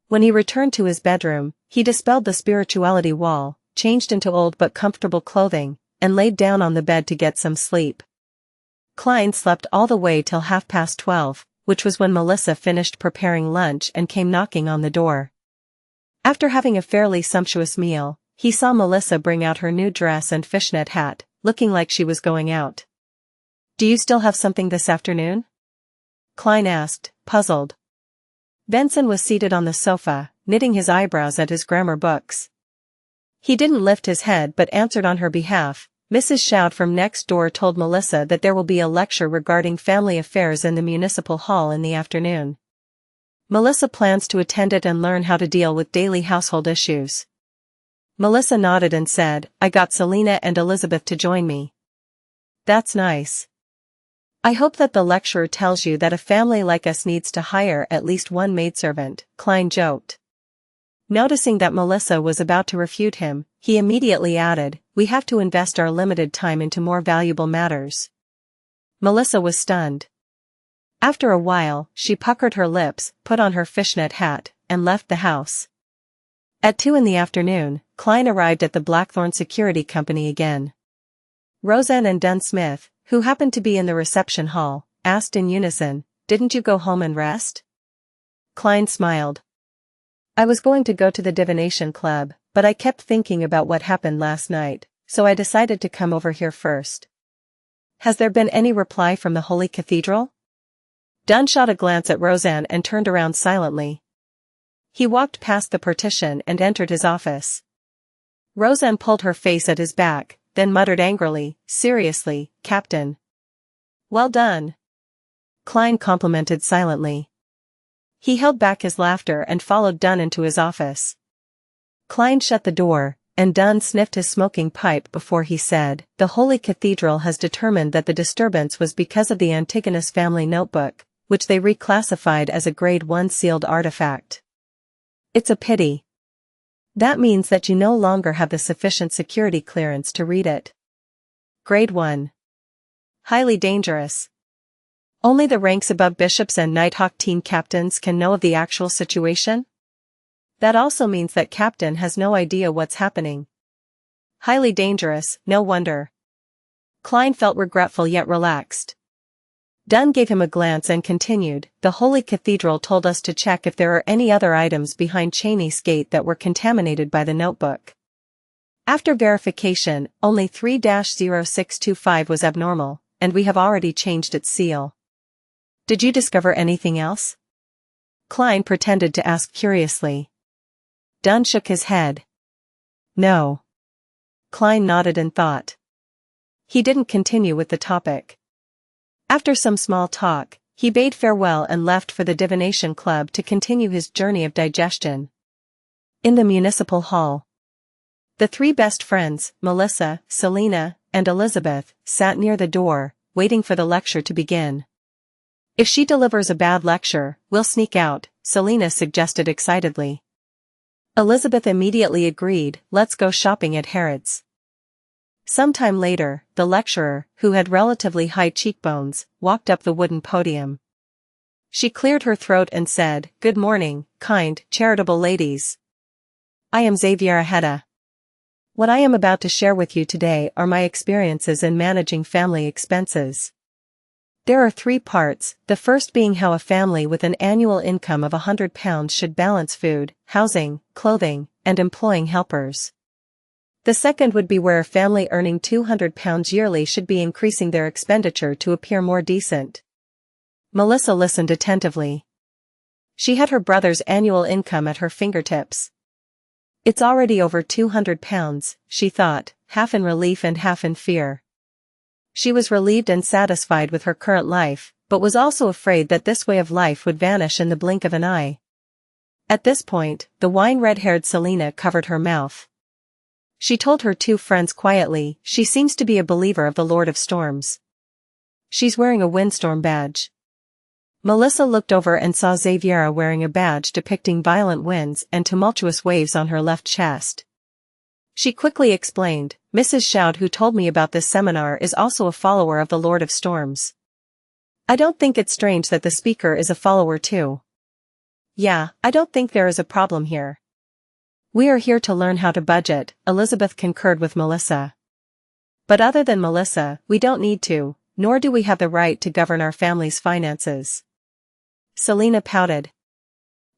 When he returned to his bedroom, he dispelled the spirituality wall, changed into old but comfortable clothing, and laid down on the bed to get some sleep. Klein slept all the way till 12:30, which was when Melissa finished preparing lunch and came knocking on the door. After having a fairly sumptuous meal, he saw Melissa bring out her new dress and fishnet hat, looking like she was going out. "Do you still have something this afternoon?" Klein asked, puzzled. Benson was seated on the sofa, knitting his eyebrows at his grammar books. He didn't lift his head but answered on her behalf. "Mrs. Shout from next door told Melissa that there will be a lecture regarding family affairs in the municipal hall in the afternoon. Melissa plans to attend it and learn how to deal with daily household issues." Melissa nodded and said, "I got Selena and Elizabeth to join me." "That's nice. I hope that the lecturer tells you that a family like us needs to hire at least one maidservant," Klein joked. Noticing that Melissa was about to refute him, he immediately added, "We have to invest our limited time into more valuable matters." Melissa was stunned. After a while, she puckered her lips, put on her fishnet hat, and left the house. At 2 p.m, Klein arrived at the Blackthorn Security Company again. Roseanne and Dunn Smith, who happened to be in the reception hall, asked in unison, "Didn't you go home and rest?" Klein smiled. "I was going to go to the divination club, but I kept thinking about what happened last night, so I decided to come over here first. Has there been any reply from the Holy Cathedral? Dunn shot a glance at Roseanne and turned around silently. He walked past the partition and entered his office. Roseanne pulled her face at his back, then muttered angrily, "Seriously, Captain." "Well done." Klein complimented silently. He held back his laughter and followed Dunn into his office. Klein shut the door, and Dunn sniffed his smoking pipe before he said, "The Holy Cathedral has determined that the disturbance was because of the Antigonus family notebook, which they reclassified as a Grade 1 sealed artifact. It's a pity. That means that you no longer have the sufficient security clearance to read it. Grade 1. Highly dangerous. Only the ranks above bishops and Nighthawk team captains can know of the actual situation? That also means that Captain has no idea what's happening. Highly dangerous, no wonder." Klein felt regretful yet relaxed. Dunn gave him a glance and continued, "The Holy Cathedral told us to check if there are any other items behind Cheney's gate that were contaminated by the notebook. After verification, only 3-0625 was abnormal, and we have already changed its seal. Did you discover anything else?" Klein pretended to ask curiously. Dunn shook his head. "No." Klein nodded in thought. He didn't continue with the topic. After some small talk, he bade farewell and left for the Divination Club to continue his journey of digestion. In the municipal hall, the three best friends, Melissa, Selena, and Elizabeth, sat near the door, waiting for the lecture to begin. "If she delivers a bad lecture, we'll sneak out," Selena suggested excitedly. Elizabeth immediately agreed, "Let's go shopping at Harrods." Sometime later, the lecturer, who had relatively high cheekbones, walked up the wooden podium. She cleared her throat and said, "Good morning, kind, charitable ladies. I am Xaviera Hedda. What I am about to share with you today are my experiences in managing family expenses. There are 3 parts, the first being how a family with an annual income of £100 should balance food, housing, clothing, and employing helpers. The second would be where a family earning £200 yearly should be increasing their expenditure to appear more decent." Melissa listened attentively. She had her brother's annual income at her fingertips. "It's already over £200, she thought, half in relief and half in fear. She was relieved and satisfied with her current life, but was also afraid that this way of life would vanish in the blink of an eye. At this point, the wine-red-haired Selena covered her mouth. She told her 2 friends quietly, "She seems to be a believer of the Lord of Storms. She's wearing a windstorm badge." Melissa looked over and saw Xaviera wearing a badge depicting violent winds and tumultuous waves on her left chest. She quickly explained, "Mrs. Shoud, who told me about this seminar, is also a follower of the Lord of Storms. I don't think it's strange that the speaker is a follower too. Yeah, I don't think there is a problem here. We are here to learn how to budget," Elizabeth concurred with Melissa. "But other than Melissa, we don't need to, nor do we have the right to govern our family's finances." Selena pouted.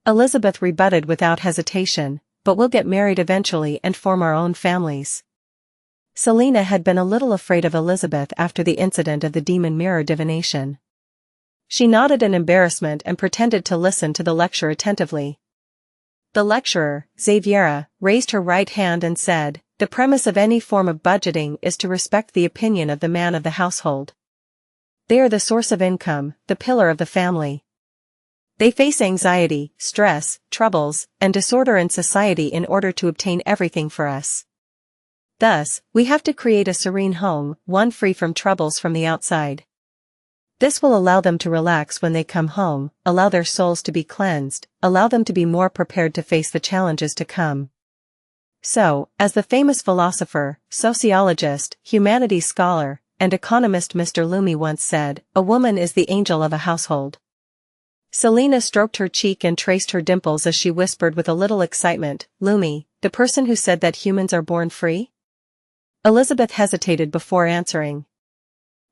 Elizabeth rebutted without hesitation, "But we'll get married eventually and form our own families." Selena had been a little afraid of Elizabeth after the incident of the demon mirror divination. She nodded in embarrassment and pretended to listen to the lecture attentively. The lecturer, Xaviera, raised her right hand and said, "The premise of any form of budgeting is to respect the opinion of the man of the household. They are the source of income, the pillar of the family. They face anxiety, stress, troubles, and disorder in society in order to obtain everything for us. Thus, we have to create a serene home, one free from troubles from the outside. This will allow them to relax when they come home, allow their souls to be cleansed, allow them to be more prepared to face the challenges to come. So, as the famous philosopher, sociologist, humanities scholar, and economist Mr. Loomy once said, a woman is the angel of a household." Selena stroked her cheek and traced her dimples as she whispered with a little excitement, "Loomy, the person who said that humans are born free?" Elizabeth hesitated before answering.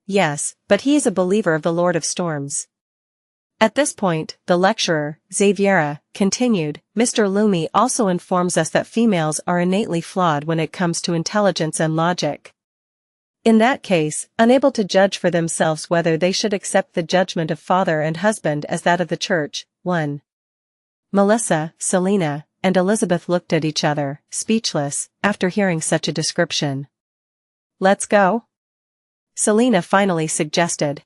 "Yes, but he is a believer of the Lord of Storms." At this point, the lecturer, Xaviera, continued, Mr. Lumi also informs us that females are innately flawed when it comes to intelligence and logic. In that case, unable to judge for themselves whether they should accept the judgment of father and husband as that of the church. 1. Melissa, Selena, and Elizabeth looked at each other, speechless, after hearing such a description. Let's go? Selena finally suggested.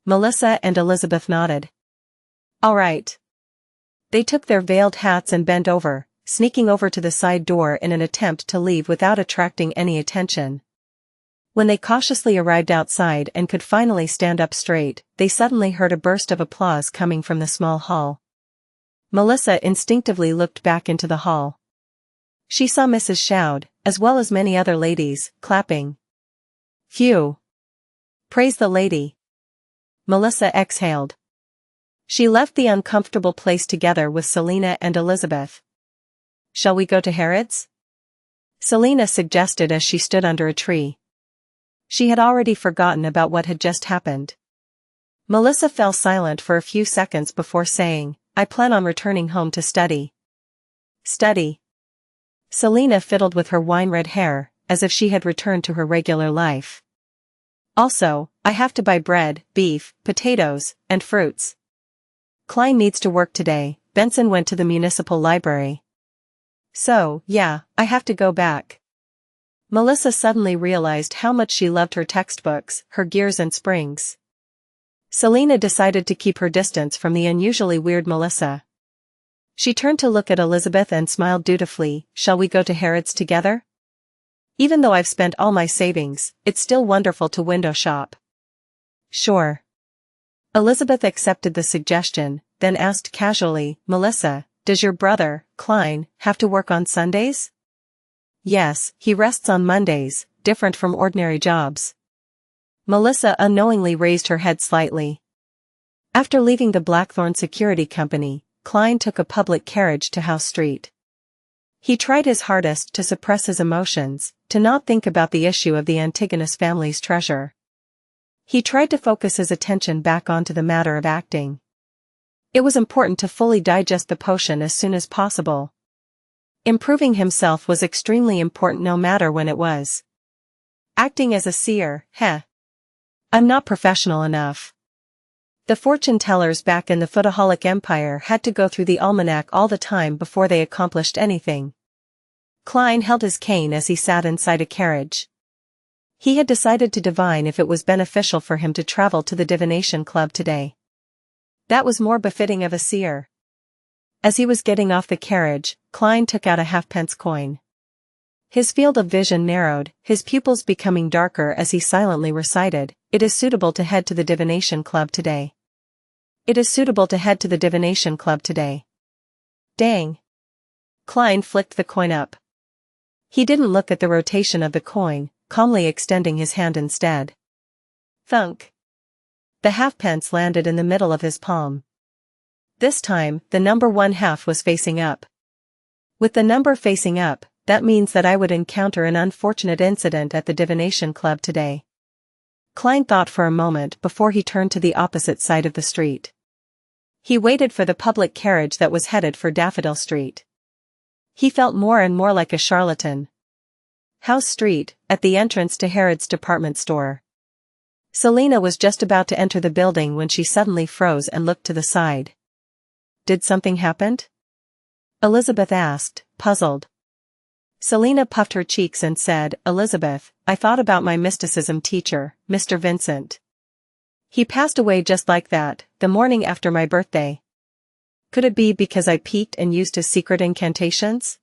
Melissa and Elizabeth nodded. All right. They took their veiled hats and bent over, sneaking over to the side door in an attempt to leave without attracting any attention. When they cautiously arrived outside and could finally stand up straight, they suddenly heard a burst of applause coming from the small hall. Melissa instinctively looked back into the hall. She saw Mrs. Shoud, as well as many other ladies, clapping. Phew! Praise the lady! Melissa exhaled. She left the uncomfortable place together with Selena and Elizabeth. Shall we go to Harrods? Selena suggested as she stood under a tree. She had already forgotten about what had just happened. Melissa fell silent for a few seconds before saying, I plan on returning home to study. Study? Selena fiddled with her wine-red hair, as if she had returned to her regular life. Also, I have to buy bread, beef, potatoes, and fruits. Klein needs to work today. Benson went to the municipal library. So, yeah, I have to go back. Melissa suddenly realized how much she loved her textbooks, her gears and springs. Selena decided to keep her distance from the unusually weird Melissa. She turned to look at Elizabeth and smiled dutifully. Shall we go to Harrods together? Even though I've spent all my savings, it's still wonderful to window shop. Sure. Elizabeth accepted the suggestion, then asked casually, Melissa, does your brother, Klein, have to work on Sundays? Yes, he rests on Mondays, different from ordinary jobs. Melissa unknowingly raised her head slightly. After leaving the Blackthorn Security Company, Klein took a public carriage to House Street. He tried his hardest to suppress his emotions, to not think about the issue of the Antigonus family's treasure. He tried to focus his attention back onto the matter of acting. It was important to fully digest the potion as soon as possible. Improving himself was extremely important no matter when it was. Acting as a seer, I'm not professional enough. The fortune tellers back in the Footaholic Empire had to go through the almanac all the time before they accomplished anything. Klein held his cane as he sat inside a carriage. He had decided to divine if it was beneficial for him to travel to the divination club today. That was more befitting of a seer. As he was getting off the carriage, Klein took out a halfpence coin. His field of vision narrowed, his pupils becoming darker as he silently recited, It is suitable to head to the divination club today. It is suitable to head to the divination club today. Dang. Klein flicked the coin up. He didn't look at the rotation of the coin, calmly extending his hand instead. Thunk. The halfpence landed in the middle of his palm. This time, the number 1/2 was facing up. With the number facing up, that means that I would encounter an unfortunate incident at the divination club today. Klein thought for a moment before he turned to the opposite side of the street. He waited for the public carriage that was headed for Daffodil Street. He felt more and more like a charlatan. House Street, at the entrance to Harrods department store. Selena was just about to enter the building when she suddenly froze and looked to the side. Did something happen? Elizabeth asked, puzzled. Selena puffed her cheeks and said, Elizabeth, I thought about my mysticism teacher, Mr. Vincent. He passed away just like that, the morning after my birthday. Could it be because I peeked and used his secret incantations?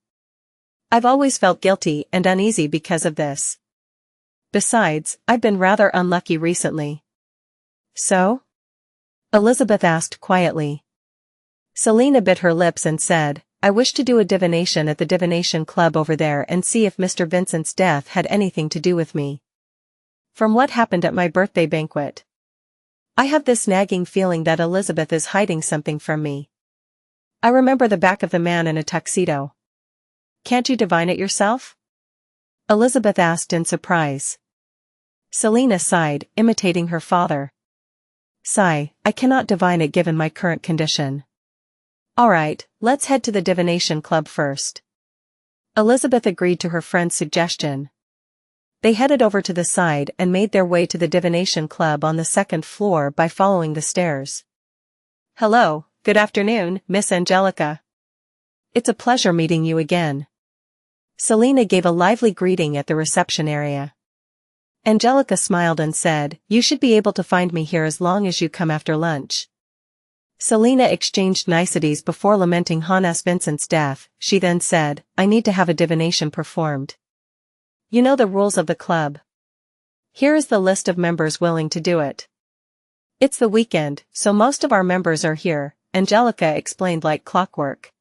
I've always felt guilty and uneasy because of this. Besides, I've been rather unlucky recently. So? Elizabeth asked quietly. Selena bit her lips and said, I wish to do a divination at the divination club over there and see if Mr. Vincent's death had anything to do with me. From what happened at my birthday banquet. I have this nagging feeling that Elizabeth is hiding something from me. I remember the back of the man in a tuxedo. Can't you divine it yourself? Elizabeth asked in surprise. Selena sighed, imitating her father. Sigh, I cannot divine it given my current condition. Alright, let's head to the divination club first. Elizabeth agreed to her friend's suggestion. They headed over to the side and made their way to the divination club on the second floor by following the stairs. Hello, good afternoon, Miss Angelica. It's a pleasure meeting you again. Selena gave a lively greeting at the reception area. Angelica smiled and said, You should be able to find me here as long as you come after lunch. Selena exchanged niceties before lamenting Hannes Vincent's death. She then said, I need to have a divination performed. You know the rules of the club. Here is the list of members willing to do it. It's the weekend, so most of our members are here, Angelica explained like clockwork.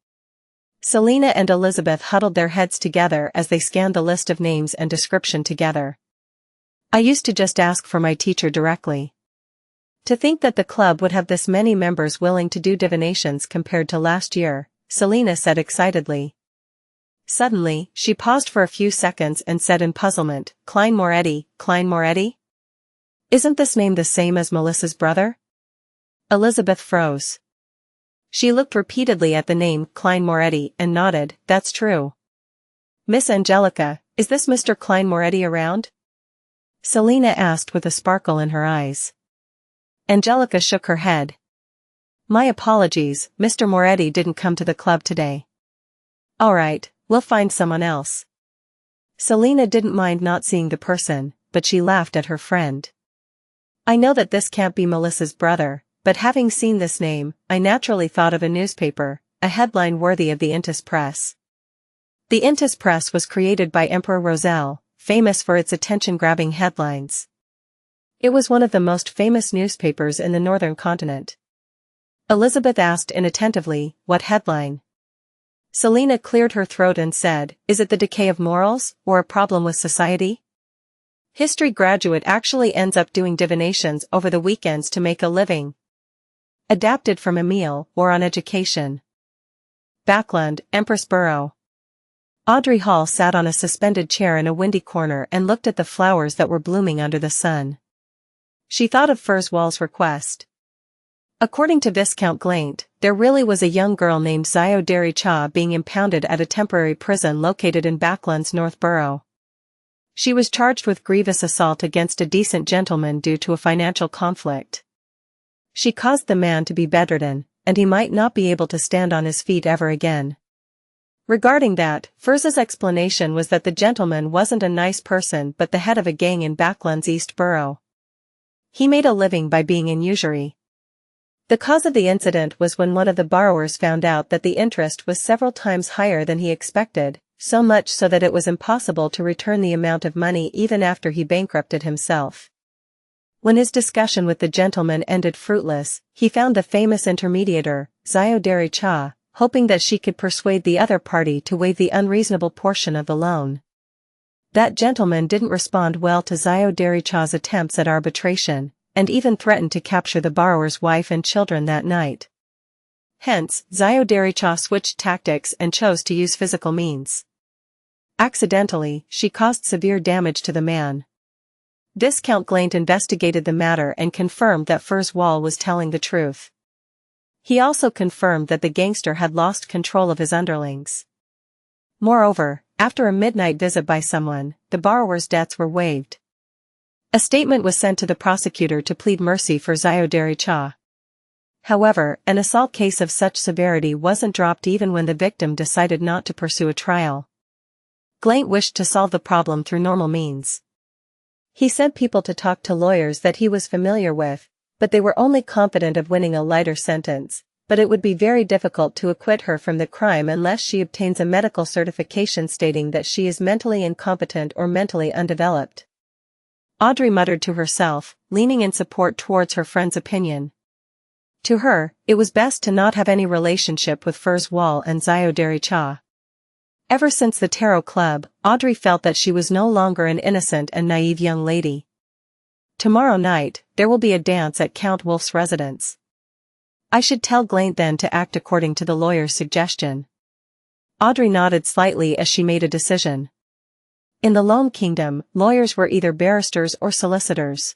Selena and Elizabeth huddled their heads together as they scanned the list of names and description together. I used to just ask for my teacher directly. To think that the club would have this many members willing to do divinations compared to last year, Selena said excitedly. Suddenly, she paused for a few seconds and said in puzzlement, Klein Moretti, Klein Moretti? Isn't this name the same as Melissa's brother? Elizabeth froze. She looked repeatedly at the name Klein Moretti and nodded, That's true. Miss Angelica, is this Mr. Klein Moretti around? Selena asked with a sparkle in her eyes. Angelica shook her head. My apologies, Mr. Moretti didn't come to the club today. Alright, we'll find someone else. Selena didn't mind not seeing the person, but she laughed at her friend. I know that this can't be Melissa's brother, but having seen this name, I naturally thought of a newspaper, a headline worthy of the Intis Press. The Intis Press was created by Emperor Roselle, famous for its attention-grabbing headlines. It was one of the most famous newspapers in the northern continent. Elizabeth asked inattentively, What headline? Selena cleared her throat and said, Is it the decay of morals, or a problem with society? History graduate actually ends up doing divinations over the weekends to make a living. Adapted from Emile, or on education. Backland, Empress Borough. Audrey Hall sat on a suspended chair in a windy corner and looked at the flowers that were blooming under the sun. She thought of Furzwall's request. According to Viscount Glaint, there really was a young girl named Xiao Dari Chea being impounded at a temporary prison located in Backland's North Borough. She was charged with grievous assault against a decent gentleman due to a financial conflict. She caused the man to be bedridden, and he might not be able to stand on his feet ever again. Regarding that, Furz's explanation was that the gentleman wasn't a nice person but the head of a gang in Backland's East Borough. He made a living by being in usury. The cause of the incident was when one of the borrowers found out that the interest was several times higher than he expected, so much so that it was impossible to return the amount of money even after he bankrupted himself. When his discussion with the gentleman ended fruitless, he found the famous intermediator, Xiao Dari Chea, hoping that she could persuade the other party to waive the unreasonable portion of the loan. That gentleman didn't respond well to Xiao Dari Chea's attempts at arbitration, and even threatened to capture the borrower's wife and children that night. Hence, Xiao Dari Chea switched tactics and chose to use physical means. Accidentally, she caused severe damage to the man. Viscount Glaint investigated the matter and confirmed that Furzwall was telling the truth. He also confirmed that the gangster had lost control of his underlings. Moreover, after a midnight visit by someone, the borrower's debts were waived. A statement was sent to the prosecutor to plead mercy for Xiao Dari Chea. However, an assault case of such severity wasn't dropped even when the victim decided not to pursue a trial. Glaint wished to solve the problem through normal means. He sent people to talk to lawyers that he was familiar with, but they were only confident of winning a lighter sentence, but it would be very difficult to acquit her from the crime unless she obtains a medical certification stating that she is mentally incompetent or mentally undeveloped. Audrey muttered to herself, leaning in support towards her friend's opinion. To her, it was best to not have any relationship with Furzwall and Xiao Dari Chea. Ever since the Tarot Club, Audrey felt that she was no longer an innocent and naive young lady. Tomorrow night, there will be a dance at Count Wolf's residence. I should tell Glaint then to act according to the lawyer's suggestion. Audrey nodded slightly as she made a decision. In the Loam Kingdom, lawyers were either barristers or solicitors.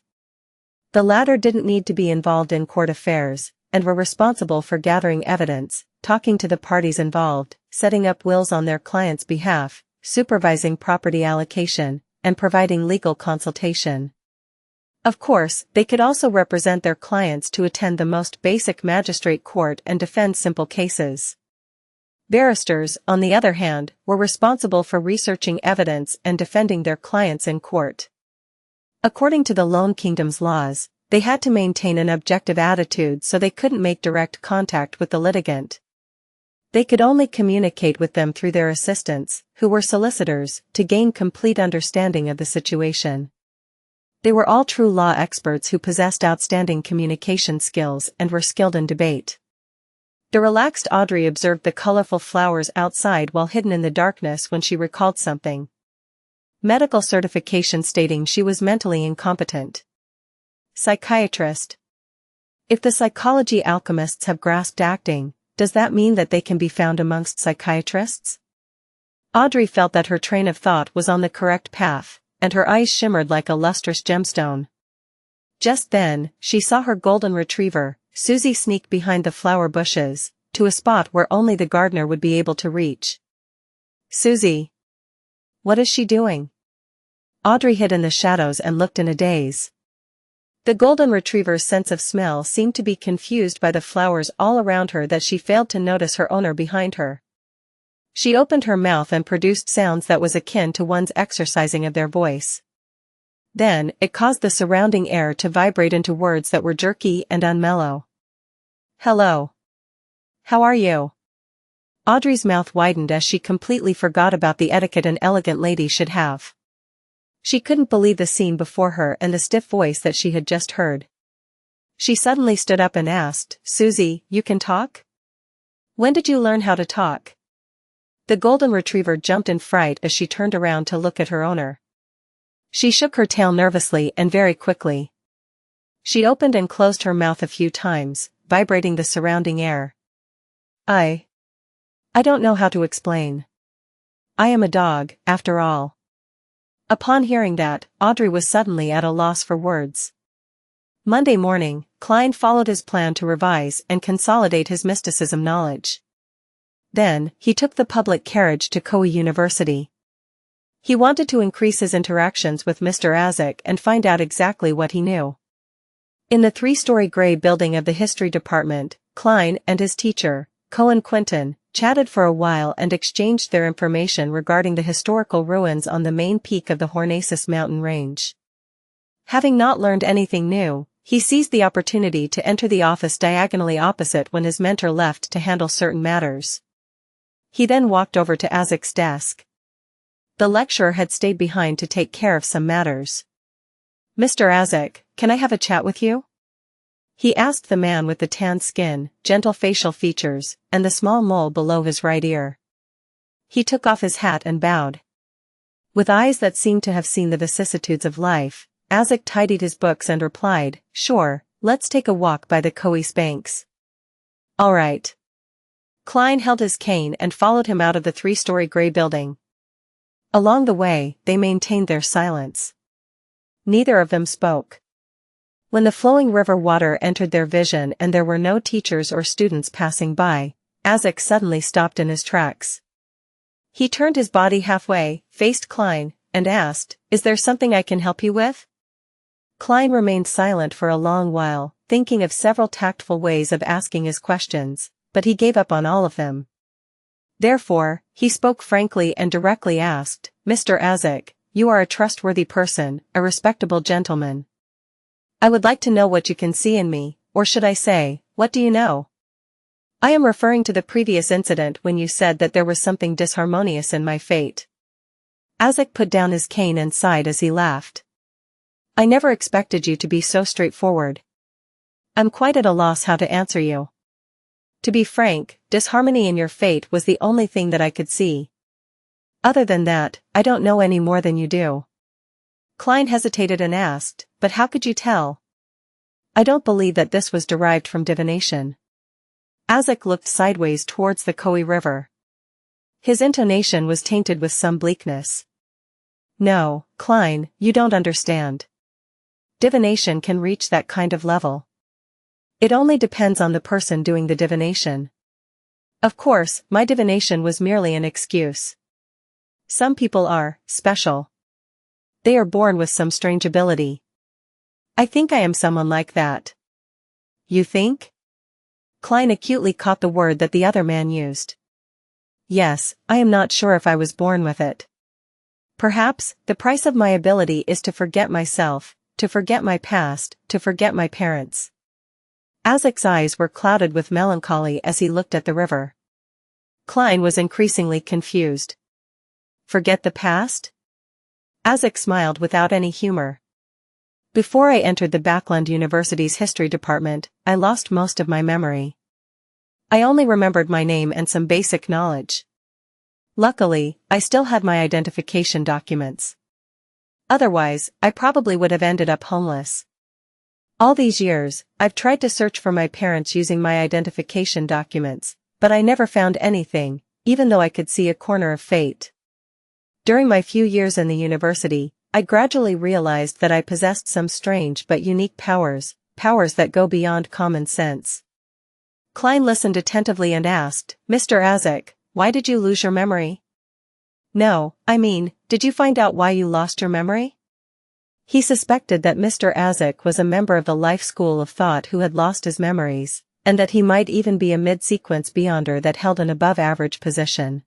The latter didn't need to be involved in court affairs, and were responsible for gathering evidence, talking to the parties involved, setting up wills on their clients' behalf, supervising property allocation, and providing legal consultation. Of course, they could also represent their clients to attend the most basic magistrate court and defend simple cases. Barristers, on the other hand, were responsible for researching evidence and defending their clients in court. According to the Lone Kingdom's laws, they had to maintain an objective attitude so they couldn't make direct contact with the litigant. They could only communicate with them through their assistants, who were solicitors, to gain complete understanding of the situation. They were all true law experts who possessed outstanding communication skills and were skilled in debate. The relaxed Audrey observed the colorful flowers outside while hidden in the darkness when she recalled something. Medical certification stating she was mentally incompetent. Psychiatrist. If the psychology alchemists have grasped acting, does that mean that they can be found amongst psychiatrists? Audrey felt that her train of thought was on the correct path, and her eyes shimmered like a lustrous gemstone. Just then, she saw her golden retriever, Susie, sneak behind the flower bushes, to a spot where only the gardener would be able to reach. Susie. What is she doing? Audrey hid in the shadows and looked in a daze. The golden retriever's sense of smell seemed to be confused by the flowers all around her that she failed to notice her owner behind her. She opened her mouth and produced sounds that was akin to one's exercising of their voice. Then, it caused the surrounding air to vibrate into words that were jerky and unmellow. Hello. How are you? Audrey's mouth widened as she completely forgot about the etiquette an elegant lady should have. She couldn't believe the scene before her and the stiff voice that she had just heard. She suddenly stood up and asked, Susie, you can talk? When did you learn how to talk? The golden retriever jumped in fright as she turned around to look at her owner. She shook her tail nervously and very quickly. She opened and closed her mouth a few times, vibrating the surrounding air. I don't know how to explain. I am a dog, after all. Upon hearing that, Audrey was suddenly at a loss for words. Monday morning, Klein followed his plan to revise and consolidate his mysticism knowledge. Then, he took the public carriage to Chea University. He wanted to increase his interactions with Mr. Azik and find out exactly what he knew. In the 3-story gray building of the history department, Klein and his teacher, Cohen Quinton, chatted for a while and exchanged their information regarding the historical ruins on the main peak of the Hornacis mountain range. Having not learned anything new, he seized the opportunity to enter the office diagonally opposite when his mentor left to handle certain matters. He then walked over to Azik's desk. The lecturer had stayed behind to take care of some matters. Mr. Azik, can I have a chat with you? He asked the man with the tanned skin, gentle facial features, and the small mole below his right ear. He took off his hat and bowed. With eyes that seemed to have seen the vicissitudes of life, Azik tidied his books and replied, Sure, let's take a walk by the Chea banks. All right. Klein held his cane and followed him out of the 3-story gray building. Along the way, they maintained their silence. Neither of them spoke. When the flowing river water entered their vision and there were no teachers or students passing by, Azik suddenly stopped in his tracks. He turned his body halfway, faced Klein, and asked, Is there something I can help you with? Klein remained silent for a long while, thinking of several tactful ways of asking his questions, but he gave up on all of them. Therefore, he spoke frankly and directly asked, Mr. Azik, you are a trustworthy person, a respectable gentleman. I would like to know what you can see in me, or should I say, what do you know? I am referring to the previous incident when you said that there was something disharmonious in my fate. Azik put down his cane and sighed as he laughed. I never expected you to be so straightforward. I'm quite at a loss how to answer you. To be frank, disharmony in your fate was the only thing that I could see. Other than that, I don't know any more than you do. Klein hesitated and asked, But how could you tell? I don't believe that this was derived from divination. Azik looked sideways towards the Chea River. His intonation was tainted with some bleakness. No, Klein, you don't understand. divination can reach that kind of level. It only depends on the person doing the divination. Of course, my divination was merely an excuse. Some people are special. They are born with some strange ability. I think I am someone like that. You think? Klein acutely caught the word that the other man used. Yes, I am not sure if I was born with it. Perhaps, the price of my ability is to forget myself, to forget my past, to forget my parents. Azik's eyes were clouded with melancholy as he looked at the river. Klein was increasingly confused. Forget the past? Azik smiled without any humor. Before I entered the Backland University's history department, I lost most of my memory. I only remembered my name and some basic knowledge. Luckily, I still had my identification documents. Otherwise, I probably would have ended up homeless. All these years, I've tried to search for my parents using my identification documents, but I never found anything, even though I could see a corner of fate. During my few years in the university, I gradually realized that I possessed some strange but unique powers that go beyond common sense. Klein listened attentively and asked, Mr. Azik, why did you lose your memory? No, I mean, did you find out why you lost your memory? He suspected that Mr. Azik was a member of the life school of thought who had lost his memories, and that he might even be a mid-sequence beyonder that held an above-average position.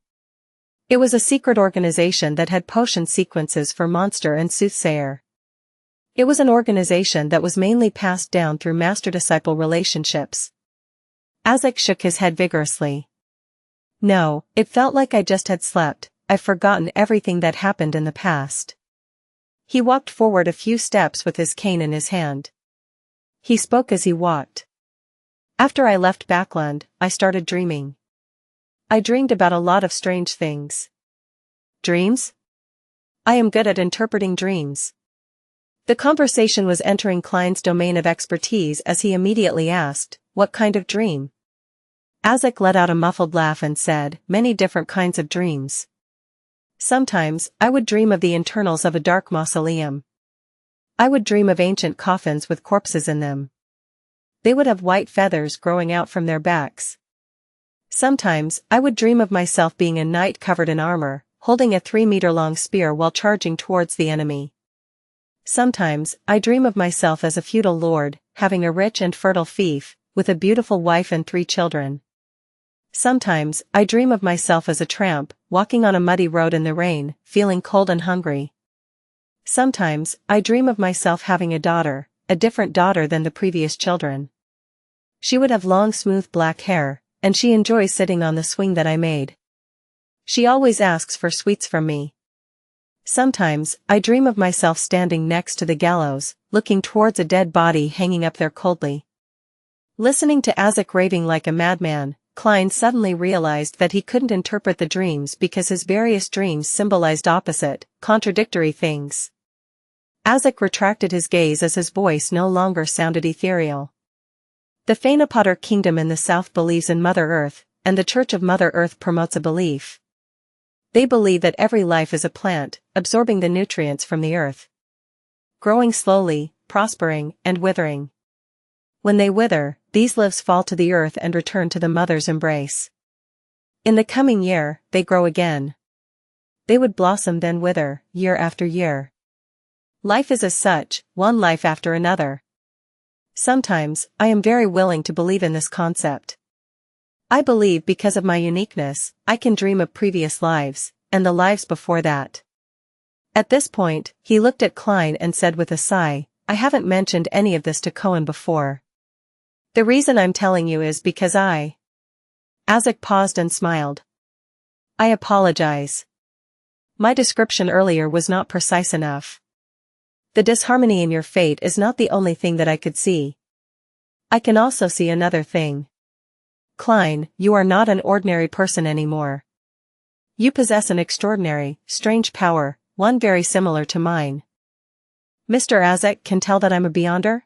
It was a secret organization that had potion sequences for monster and soothsayer. It was an organization that was mainly passed down through master-disciple relationships. Azik shook his head vigorously. No, it felt like I just had slept. I've forgotten everything that happened in the past. He walked forward a few steps with his cane in his hand. He spoke as he walked. After I left Backland, I started dreaming. I dreamed about a lot of strange things. Dreams? I am good at interpreting dreams. The conversation was entering Klein's domain of expertise as he immediately asked, what kind of dream? Azik let out a muffled laugh and said, many different kinds of dreams. Sometimes, I would dream of the internals of a dark mausoleum. I would dream of ancient coffins with corpses in them. They would have white feathers growing out from their backs. Sometimes, I would dream of myself being a knight covered in armor, holding a 3-meter-long spear while charging towards the enemy. Sometimes, I dream of myself as a feudal lord, having a rich and fertile fief, with a beautiful wife and 3 children. Sometimes, I dream of myself as a tramp, walking on a muddy road in the rain, feeling cold and hungry. Sometimes, I dream of myself having a daughter, a different daughter than the previous children. She would have long smooth black hair, and she enjoys sitting on the swing that I made. She always asks for sweets from me. Sometimes, I dream of myself standing next to the gallows, looking towards a dead body hanging up there coldly. Listening to Azik raving like a madman, Klein suddenly realized that he couldn't interpret the dreams because his various dreams symbolized opposite, contradictory things. Azik retracted his gaze as his voice no longer sounded ethereal. The Fainapotter kingdom in the south believes in Mother Earth, and the Church of Mother Earth promotes a belief. They believe that every life is a plant, absorbing the nutrients from the earth. Growing slowly, prospering, and withering. When they wither, these leaves fall to the earth and return to the mother's embrace. In the coming year, they grow again. They would blossom then wither, year after year. Life is as such, one life after another. Sometimes, I am very willing to believe in this concept. I believe because of my uniqueness, I can dream of previous lives, and the lives before that. At this point, he looked at Klein and said with a sigh, I haven't mentioned any of this to Cohen before. The reason I'm telling you is because Azik paused and smiled. I apologize. My description earlier was not precise enough. The disharmony in your fate is not the only thing that I could see. I can also see another thing. Klein, you are not an ordinary person anymore. You possess an extraordinary, strange power, one very similar to mine. Mr. Azik can tell that I'm a beyonder?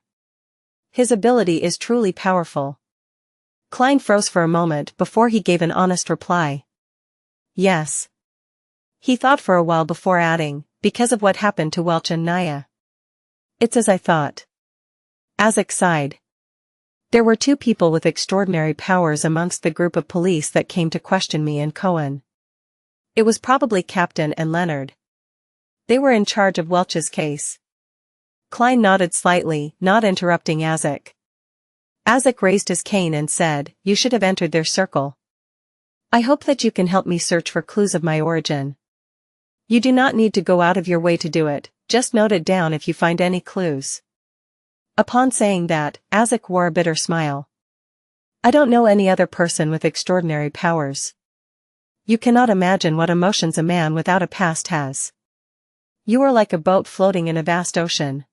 His ability is truly powerful. Klein froze for a moment before he gave an honest reply. Yes. He thought for a while before adding, because of what happened to Welch and Nigh. It's as I thought. Azik sighed. There were two people with extraordinary powers amongst the group of police that came to question me and Cohen. It was probably Captain and Leonard. They were in charge of Welch's case. Klein nodded slightly, not interrupting Azik. Azik raised his cane and said, "You should have entered their circle. I hope that you can help me search for clues of my origin. You do not need to go out of your way to do it, just note it down if you find any clues." Upon saying that, Azik wore a bitter smile. "I don't know any other person with extraordinary powers. You cannot imagine what emotions a man without a past has. You are like a boat floating in a vast ocean.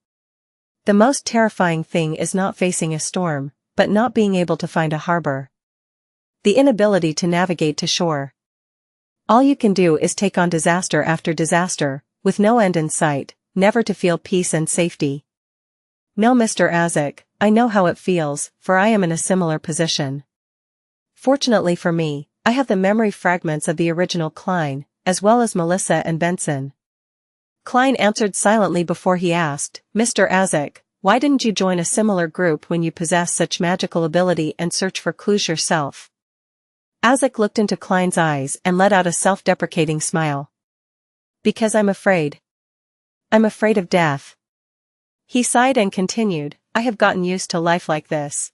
The most terrifying thing is not facing a storm, but not being able to find a harbor. The inability to navigate to shore. All you can do is take on disaster after disaster, with no end in sight, never to feel peace and safety. No, Mr. Azik, I know how it feels, for I am in a similar position. Fortunately for me, I have the memory fragments of the original Klein, as well as Melissa and Benson." Klein answered silently before he asked, "Mr. Azik, why didn't you join a similar group when you possess such magical ability and search for clues yourself?" Azik looked into Klein's eyes and let out a self-deprecating smile. "Because I'm afraid. I'm afraid of death." He sighed and continued, "I have gotten used to life like this.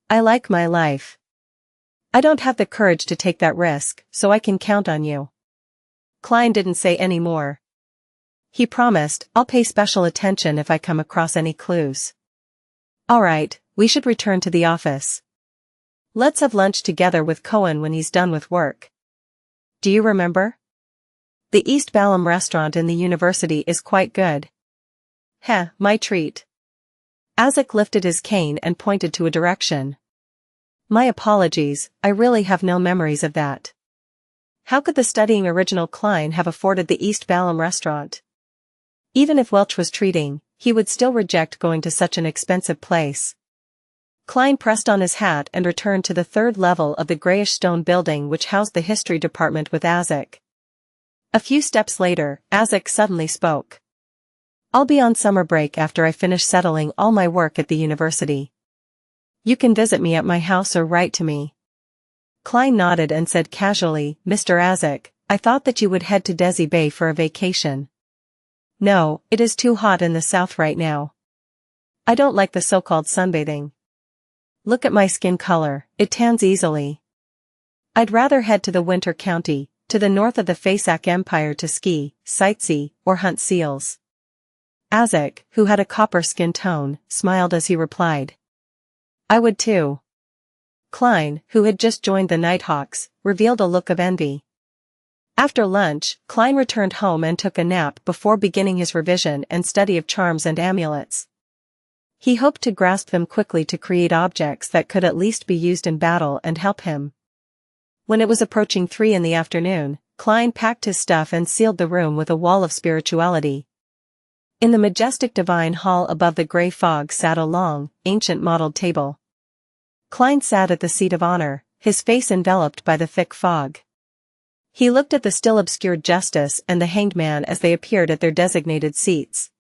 I like my life. I don't have the courage to take that risk, so I can count on you." Klein didn't say any more. He promised, "I'll pay special attention if I come across any clues." "All right, we should return to the office. Let's have lunch together with Cohen when he's done with work. Do you remember? The East Balham restaurant in the university is quite good." "Heh, my treat." Azik lifted his cane and pointed to a direction. "My apologies, I really have no memories of that. How could the studying original Klein have afforded the East Balham restaurant? Even if Welch was treating, he would still reject going to such an expensive place." Klein pressed on his hat and returned to the third level of the grayish stone building which housed the history department with Azik. A few steps later, Azik suddenly spoke. "I'll be on summer break after I finish settling all my work at the university. You can visit me at my house or write to me." Klein nodded and said casually, "Mr. Azik, I thought that you would head to Desi Bay for a vacation." "No, it is too hot in the south right now. I don't like the so-called sunbathing. Look at my skin color, it tans easily. I'd rather head to the winter county, to the north of the Fasak Empire to ski, sightsee, or hunt seals." Azik, who had a copper skin tone, smiled as he replied, "I would too." Klein, who had just joined the Nighthawks, revealed a look of envy. After lunch, Klein returned home and took a nap before beginning his revision and study of charms and amulets. He hoped to grasp them quickly to create objects that could at least be used in battle and help him. When it was approaching 3 in the afternoon, Klein packed his stuff and sealed the room with a wall of spirituality. In the majestic divine hall above the gray fog sat a long, ancient mottled table. Klein sat at the seat of honor, his face enveloped by the thick fog. He looked at the still obscured Justice and the Hanged Man as they appeared at their designated seats.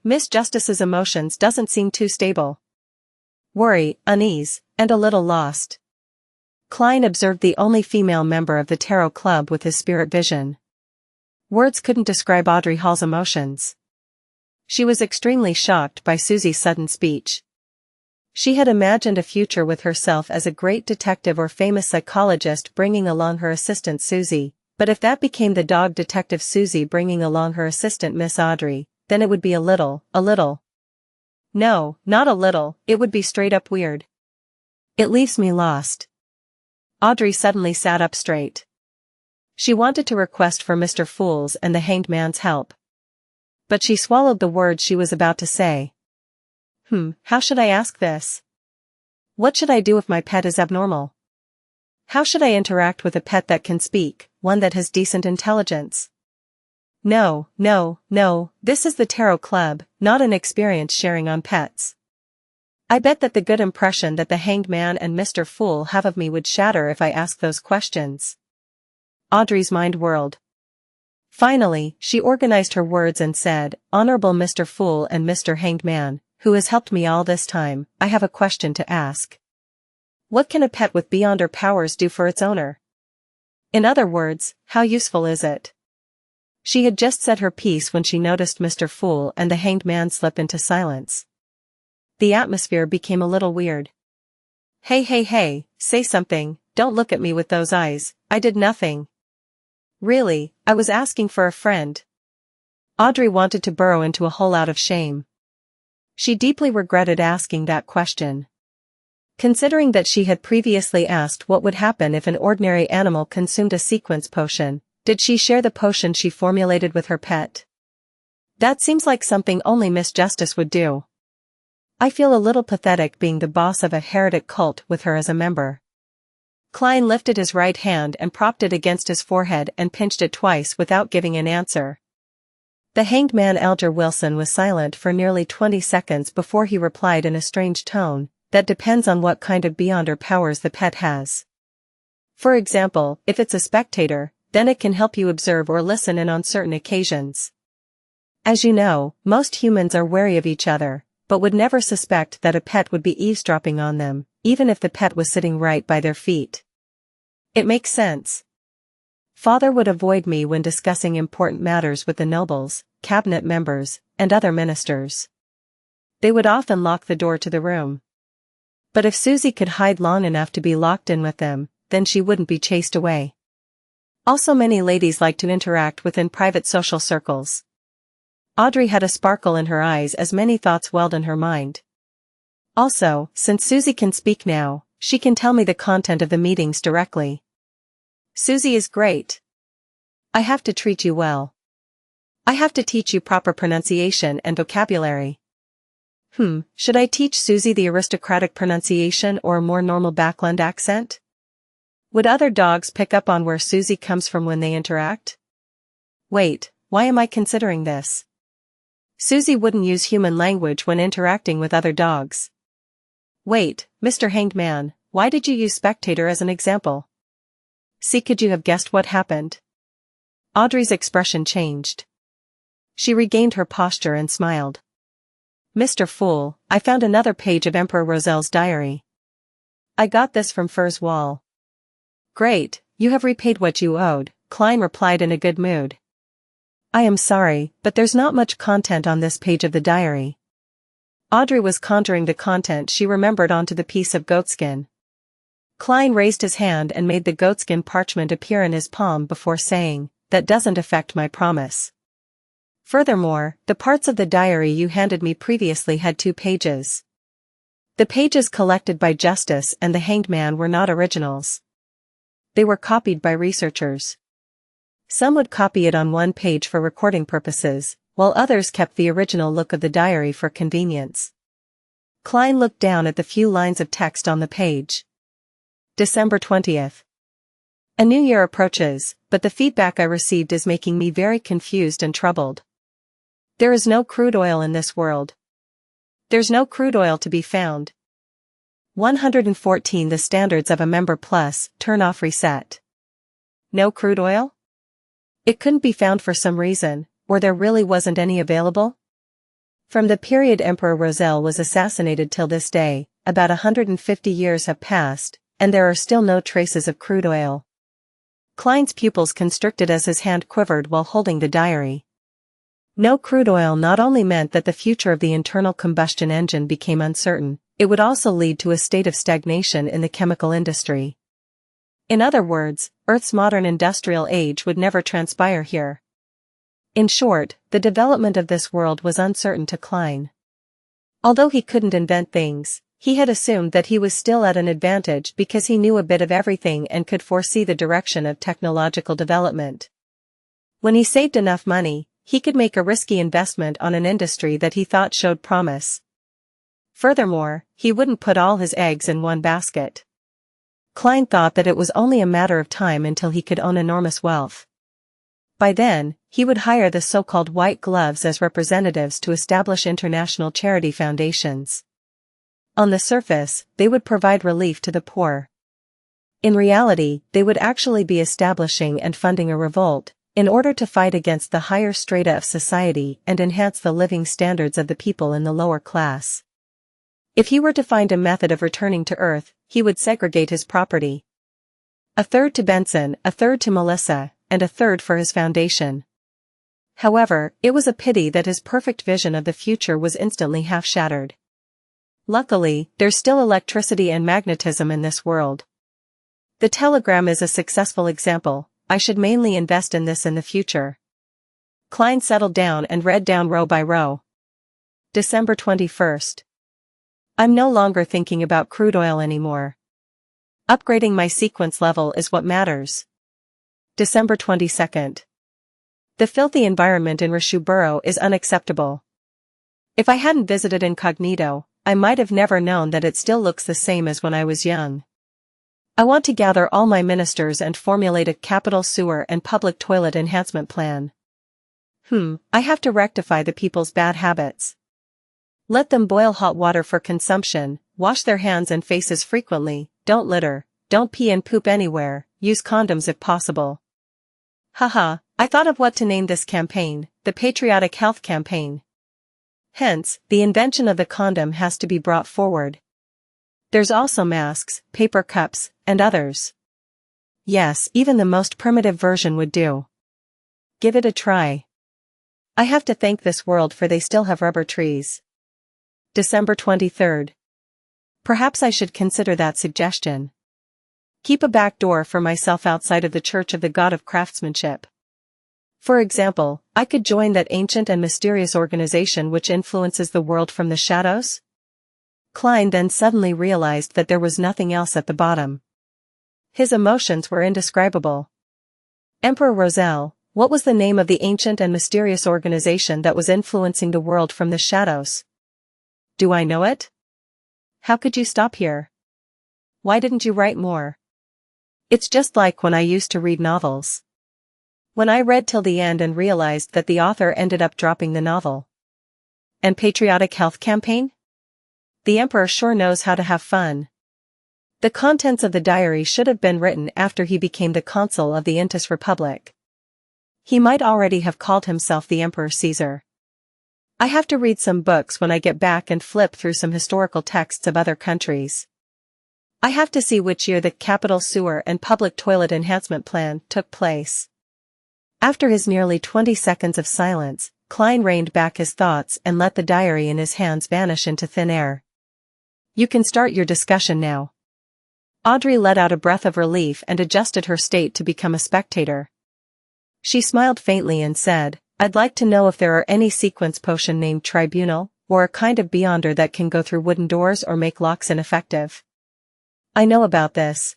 Miss Justice's emotions doesn't seem too stable. Worry, unease, and a little lost. Klein observed the only female member of the Tarot Club with his spirit vision. Words couldn't describe Audrey Hall's emotions. She was extremely shocked by Susie's sudden speech. She had imagined a future with herself as a great detective or famous psychologist bringing along her assistant Susie, but if that became the dog detective Susie bringing along her assistant Miss Audrey, then it would be a little. No, not a little, it would be straight up weird. It leaves me lost. Audrey suddenly sat up straight. She wanted to request for Mr. Fool's and the Hanged Man's help. But she swallowed the words she was about to say. How should I ask this? What should I do if my pet is abnormal? How should I interact with a pet that can speak, one that has decent intelligence? No, this is the Tarot Club, not an experience sharing on pets. I bet that the good impression that the Hanged Man and Mr. Fool have of me would shatter if I ask those questions. Audrey's mind whirled. Finally, she organized her words and said, "Honorable Mr. Fool and Mr. Hanged Man, who has helped me all this time, I have a question to ask. What can a pet with beyonder powers do for its owner? In other words, how useful is it?" She had just said her piece when she noticed Mr. Fool and the Hanged Man slip into silence. The atmosphere became a little weird. Hey, say something, don't look at me with those eyes, I did nothing. Really, I was asking for a friend. Audrey wanted to burrow into a hole out of shame. She deeply regretted asking that question. Considering that she had previously asked what would happen if an ordinary animal consumed a sequence potion, did she share the potion she formulated with her pet? That seems like something only Miss Justice would do. I feel a little pathetic being the boss of a heretic cult with her as a member. Klein lifted his right hand and propped it against his forehead and pinched it twice without giving an answer. The hanged man Alger Wilson was silent for nearly 20 seconds before he replied in a strange tone, "That depends on what kind of beyonder powers the pet has. For example, if it's a spectator, then it can help you observe or listen in on certain occasions. As you know, most humans are wary of each other, but would never suspect that a pet would be eavesdropping on them, even if the pet was sitting right by their feet. It makes sense. Father would avoid me when discussing important matters with the nobles, cabinet members, and other ministers. They would often lock the door to the room. But if Susie could hide long enough to be locked in with them, then she wouldn't be chased away. Also, many ladies like to interact within private social circles." Audrey had a sparkle in her eyes as many thoughts welled in her mind. "Also, since Susie can speak now, she can tell me the content of the meetings directly. Susie is great. I have to treat you well. I have to teach you proper pronunciation and vocabulary. Should I teach Susie the aristocratic pronunciation or a more normal backland accent? Would other dogs pick up on where Susie comes from when they interact? Wait, why am I considering this? Susie wouldn't use human language when interacting with other dogs. Wait, Mr. Hanged Man, why did you use spectator as an example? See, could you have guessed what happened?" Audrey's expression changed. She regained her posture and smiled. "Mr. Fool, I found another page of Emperor Roselle's diary. I got this from Fur's wall." "Great, you have repaid what you owed," Klein replied in a good mood. "I am sorry, but there's not much content on this page of the diary." Audrey was conjuring the content she remembered onto the piece of goatskin. Klein raised his hand and made the goatskin parchment appear in his palm before saying, "That doesn't affect my promise. Furthermore, the parts of the diary you handed me previously had 2 pages. The pages collected by Justice and the Hanged Man were not originals. They were copied by researchers. Some would copy it on one page for recording purposes, while others kept the original look of the diary for convenience." Klein looked down at the few lines of text on the page. December 20th. A new year approaches, but the feedback I received is making me very confused and troubled. There is no crude oil in this world. There's no crude oil to be found. 114 The standards of a member plus, turn off reset. No crude oil? It couldn't be found for some reason, or there really wasn't any available? From the period Emperor Roselle was assassinated till this day, about 150 years have passed, and there are still no traces of crude oil. Klein's pupils constricted as his hand quivered while holding the diary. No crude oil not only meant that the future of the internal combustion engine became uncertain, it would also lead to a state of stagnation in the chemical industry. In other words, Earth's modern industrial age would never transpire here. In short, the development of this world was uncertain to Klein. Although he couldn't invent things, he had assumed that he was still at an advantage because he knew a bit of everything and could foresee the direction of technological development. When he saved enough money, he could make a risky investment on an industry that he thought showed promise. Furthermore, he wouldn't put all his eggs in one basket. Klein thought that it was only a matter of time until he could own enormous wealth. By then, he would hire the so-called white gloves as representatives to establish international charity foundations. On the surface, they would provide relief to the poor. In reality, they would actually be establishing and funding a revolt, in order to fight against the higher strata of society and enhance the living standards of the people in the lower class. If he were to find a method of returning to Earth, he would segregate his property. A third to Benson, a third to Melissa, and a third for his foundation. However, it was a pity that his perfect vision of the future was instantly half-shattered. Luckily, there's still electricity and magnetism in this world. The telegram is a successful example. I should mainly invest in this in the future. Klein settled down and read down row by row. December 21st. I'm no longer thinking about crude oil anymore. Upgrading my sequence level is what matters. December 22nd. The filthy environment in Rishuburo is unacceptable. If I hadn't visited incognito, I might have never known that it still looks the same as when I was young. I want to gather all my ministers and formulate a capital sewer and public toilet enhancement plan. I have to rectify the people's bad habits. Let them boil hot water for consumption, wash their hands and faces frequently, don't litter, don't pee and poop anywhere, use condoms if possible. Haha, I thought of what to name this campaign, the Patriotic Health Campaign. Hence, the invention of the condom has to be brought forward. There's also masks, paper cups, and others. Yes, even the most primitive version would do. Give it a try. I have to thank this world for they still have rubber trees. December 23rd. Perhaps I should consider that suggestion. Keep a back door for myself outside of the Church of the God of Craftsmanship. For example, I could join that ancient and mysterious organization which influences the world from the shadows? Klein then suddenly realized that there was nothing else at the bottom. His emotions were indescribable. Emperor Roselle, what was the name of the ancient and mysterious organization that was influencing the world from the shadows? Do I know it? How could you stop here? Why didn't you write more? It's just like when I used to read novels. When I read till the end and realized that the author ended up dropping the novel. And Patriotic Health Campaign? The Emperor sure knows how to have fun. The contents of the diary should have been written after he became the consul of the Intus Republic. He might already have called himself the Emperor Caesar. I have to read some books when I get back and flip through some historical texts of other countries. I have to see which year the capital sewer and public toilet enhancement plan took place. After his nearly 20 seconds of silence, Klein reined back his thoughts and let the diary in his hands vanish into thin air. You can start your discussion now. Audrey let out a breath of relief and adjusted her state to become a spectator. She smiled faintly and said, I'd like to know if there are any sequence potion named Tribunal, or a kind of beyonder that can go through wooden doors or make locks ineffective. I know about this.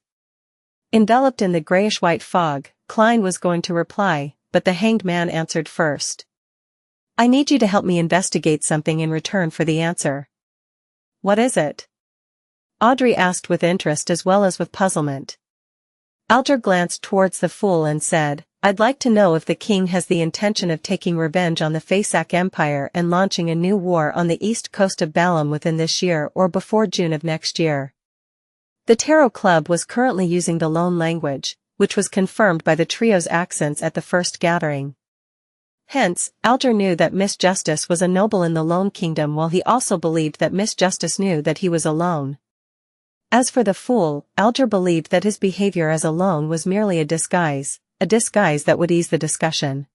Enveloped in the grayish-white fog, Klein was going to reply, but the hanged man answered first. I need you to help me investigate something in return for the answer. What is it? Audrey asked with interest as well as with puzzlement. Alger glanced towards the fool and said, I'd like to know if the king has the intention of taking revenge on the Fasak Empire and launching a new war on the east coast of Balam within this year or before June of next year. The Tarot Club was currently using the Lone language, which was confirmed by the trio's accents at the first gathering. Hence, Alger knew that Miss Justice was a noble in the Lone Kingdom while he also believed that Miss Justice knew that he was alone. As for the fool, Alger believed that his behavior as alone was merely a disguise that would ease the discussion.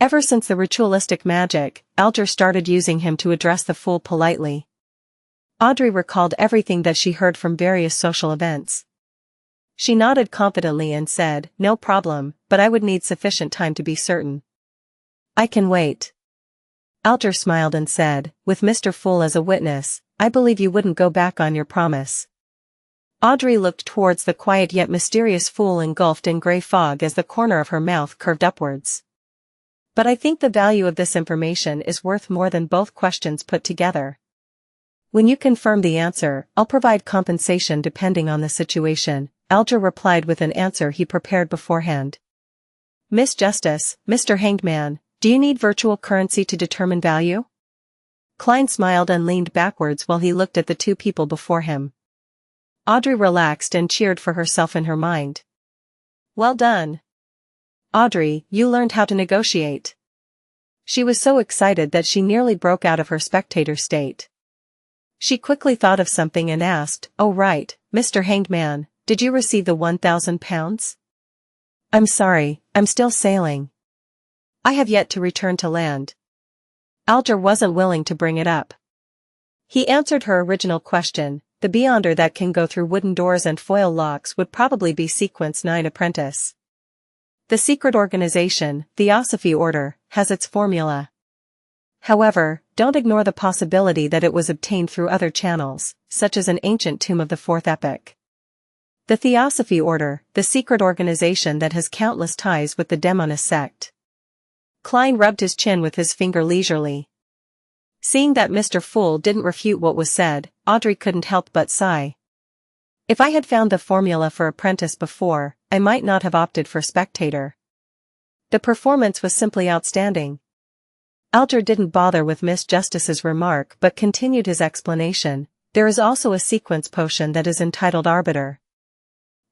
Ever since the ritualistic magic, Alger started using him to address the fool politely. Audrey recalled everything that she heard from various social events. She nodded confidently and said, no problem, but I would need sufficient time to be certain. I can wait. Alger smiled and said, with Mr. Fool as a witness, I believe you wouldn't go back on your promise. Audrey looked towards the quiet yet mysterious fool engulfed in grey fog as the corner of her mouth curved upwards. But I think the value of this information is worth more than both questions put together. When you confirm the answer, I'll provide compensation depending on the situation, Alger replied with an answer he prepared beforehand. Miss Justice, Mr. Hanged Man, do you need virtual currency to determine value? Klein smiled and leaned backwards while he looked at the two people before him. Audrey relaxed and cheered for herself in her mind. Well done. Audrey, you learned how to negotiate. She was so excited that she nearly broke out of her spectator state. She quickly thought of something and asked, "Oh right, Mr. Hanged Man, did you receive the 1,000 pounds? I'm sorry, I'm still sailing. I have yet to return to land." Alger wasn't willing to bring it up. He answered her original question. The beyonder that can go through wooden doors and foil locks would probably be Sequence 9 apprentice. The secret organization, Theosophy Order, has its formula. However, don't ignore the possibility that it was obtained through other channels, such as an ancient tomb of the Fourth Epoch. The Theosophy Order, the secret organization that has countless ties with the Demonist sect. Klein rubbed his chin with his finger leisurely. Seeing that Mr. Fool didn't refute what was said, Audrey couldn't help but sigh. If I had found the formula for apprentice before, I might not have opted for spectator. The performance was simply outstanding. Alger didn't bother with Miss Justice's remark but continued his explanation. There is also a sequence potion that is entitled Arbiter.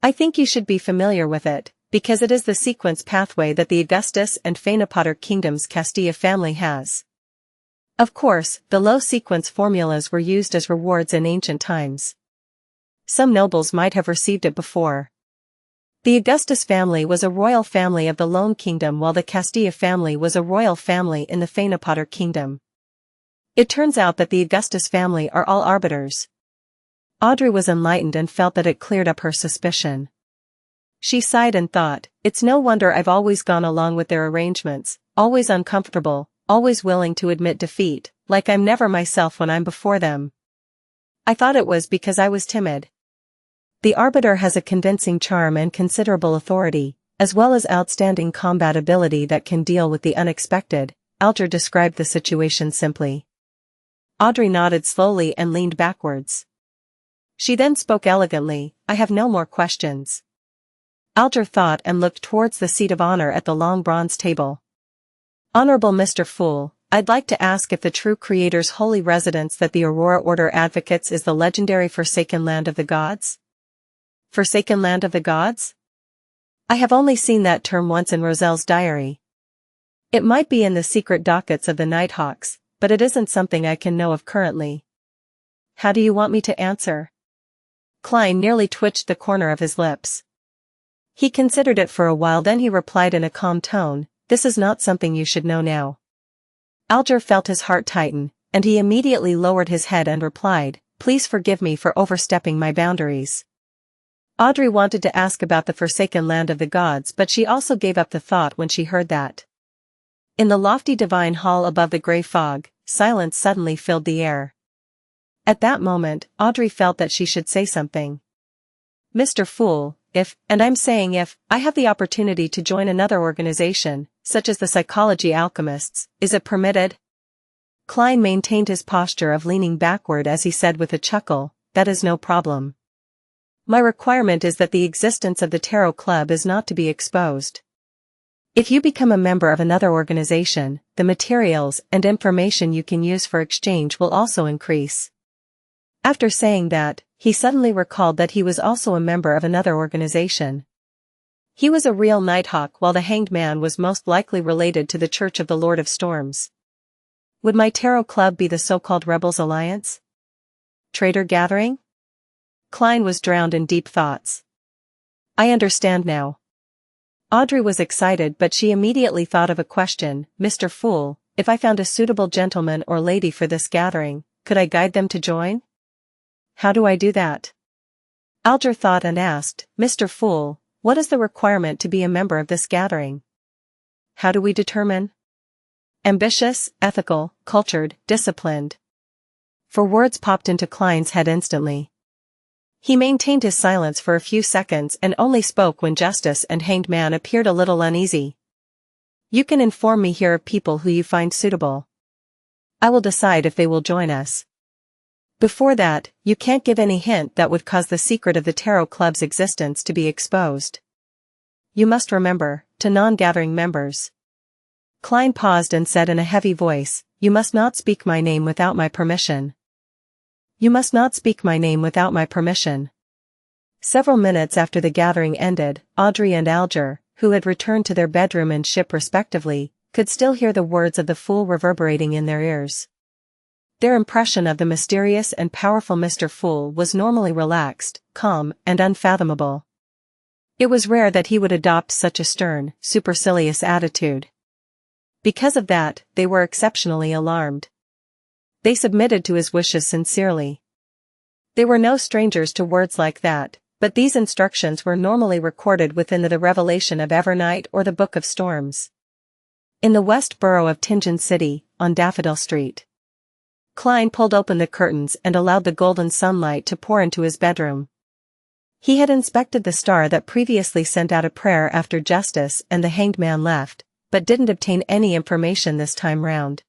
I think you should be familiar with it, because it is the sequence pathway that the Augustus and Fainapotter Kingdom's Castilla family has. Of course, the low sequence formulas were used as rewards in ancient times. Some nobles might have received it before. The Augustus family was a royal family of the Lone Kingdom while the Castilla family was a royal family in the Fainapotter Kingdom. It turns out that the Augustus family are all arbiters. Audrey was enlightened and felt that it cleared up her suspicion. She sighed and thought, it's no wonder I've always gone along with their arrangements, always uncomfortable, always willing to admit defeat, like I'm never myself when I'm before them. I thought it was because I was timid. The Arbiter has a convincing charm and considerable authority, as well as outstanding combat ability that can deal with the unexpected. Alger described the situation simply. Audrey nodded slowly and leaned backwards. She then spoke elegantly, I have no more questions. Alger thought and looked towards the seat of honor at the long bronze table. Honorable Mr. Fool, I'd like to ask if the true Creator's holy residence that the Aurora Order advocates is the legendary Forsaken Land of the Gods? Forsaken Land of the Gods? I have only seen that term once in Roselle's diary. It might be in the secret dockets of the Nighthawks, but it isn't something I can know of currently. How do you want me to answer? Klein nearly twitched the corner of his lips. He considered it for a while, then he replied in a calm tone, this is not something you should know now. Alger felt his heart tighten, and he immediately lowered his head and replied, please forgive me for overstepping my boundaries. Audrey wanted to ask about the Forsaken Land of the Gods, but she also gave up the thought when she heard that. In the lofty divine hall above the grey fog, silence suddenly filled the air. At that moment, Audrey felt that she should say something. Mr. Fool, and I'm saying if, I have the opportunity to join another organization, such as the Psychology Alchemists, is it permitted? Klein maintained his posture of leaning backward as he said with a chuckle, that is no problem. My requirement is that the existence of the Tarot Club is not to be exposed. If you become a member of another organization, the materials and information you can use for exchange will also increase. After saying that, he suddenly recalled that he was also a member of another organization. He was a real Nighthawk while the Hanged Man was most likely related to the Church of the Lord of Storms. Would my Tarot Club be the so-called Rebels Alliance? Traitor Gathering? Klein was drowned in deep thoughts. I understand now. Audrey was excited, but she immediately thought of a question, Mr. Fool, if I found a suitable gentleman or lady for this gathering, could I guide them to join? How do I do that? Alger thought and asked, Mr. Fool, what is the requirement to be a member of this gathering? How do we determine? Ambitious, ethical, cultured, disciplined. 4 words popped into Klein's head instantly. He maintained his silence for a few seconds and only spoke when Justice and Hanged Man appeared a little uneasy. You can inform me here of people who you find suitable. I will decide if they will join us. Before that, you can't give any hint that would cause the secret of the Tarot Club's existence to be exposed. You must remember, to non-gathering members. Klein paused and said in a heavy voice, you must not speak my name without my permission. You must not speak my name without my permission. Several minutes after the gathering ended, Audrey and Alger, who had returned to their bedroom and ship respectively, could still hear the words of the fool reverberating in their ears. Their impression of the mysterious and powerful Mr. Fool was normally relaxed, calm, and unfathomable. It was rare that he would adopt such a stern, supercilious attitude. Because of that, they were exceptionally alarmed. They submitted to his wishes sincerely. They were no strangers to words like that, but these instructions were normally recorded within the Revelation of Evernight or the Book of Storms. In the west borough of Tingen City, on Daffodil Street. Klein pulled open the curtains and allowed the golden sunlight to pour into his bedroom. He had inspected the star that previously sent out a prayer after Justice and the hanged man left, but didn't obtain any information this time round.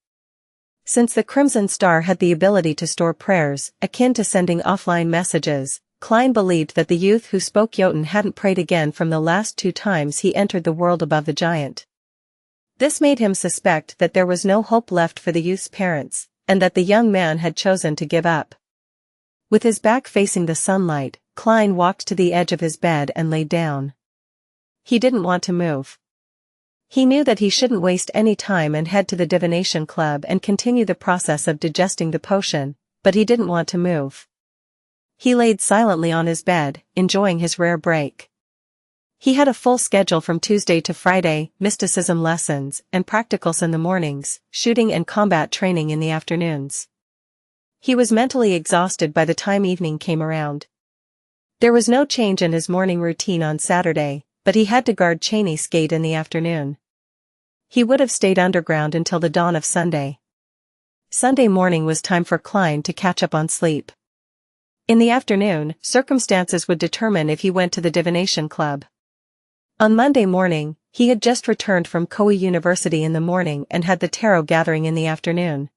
Since the Crimson Star had the ability to store prayers, akin to sending offline messages, Klein believed that the youth who spoke Jotun hadn't prayed again from the last 2 times he entered the world above the giant. This made him suspect that there was no hope left for the youth's parents, and that the young man had chosen to give up. With his back facing the sunlight, Klein walked to the edge of his bed and lay down. He didn't want to move. He knew that he shouldn't waste any time and head to the divination club and continue the process of digesting the potion, but he didn't want to move. He laid silently on his bed, enjoying his rare break. He had a full schedule from Tuesday to Friday, mysticism lessons and practicals in the mornings, shooting and combat training in the afternoons. He was mentally exhausted by the time evening came around. There was no change in his morning routine on Saturday, but he had to guard Cheney's gate in the afternoon. He would have stayed underground until the dawn of Sunday. Sunday morning was time for Klein to catch up on sleep. In the afternoon, circumstances would determine if he went to the divination club. On Monday morning, he had just returned from Koei University in the morning and had the tarot gathering in the afternoon.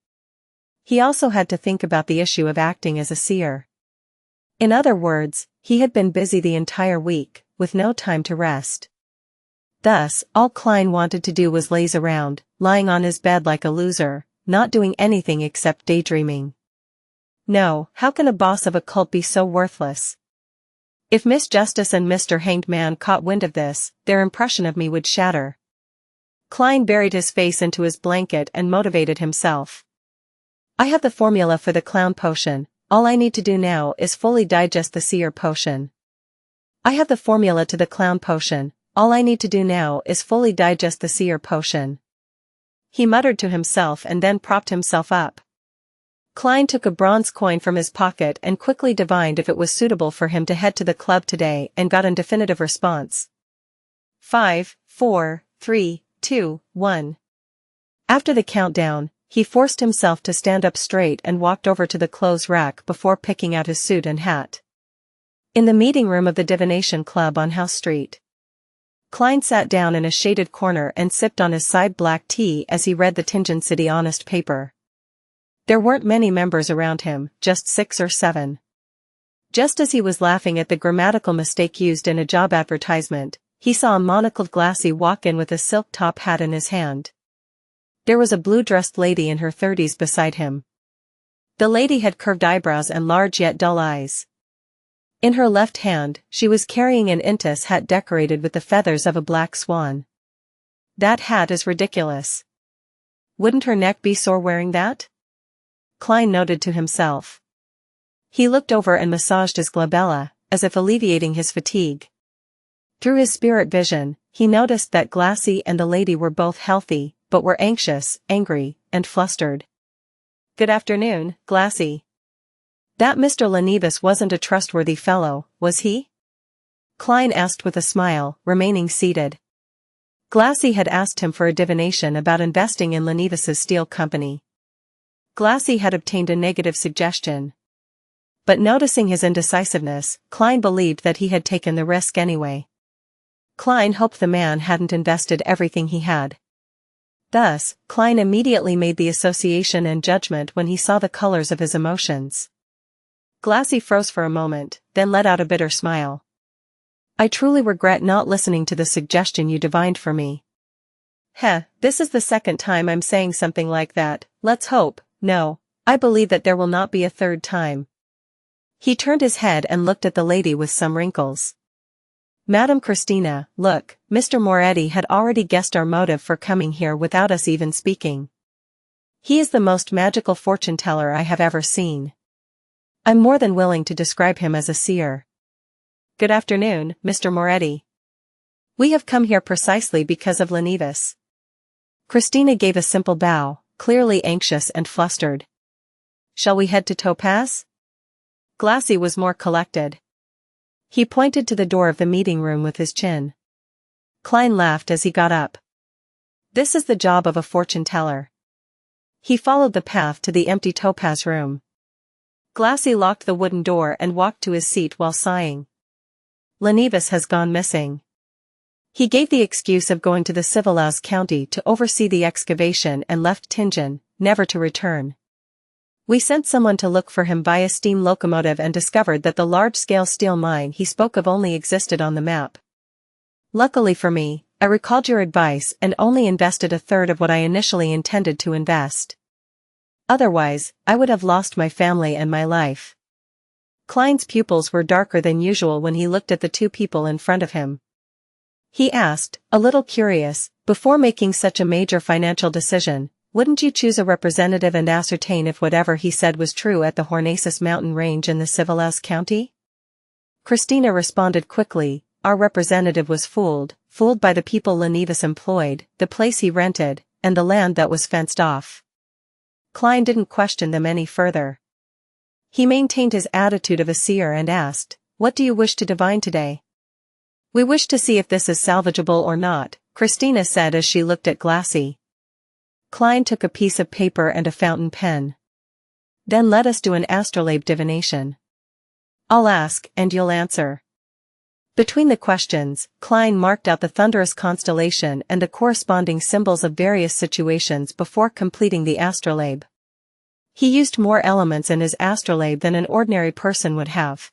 He also had to think about the issue of acting as a seer. In other words, he had been busy the entire week, with no time to rest. Thus, all Klein wanted to do was laze around, lying on his bed like a loser, not doing anything except daydreaming. No, how can a boss of a cult be so worthless? If Miss Justice and Mr. Hanged Man caught wind of this, their impression of me would shatter. Klein buried his face into his blanket and motivated himself. I have the formula for the clown potion, all I need to do now is fully digest the seer potion. I have the formula to the clown potion, all I need to do now is fully digest the seer potion. He muttered to himself and then propped himself up. Klein took a bronze coin from his pocket and quickly divined if it was suitable for him to head to the club today and got a definitive response. 5, 4, 3, 2, 1. After the countdown, he forced himself to stand up straight and walked over to the clothes rack before picking out his suit and hat. In the meeting room of the Divination Club on House Street, Klein sat down in a shaded corner and sipped on his side black tea as he read the Tingen City Honest paper. There weren't many members around him, just 6 or 7. Just as he was laughing at the grammatical mistake used in a job advertisement, he saw a monocled Glassy walk in with a silk top hat in his hand. There was a blue-dressed lady in her 30s beside him. The lady had curved eyebrows and large yet dull eyes. In her left hand, she was carrying an Intis hat decorated with the feathers of a black swan. That hat is ridiculous. Wouldn't her neck be sore wearing that? Klein noted to himself. He looked over and massaged his glabella, as if alleviating his fatigue. Through his spirit vision, he noticed that Glassy and the lady were both healthy, but were anxious, angry, and flustered. Good afternoon, Glassy. That Mr. Lanevus wasn't a trustworthy fellow, was he? Klein asked with a smile, remaining seated. Glassy had asked him for a divination about investing in Lanevus's steel company. Glassy had obtained a negative suggestion. But noticing his indecisiveness, Klein believed that he had taken the risk anyway. Klein hoped the man hadn't invested everything he had. Thus, Klein immediately made the association and judgment when he saw the colors of his emotions. Glassy froze for a moment, then let out a bitter smile. I truly regret not listening to the suggestion you divined for me. This is the second time I'm saying something like that, let's hope, no, I believe that there will not be a third time. He turned his head and looked at the lady with some wrinkles. Madam Christina, look, Mr. Moretti had already guessed our motive for coming here without us even speaking. He is the most magical fortune-teller I have ever seen. I'm more than willing to describe him as a seer. Good afternoon, Mr. Moretti. We have come here precisely because of Lanevus. Christina gave a simple bow, clearly anxious and flustered. Shall we head to Topaz? Glassy was more collected. He pointed to the door of the meeting room with his chin. Klein laughed as he got up. This is the job of a fortune-teller. He followed the path to the empty Topaz room. Glassy locked the wooden door and walked to his seat while sighing. Lanevus has gone missing. He gave the excuse of going to the Civilized County to oversee the excavation and left Tingen, never to return. We sent someone to look for him via steam locomotive and discovered that the large-scale steel mine he spoke of only existed on the map. Luckily for me, I recalled your advice and only invested a third of what I initially intended to invest. Otherwise, I would have lost my family and my life. Klein's pupils were darker than usual when he looked at the two people in front of him. He asked, a little curious, before making such a major financial decision, wouldn't you choose a representative and ascertain if whatever he said was true at the Hornaces mountain range in the Civilized County? Christina responded quickly, our representative was fooled by the people Lanevus employed, the place he rented, and the land that was fenced off. Klein didn't question them any further. He maintained his attitude of a seer and asked, what do you wish to divine today? We wish to see if this is salvageable or not, Christina said as she looked at Glassy. Klein took a piece of paper and a fountain pen. Then let us do an astrolabe divination. I'll ask, and you'll answer. Between the questions, Klein marked out the thunderous constellation and the corresponding symbols of various situations before completing the astrolabe. He used more elements in his astrolabe than an ordinary person would have.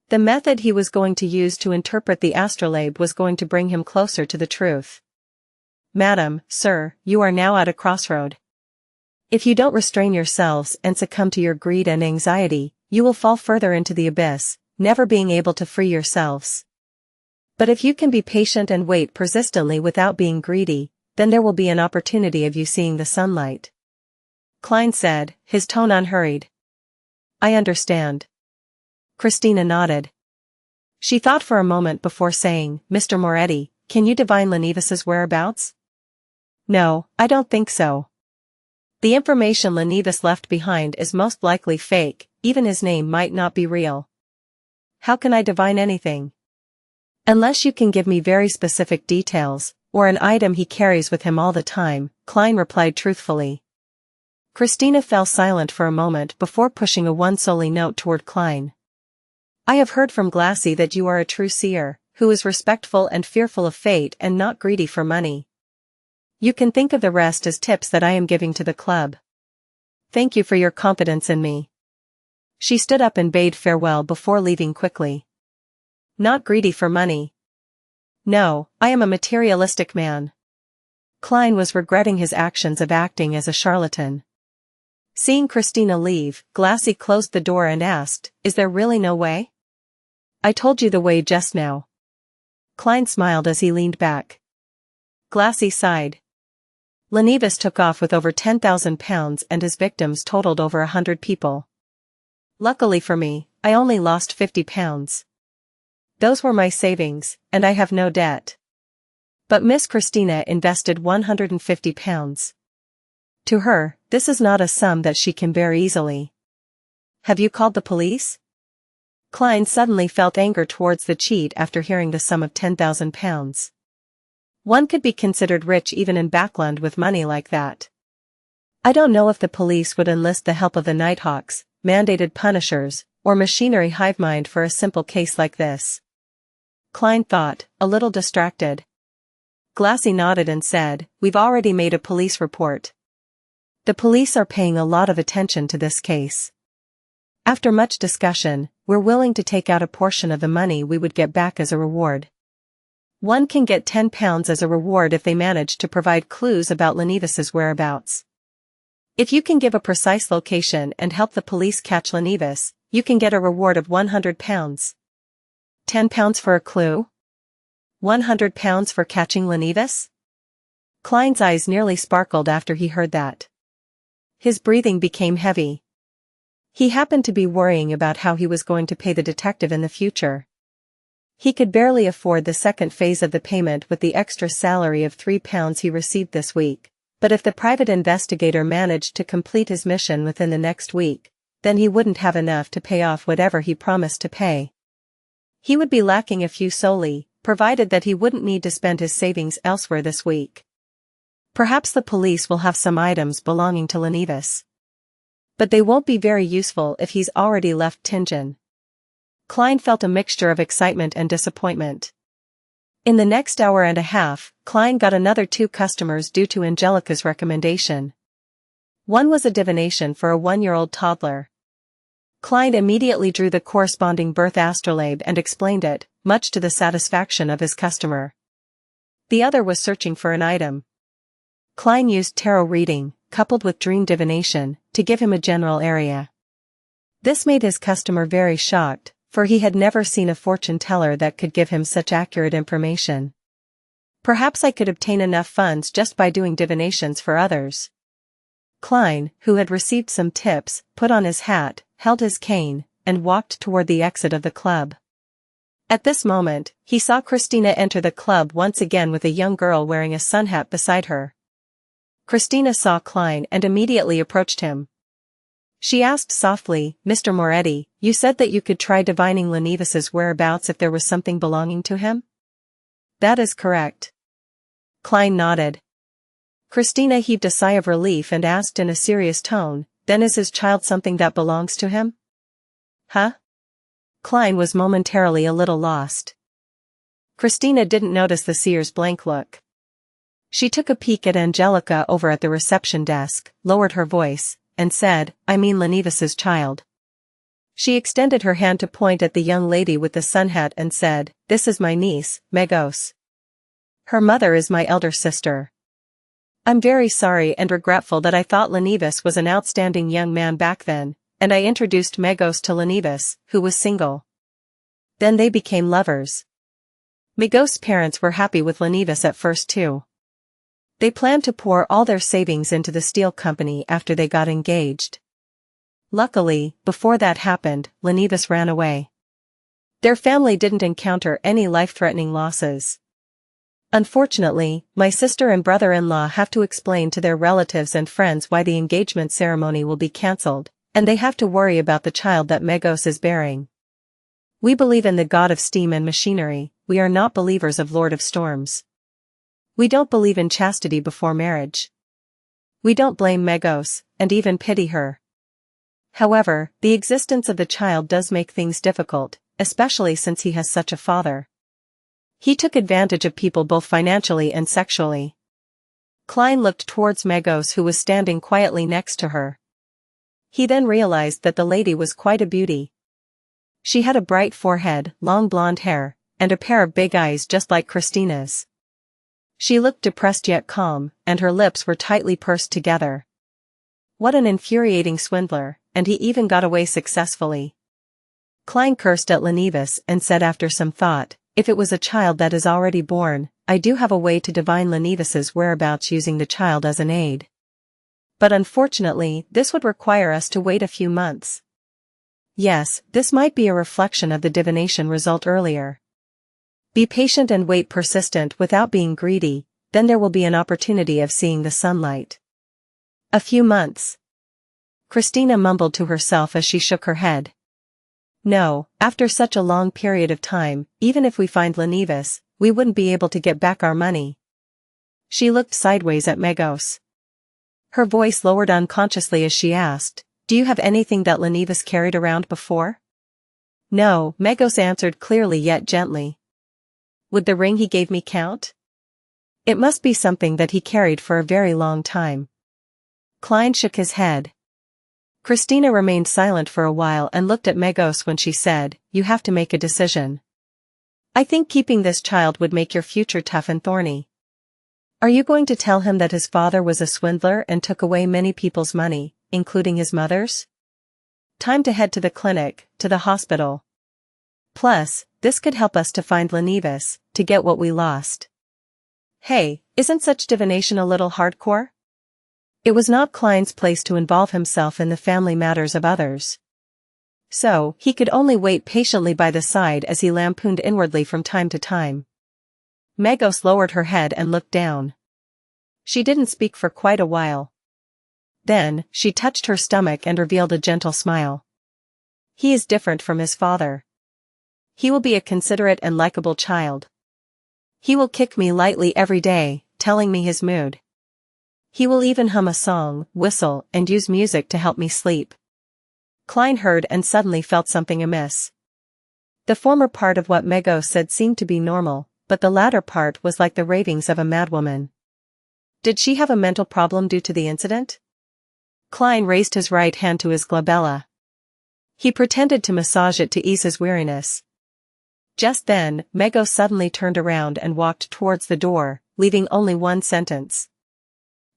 The method he was going to use to interpret the astrolabe was going to bring him closer to the truth. Madam, sir, you are now at a crossroad. If you don't restrain yourselves and succumb to your greed and anxiety, you will fall further into the abyss, never being able to free yourselves. But if you can be patient and wait persistently without being greedy, then there will be an opportunity of you seeing the sunlight. Klein said, his tone unhurried. I understand. Christina nodded. She thought for a moment before saying, Mr. Moretti, can you divine Lanevus's whereabouts? No, I don't think so. The information Lanevus left behind is most likely fake, even his name might not be real. How can I divine anything? Unless you can give me very specific details, or an item he carries with him all the time, Klein replied truthfully. Christina fell silent for a moment before pushing a one-solely note toward Klein. I have heard from Glassy that you are a true seer, who is respectful and fearful of fate and not greedy for money. You can think of the rest as tips that I am giving to the club. Thank you for your confidence in me. She stood up and bade farewell before leaving quickly. Not greedy for money. No, I am a materialistic man. Klein was regretting his actions of acting as a charlatan. Seeing Christina leave, Glassy closed the door and asked, is there really no way? I told you the way just now. Klein smiled as he leaned back. Glassy sighed. Lanevus took off with over 10,000 pounds and his victims totaled over 100 people. Luckily for me, I only lost 50 pounds. Those were my savings, and I have no debt. But Miss Christina invested 150 pounds. To her, this is not a sum that she can bear easily. Have you called the police? Klein suddenly felt anger towards the cheat after hearing the sum of 10,000 pounds. One could be considered rich even in Backland with money like that. I don't know if the police would enlist the help of the Nighthawks, mandated punishers, or machinery hive mind for a simple case like this. Klein thought, a little distracted. Glassy nodded and said, we've already made a police report. The police are paying a lot of attention to this case. After much discussion, we're willing to take out a portion of the money we would get back as a reward. One can get 10 pounds as a reward if they manage to provide clues about Lanevus's whereabouts. If you can give a precise location and help the police catch Lanevus, you can get a reward of 100 pounds. 10 pounds for a clue? £100 for catching Lanevus? Klein's eyes nearly sparkled after he heard that. His breathing became heavy. He happened to be worrying about how he was going to pay the detective in the future. He could barely afford the second phase of the payment with the extra salary of £3 he received this week, but if the private investigator managed to complete his mission within the next week, then he wouldn't have enough to pay off whatever he promised to pay. He would be lacking a few solely, provided that he wouldn't need to spend his savings elsewhere this week. Perhaps the police will have some items belonging to Lanevus. But they won't be very useful if he's already left Tingen. Klein felt a mixture of excitement and disappointment. In the next hour and a half, Klein got another 2 customers due to Angelica's recommendation. One was a divination for a 1-year-old toddler. Klein immediately drew the corresponding birth astrolabe and explained it, much to the satisfaction of his customer. The other was searching for an item. Klein used tarot reading, coupled with dream divination, to give him a general area. This made his customer very shocked, for he had never seen a fortune teller that could give him such accurate information. Perhaps I could obtain enough funds just by doing divinations for others. Klein, who had received some tips, put on his hat, held his cane, and walked toward the exit of the club. At this moment, he saw Christina enter the club once again with a young girl wearing a sun hat beside her. Christina saw Klein and immediately approached him. She asked softly, "Mr. Moretti, you said that you could try divining Lanevus's whereabouts if there was something belonging to him?" "That is correct." Klein nodded. Christina heaved a sigh of relief and asked in a serious tone, "Then is his child something that belongs to him?" "Huh?" Klein was momentarily a little lost. Christina didn't notice the seer's blank look. She took a peek at Angelica over at the reception desk, lowered her voice, and said, "I mean Lanevus's child." She extended her hand to point at the young lady with the sun hat and said, "This is my niece, Megos. Her mother is my elder sister. I'm very sorry and regretful that I thought Lanevus was an outstanding young man back then, and I introduced Megos to Lanevus, who was single. Then they became lovers. Megos' parents were happy with Lanevus at first too. They planned to pour all their savings into the steel company after they got engaged. Luckily, before that happened, Lanevus ran away. Their family didn't encounter any life-threatening losses. Unfortunately, my sister and brother-in-law have to explain to their relatives and friends why the engagement ceremony will be cancelled, and they have to worry about the child that Megos is bearing. We believe in the god of steam and machinery, we are not believers of Lord of Storms. We don't believe in chastity before marriage. We don't blame Megos, and even pity her. However, the existence of the child does make things difficult, especially since he has such a father. He took advantage of people both financially and sexually." Klein looked towards Megos, who was standing quietly next to her. He then realized that the lady was quite a beauty. She had a bright forehead, long blonde hair, and a pair of big eyes just like Christina's. She looked depressed yet calm, and her lips were tightly pursed together. What an infuriating swindler, and he even got away successfully. Klein cursed at Lanevus and said after some thought, "If it was a child that is already born, I do have a way to divine Lanevus's whereabouts using the child as an aid. But unfortunately, this would require us to wait a few months." Yes, this might be a reflection of the divination result earlier. Be patient and wait persistent without being greedy, then there will be an opportunity of seeing the sunlight. A few months. Christina mumbled to herself as she shook her head. No, after such a long period of time, even if we find Lanevus, we wouldn't be able to get back our money. She looked sideways at Megos. Her voice lowered unconsciously as she asked, "Do you have anything that Lanevus carried around before?" "No," Megos answered clearly yet gently. "Would the ring he gave me count?" "It must be something that he carried for a very long time." Klein shook his head. Christina remained silent for a while and looked at Megos when she said, "You have to make a decision. I think keeping this child would make your future tough and thorny. Are you going to tell him that his father was a swindler and took away many people's money, including his mother's? Time to head to the clinic, to the hospital. Plus, this could help us to find Lanevus, to get what we lost. Hey, isn't such divination a little hardcore? It was not Klein's place to involve himself in the family matters of others. So, he could only wait patiently by the side as he lampooned inwardly from time to time. Magos lowered her head and looked down. She didn't speak for quite a while. Then, she touched her stomach and revealed a gentle smile. He is different from his father. He will be a considerate and likable child. He will kick me lightly every day, telling me his mood. He will even hum a song, whistle, and use music to help me sleep. Klein heard and suddenly felt something amiss. The former part of what Magos said seemed to be normal, but the latter part was like the ravings of a madwoman. Did she have a mental problem due to the incident? Klein raised his right hand to his glabella. He pretended to massage it to ease his weariness. Just then, Magos suddenly turned around and walked towards the door, leaving only one sentence.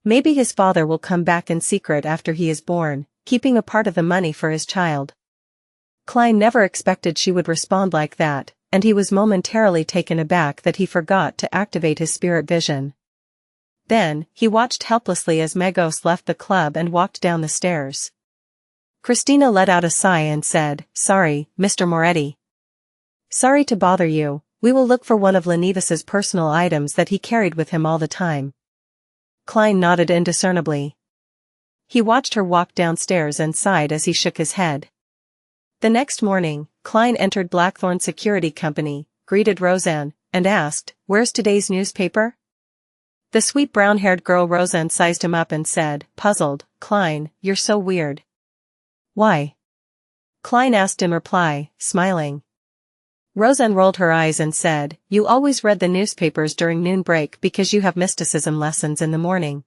Maybe his father will come back in secret after he is born, keeping a part of the money for his child. Klein never expected she would respond like that, and he was momentarily taken aback that he forgot to activate his spirit vision. Then, he watched helplessly as Magos left the club and walked down the stairs. Christina let out a sigh and said, "Sorry, Mr. Moretti. Sorry to bother you, we will look for one of Lanevus's personal items that he carried with him all the time." Klein nodded indiscernibly. He watched her walk downstairs and sighed as he shook his head. The next morning, Klein entered Blackthorn Security Company, greeted Roseanne, and asked, "Where's today's newspaper?" The sweet brown-haired girl Roseanne sized him up and said, puzzled, "Klein, you're so weird." "Why?" Klein asked in reply, smiling. Roseanne rolled her eyes and said, "You always read the newspapers during noon break because you have mysticism lessons in the morning.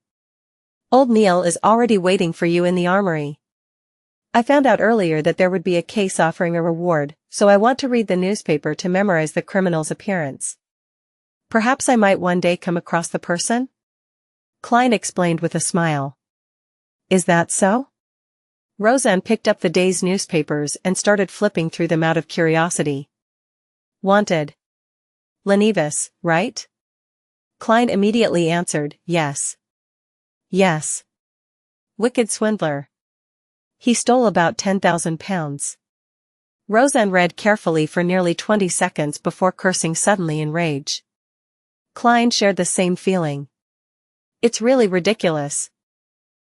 Old Neil is already waiting for you in the armory. I found out earlier that there would be a case offering a reward, so I want to read the newspaper to memorize the criminal's appearance. Perhaps I might one day come across the person?" Klein explained with a smile. "Is that so?" Roseanne picked up the day's newspapers and started flipping through them out of curiosity. Wanted. Lanevus, right? Klein immediately answered, "Yes." "Yes. Wicked swindler. He stole about 10,000 pounds. Roseanne read carefully for nearly 20 seconds before cursing suddenly in rage. Klein shared the same feeling. "It's really ridiculous.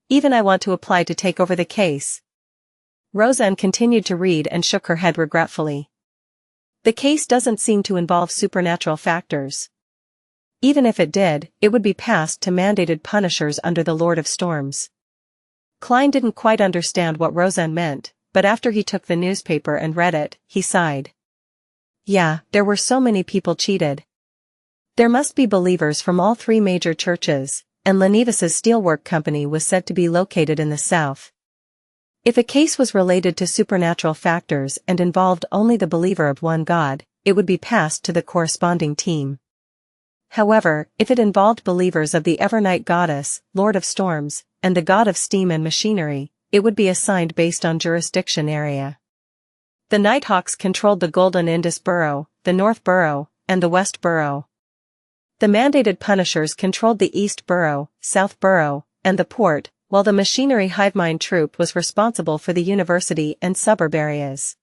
Even I want to apply to take over the case." Roseanne continued to read and shook her head regretfully. The case doesn't seem to involve supernatural factors. Even if it did, it would be passed to mandated punishers under the Lord of Storms. Klein didn't quite understand what Roseanne meant, but after he took the newspaper and read it, he sighed. Yeah, there were so many people cheated. There must be believers from all three major churches, and Lanevus's steelwork company was said to be located in the south. If a case was related to supernatural factors and involved only the believer of one god, it would be passed to the corresponding team. However, if it involved believers of the Evernight goddess, Lord of Storms, and the god of steam and machinery, it would be assigned based on jurisdiction area. The Nighthawks controlled the Golden Indus Borough, the North Borough, and the West Borough. The mandated punishers controlled the East Borough, South Borough, and the port, while the machinery hivemind troop was responsible for the university and suburb areas.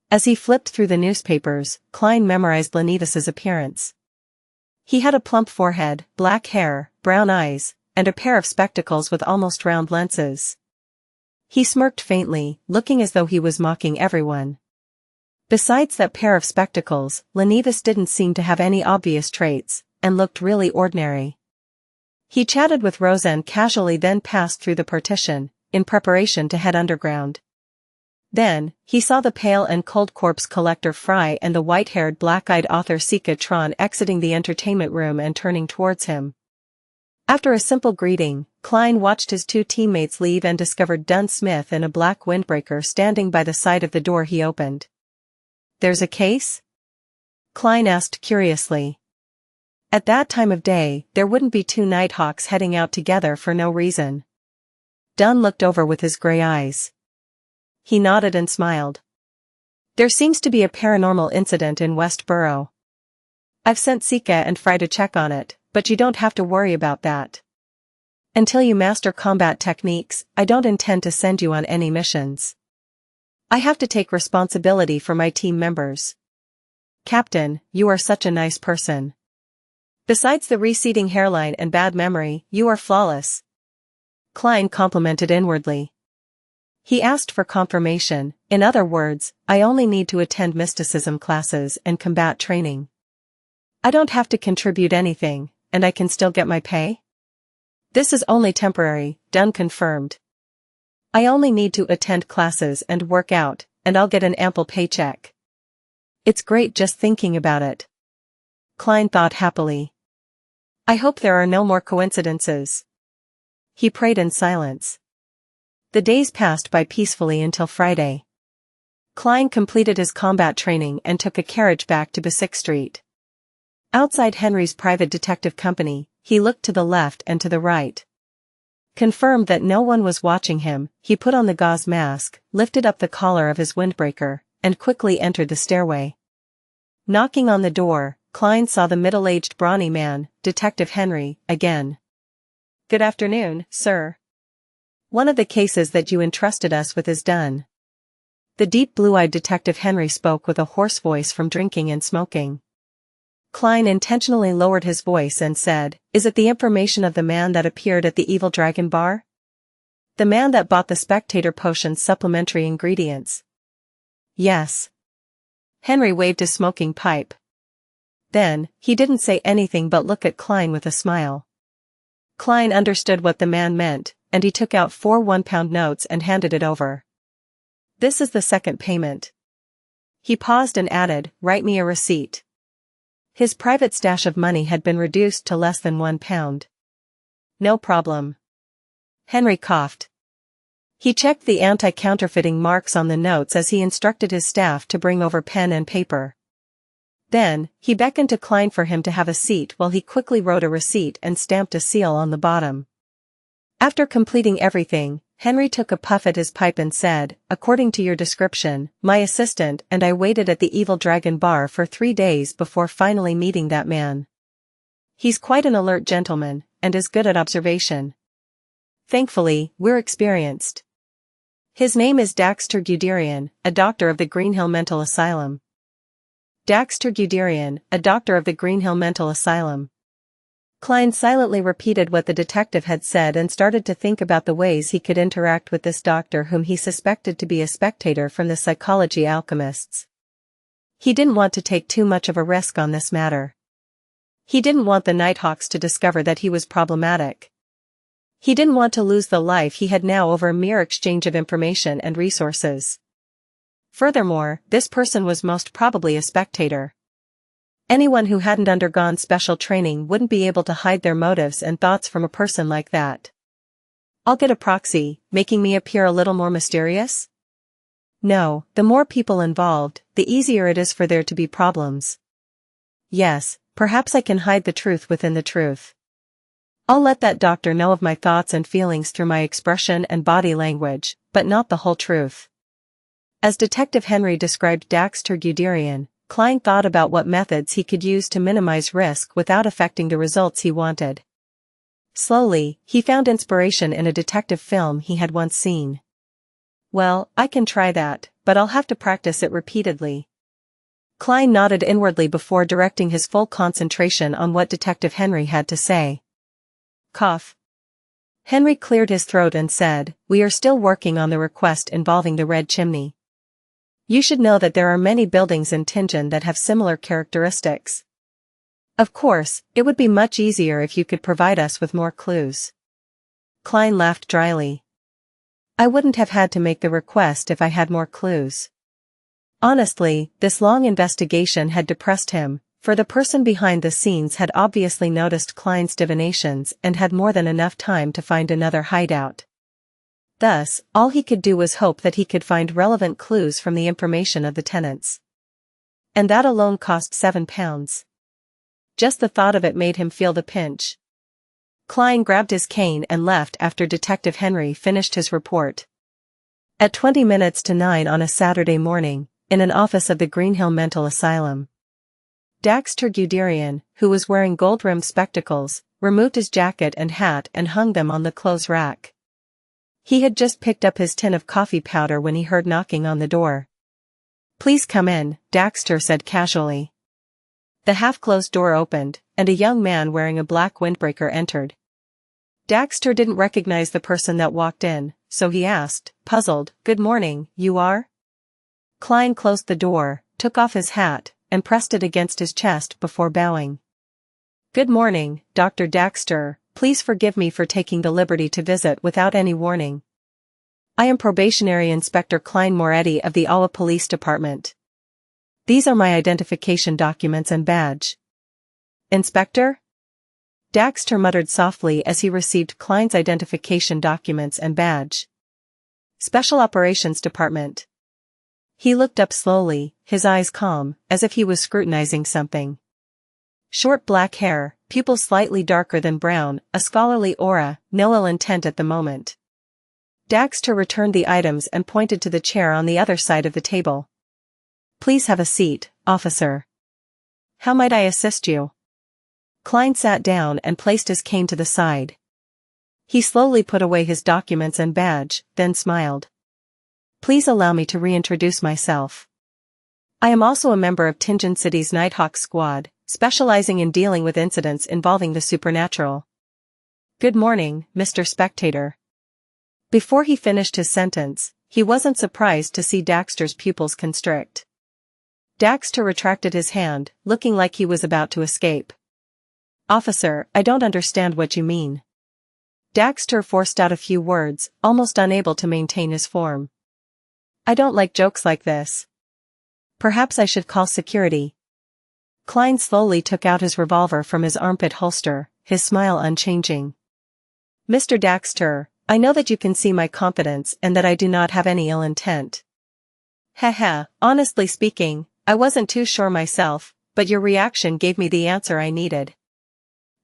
As he flipped through the newspapers, Klein memorized Lanevus's appearance. He had a plump forehead, black hair, brown eyes, and a pair of spectacles with almost round lenses. He smirked faintly, looking as though he was mocking everyone. Besides that pair of spectacles, Lanevus didn't seem to have any obvious traits, and looked really ordinary. He chatted with Roseanne casually, then passed through the partition, in preparation to head underground. Then, he saw the pale and cold corpse collector Fry and the white-haired black-eyed author Sika Tron exiting the entertainment room and turning towards him. After a simple greeting, Klein watched his two teammates leave and discovered Dunn Smith in a black windbreaker standing by the side of the door he opened. "There's a case?" Klein asked curiously. At that time of day, there wouldn't be two Nighthawks heading out together for no reason. Dunn looked over with his gray eyes. He nodded and smiled. "There seems to be a paranormal incident in West Borough." I've sent Sika and Fry to check on it, but you don't have to worry about that. Until you master combat techniques, I don't intend to send you on any missions. I have to take responsibility for my team members. Captain, you are such a nice person. Besides the receding hairline and bad memory, you are flawless. Klein complimented inwardly. He asked for confirmation, in other words, I only need to attend mysticism classes and combat training. I don't have to contribute anything, and I can still get my pay? This is only temporary, Dunn confirmed. I only need to attend classes and work out, and I'll get an ample paycheck. It's great just thinking about it. Klein thought happily. I hope there are no more coincidences. He prayed in silence. The days passed by peacefully until Friday. Klein completed his combat training and took a carriage back to Basic Street. Outside Henry's private detective company, he looked to the left and to the right. Confirmed that no one was watching him, he put on the gauze mask, lifted up the collar of his windbreaker, and quickly entered the stairway. Knocking on the door, Klein saw the middle-aged brawny man, Detective Henry, again. Good afternoon, sir. One of the cases that you entrusted us with is done. The deep blue-eyed Detective Henry spoke with a hoarse voice from drinking and smoking. Klein intentionally lowered his voice and said, Is it the information of the man that appeared at the Evil Dragon bar? The man that bought the Spectator Potion's supplementary ingredients? Yes. Henry waved his smoking pipe. Then, he didn't say anything but look at Klein with a smile. Klein understood what the man meant, and he took out 4 one-pound notes and handed it over. This is the second payment. He paused and added, Write me a receipt. His private stash of money had been reduced to less than £1. No problem. Henry coughed. He checked the anti-counterfeiting marks on the notes as he instructed his staff to bring over pen and paper. Then, he beckoned to Klein for him to have a seat while he quickly wrote a receipt and stamped a seal on the bottom. After completing everything, Henry took a puff at his pipe and said, According to your description, my assistant and I waited at the Evil Dragon bar for 3 days before finally meeting that man. He's quite an alert gentleman, and is good at observation. Thankfully, we're experienced. His name is Daxter Guderian, a doctor of the Greenhill Mental Asylum. Daxter Guderian, a doctor of the Greenhill Mental Asylum. Klein silently repeated what the detective had said and started to think about the ways he could interact with this doctor whom he suspected to be a spectator from the psychology alchemists. He didn't want to take too much of a risk on this matter. He didn't want the Nighthawks to discover that he was problematic. He didn't want to lose the life he had now over a mere exchange of information and resources. Furthermore, this person was most probably a spectator. Anyone who hadn't undergone special training wouldn't be able to hide their motives and thoughts from a person like that. I'll get a proxy, making me appear a little more mysterious? No, the more people involved, the easier it is for there to be problems. Yes, perhaps I can hide the truth within the truth. I'll let that doctor know of my thoughts and feelings through my expression and body language, but not the whole truth. As Detective Henry described Daxter Guderian, Klein thought about what methods he could use to minimize risk without affecting the results he wanted. Slowly, he found inspiration in a detective film he had once seen. Well, I can try that, but I'll have to practice it repeatedly. Klein nodded inwardly before directing his full concentration on what Detective Henry had to say. Cough. Henry cleared his throat and said, We are still working on the request involving the red chimney. You should know that there are many buildings in Tingen that have similar characteristics. Of course, it would be much easier if you could provide us with more clues. Klein laughed dryly. I wouldn't have had to make the request if I had more clues. Honestly, this long investigation had depressed him, for the person behind the scenes had obviously noticed Klein's divinations and had more than enough time to find another hideout. Thus, all he could do was hope that he could find relevant clues from the information of the tenants. And that alone cost £7. Just the thought of it made him feel the pinch. Klein grabbed his cane and left after Detective Henry finished his report. At 20 minutes to 9 on a Saturday morning, in an office of the Greenhill Mental Asylum. Daxter Guderian, who was wearing gold-rimmed spectacles, removed his jacket and hat and hung them on the clothes rack. He had just picked up his tin of coffee powder when he heard knocking on the door. "Please come in," Daxter said casually. The half-closed door opened, and a young man wearing a black windbreaker entered. Daxter didn't recognize the person that walked in, so he asked, puzzled, "Good morning, you are?" Klein closed the door, took off his hat, and pressed it against his chest before bowing. "Good morning, Dr. Daxter, please forgive me for taking the liberty to visit without any warning. I am Probationary Inspector Klein Moretti of the Awa Police Department. These are my identification documents and badge." "Inspector?" Daxter muttered softly as he received Klein's identification documents and badge. "Special Operations Department." He looked up slowly, his eyes calm, as if he was scrutinizing something. Short black hair, pupils slightly darker than brown, a scholarly aura, no ill intent at the moment. Daxter returned the items and pointed to the chair on the other side of the table. "Please have a seat, officer. How might I assist you?" Klein sat down and placed his cane to the side. He slowly put away his documents and badge, then smiled. "Please allow me to reintroduce myself. I am also a member of Tingen City's Nighthawk Squad, specializing in dealing with incidents involving the supernatural." "Good morning, Mr. Spectator." Before he finished his sentence, he wasn't surprised to see Daxter's pupils constrict. Daxter retracted his hand, looking like he was about to escape. "Officer, I don't understand what you mean." Daxter forced out a few words, almost unable to maintain his form. "I don't like jokes like this. Perhaps I should call security." Klein slowly took out his revolver from his armpit holster, his smile unchanging. "Mr. Daxter, I know that you can see my confidence and that I do not have any ill intent. Haha, honestly speaking, I wasn't too sure myself, but your reaction gave me the answer I needed.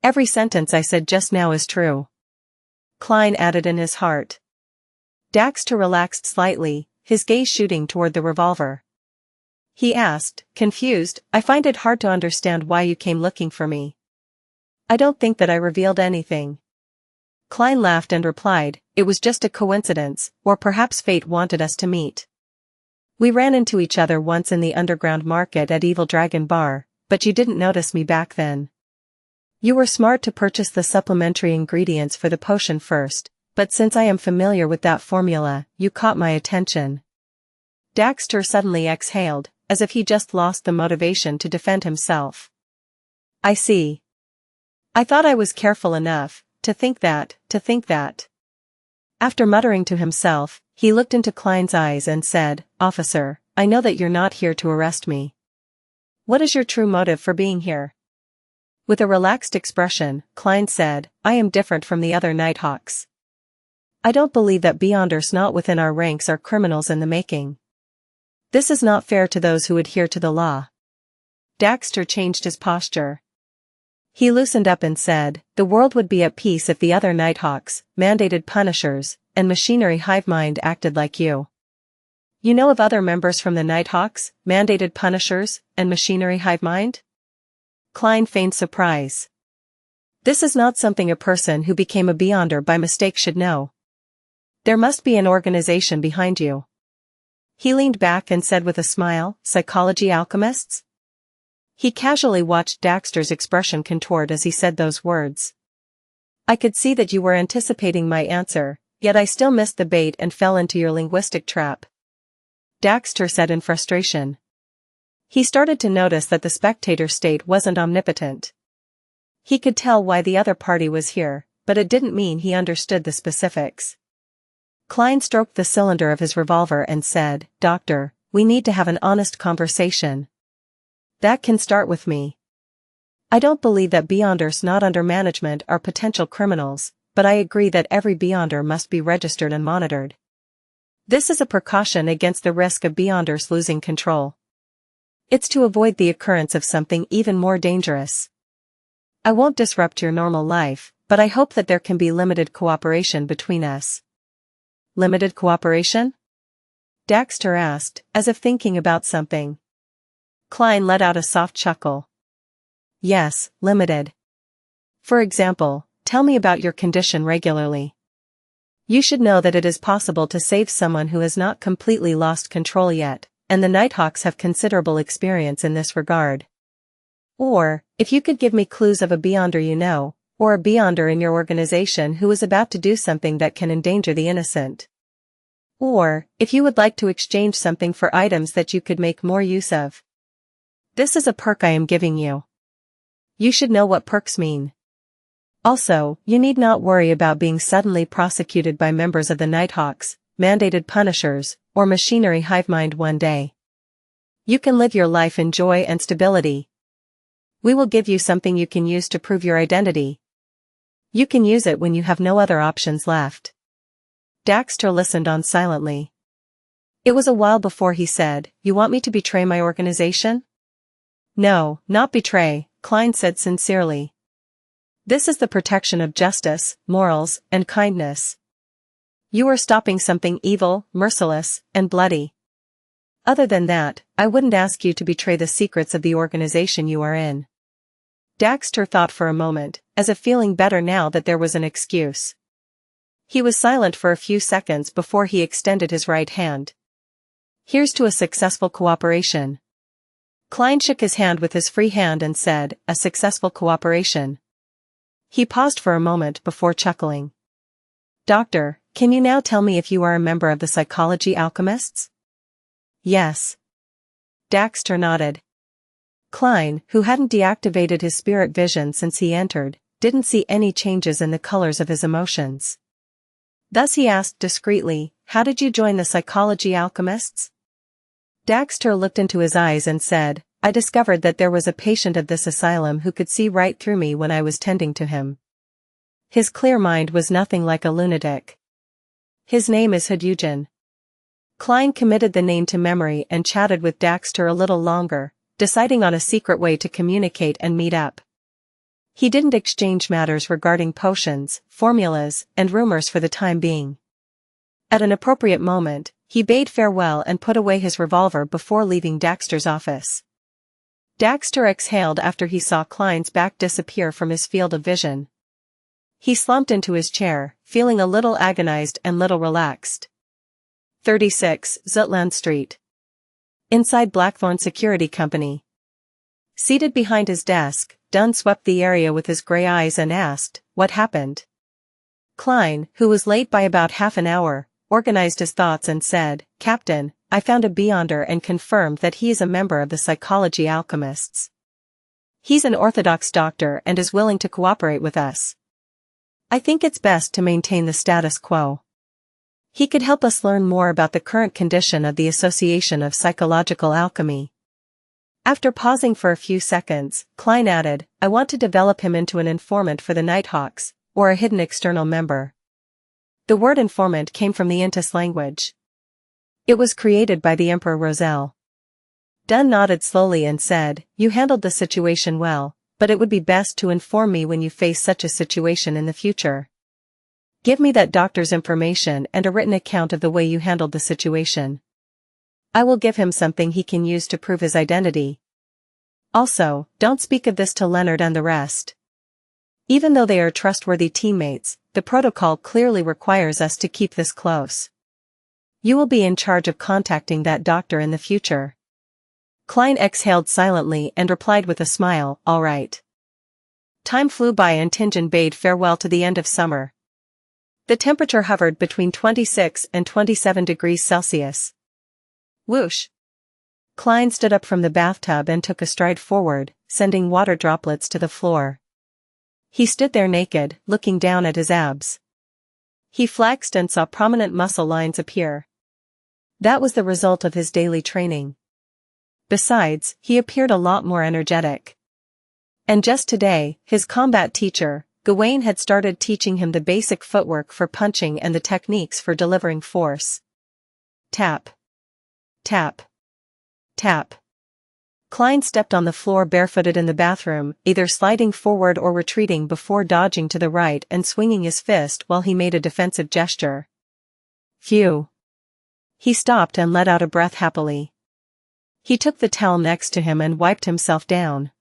Every sentence I said just now is true." Klein added in his heart. Daxter relaxed slightly, his gaze shooting toward the revolver. He asked, confused, "I find it hard to understand why you came looking for me." "I don't think that I revealed anything." Klein laughed and replied, "It was just a coincidence, or perhaps fate wanted us to meet. We ran into each other once in the underground market at Evil Dragon Bar, but you didn't notice me back then. You were smart to purchase the supplementary ingredients for the potion first, but since I am familiar with that formula, you caught my attention." Daxter suddenly exhaled, as if he just lost the motivation to defend himself. "I see. I thought I was careful enough, to think that. After muttering to himself, he looked into Klein's eyes and said, "Officer, I know that you're not here to arrest me. What is your true motive for being here?" With a relaxed expression, Klein said, "I am different from the other Nighthawks. I don't believe that Beyonders not within our ranks are criminals in the making. This is not fair to those who adhere to the law." Daxter changed his posture. He loosened up and said, "The world would be at peace if the other Nighthawks, mandated punishers, and machinery hive mind acted like you. You know of other members from the Nighthawks, mandated punishers, and machinery hive mind?" Klein feigned surprise. "This is not something a person who became a Beyonder by mistake should know. There must be an organization behind you." He leaned back and said with a smile, "Psychology alchemists?" He casually watched Daxter's expression contort as he said those words. "I could see that you were anticipating my answer, yet I still missed the bait and fell into your linguistic trap," Daxter said in frustration. He started to notice that the spectator state wasn't omnipotent. He could tell why the other party was here, but it didn't mean he understood the specifics. Klein stroked the cylinder of his revolver and said, "Doctor, we need to have an honest conversation. That can start with me. I don't believe that Beyonders not under management are potential criminals, but I agree that every Beyonder must be registered and monitored. This is a precaution against the risk of Beyonders losing control. It's to avoid the occurrence of something even more dangerous. I won't disrupt your normal life, but I hope that there can be limited cooperation between us." "Limited cooperation?" Daxter asked, as if thinking about something. Klein let out a soft chuckle. Yes, limited. For example, tell me about your condition regularly. You should know that it is possible to save someone who has not completely lost control yet, and the Nighthawks have considerable experience in this regard. Or, if you could give me clues of a Beyonder you know, or a Beyonder in your organization who is about to do something that can endanger the innocent. Or, if you would like to exchange something for items that you could make more use of. This is a perk I am giving you. You should know what perks mean. Also, you need not worry about being suddenly prosecuted by members of the Nighthawks, mandated punishers, or machinery hivemind one day. You can live your life in joy and stability. We will give you something you can use to prove your identity. You can use it when you have no other options left. Daxter listened on silently. It was a while before he said, "You want me to betray my organization?" "No, not betray," Klein said sincerely. "This is the protection of justice, morals, and kindness. You are stopping something evil, merciless, and bloody. Other than that, I wouldn't ask you to betray the secrets of the organization you are in." Daxter thought for a moment, as if feeling better now that there was an excuse. He was silent for a few seconds before he extended his right hand. "Here's to a successful cooperation." Klein shook his hand with his free hand and said, "A successful cooperation." He paused for a moment before chuckling. "Doctor, can you now tell me if you are a member of the psychology alchemists?" "Yes." Daxter nodded. Klein, who hadn't deactivated his spirit vision since he entered, didn't see any changes in the colors of his emotions. Thus he asked discreetly, "How did you join the psychology alchemists?" Daxter looked into his eyes and said, "I discovered that there was a patient of this asylum who could see right through me when I was tending to him. His clear mind was nothing like a lunatic. His name is Hedujan." Klein committed the name to memory and chatted with Daxter a little longer, deciding on a secret way to communicate and meet up. He didn't exchange matters regarding potions, formulas, and rumors for the time being. At an appropriate moment, he bade farewell and put away his revolver before leaving Daxter's office. Daxter exhaled after he saw Klein's back disappear from his field of vision. He slumped into his chair, feeling a little agonized and little relaxed. 36, Zutland Street. Inside Blackthorn Security Company. Seated behind his desk, Dunn swept the area with his gray eyes and asked, "What happened?" Klein, who was late by about half an hour, organized his thoughts and said, "Captain, I found a Beyonder and confirmed that he is a member of the psychology alchemists. He's an orthodox doctor and is willing to cooperate with us. I think it's best to maintain the status quo. He could help us learn more about the current condition of the Association of Psychological Alchemy." After pausing for a few seconds, Klein added, "I want to develop him into an informant for the Nighthawks, or a hidden external member." The word informant came from the Intis language. It was created by the Emperor Roselle. Dunn nodded slowly and said, "You handled the situation well, but it would be best to inform me when you face such a situation in the future. Give me that doctor's information and a written account of the way you handled the situation. I will give him something he can use to prove his identity. Also, don't speak of this to Leonard and the rest. Even though they are trustworthy teammates, the protocol clearly requires us to keep this close. You will be in charge of contacting that doctor in the future." Klein exhaled silently and replied with a smile, "All right." Time flew by and Tingen bade farewell to the end of summer. The temperature hovered between 26 and 27 degrees Celsius. Whoosh! Klein stood up from the bathtub and took a stride forward, sending water droplets to the floor. He stood there naked, looking down at his abs. He flexed and saw prominent muscle lines appear. That was the result of his daily training. Besides, he appeared a lot more energetic. And just today, his combat teacher, Gawain, had started teaching him the basic footwork for punching and the techniques for delivering force. Tap. Tap. Tap. Klein stepped on the floor barefooted in the bathroom, either sliding forward or retreating before dodging to the right and swinging his fist while he made a defensive gesture. Phew. He stopped and let out a breath happily. He took the towel next to him and wiped himself down.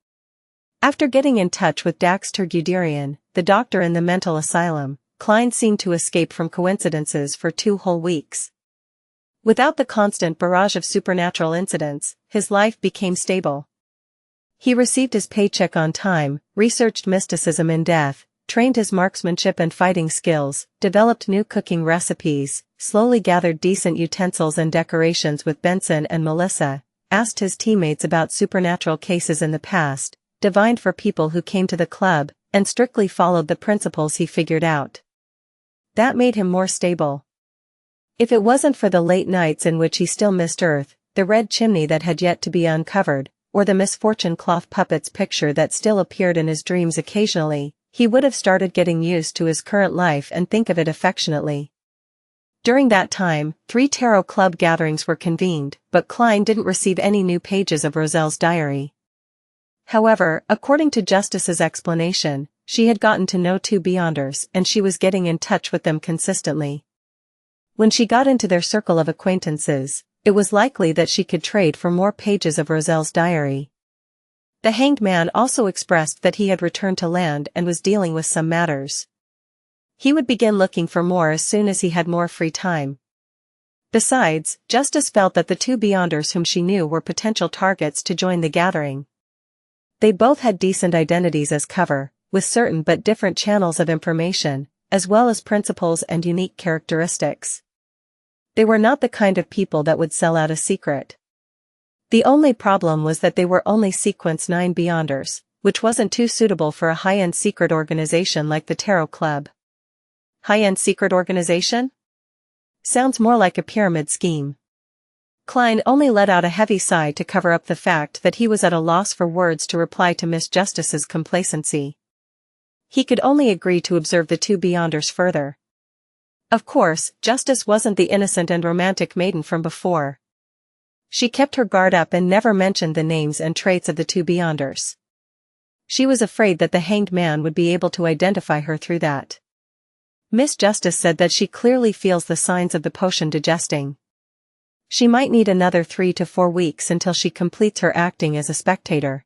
After getting in touch with Daxter Guderian, the doctor in the mental asylum, Klein seemed to escape from coincidences for 2 whole weeks. Without the constant barrage of supernatural incidents, his life became stable. He received his paycheck on time, researched mysticism in death, trained his marksmanship and fighting skills, developed new cooking recipes, slowly gathered decent utensils and decorations with Benson and Melissa, asked his teammates about supernatural cases in the past, divined for people who came to the club, and strictly followed the principles he figured out. That made him more stable. If it wasn't for the late nights in which he still missed Earth, the red chimney that had yet to be uncovered, or the misfortune cloth puppet's picture that still appeared in his dreams occasionally, he would have started getting used to his current life and think of it affectionately. During that time, 3 tarot club gatherings were convened, but Klein didn't receive any new pages of Roselle's diary. However, according to Justice's explanation, she had gotten to know 2 Beyonders and she was getting in touch with them consistently. When she got into their circle of acquaintances, it was likely that she could trade for more pages of Roselle's diary. The Hanged Man also expressed that he had returned to land and was dealing with some matters. He would begin looking for more as soon as he had more free time. Besides, Justice felt that the 2 Beyonders whom she knew were potential targets to join the gathering. They both had decent identities as cover, with certain but different channels of information, as well as principles and unique characteristics. They were not the kind of people that would sell out a secret. The only problem was that they were only Sequence 9 Beyonders, which wasn't too suitable for a high-end secret organization like the Tarot Club. High-end secret organization? Sounds more like a pyramid scheme. Klein only let out a heavy sigh to cover up the fact that he was at a loss for words to reply to Miss Justice's complacency. He could only agree to observe the 2 Beyonders further. Of course, Justice wasn't the innocent and romantic maiden from before. She kept her guard up and never mentioned the names and traits of the 2 Beyonders. She was afraid that the Hanged Man would be able to identify her through that. Miss Justice said that she clearly feels the signs of the potion digesting. She might need another 3 to 4 weeks until she completes her acting as a spectator.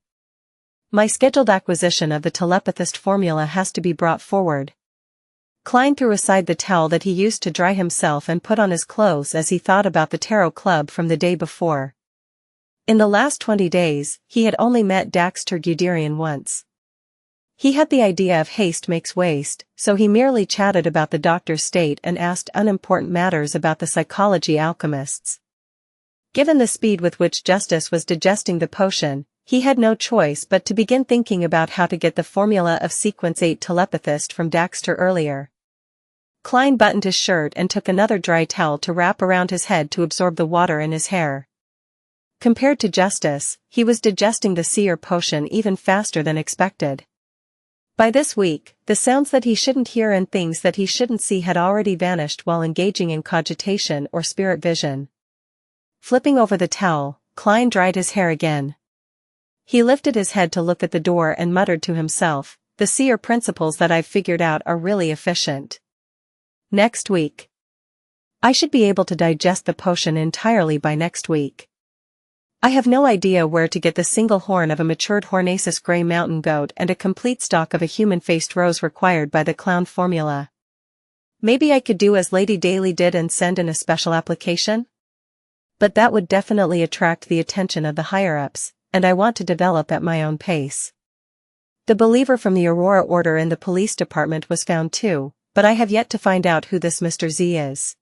My scheduled acquisition of the telepathist formula has to be brought forward. Klein threw aside the towel that he used to dry himself and put on his clothes as he thought about the Tarot Club from the day before. In the last 20 days, he had only met Daxter Guderian once. He had the idea of haste makes waste, so he merely chatted about the doctor's state and asked unimportant matters about the psychology alchemists. Given the speed with which Justice was digesting the potion, he had no choice but to begin thinking about how to get the formula of Sequence 8 telepathist from Daxter earlier. Klein buttoned his shirt and took another dry towel to wrap around his head to absorb the water in his hair. Compared to Justice, he was digesting the seer potion even faster than expected. By this week, the sounds that he shouldn't hear and things that he shouldn't see had already vanished while engaging in cogitation or spirit vision. Flipping over the towel, Klein dried his hair again. He lifted his head to look at the door and muttered to himself, "The seer principles that I've figured out are really efficient. Next week. I should be able to digest the potion entirely by next week. I have no idea where to get the single horn of a matured Hornasus Grey mountain goat and a complete stock of a human-faced rose required by the clown formula. Maybe I could do as Lady Daly did and send in a special application? But that would definitely attract the attention of the higher-ups, and I want to develop at my own pace. The believer from the Aurora Order in the police department was found too, but I have yet to find out who this Mr. Z is.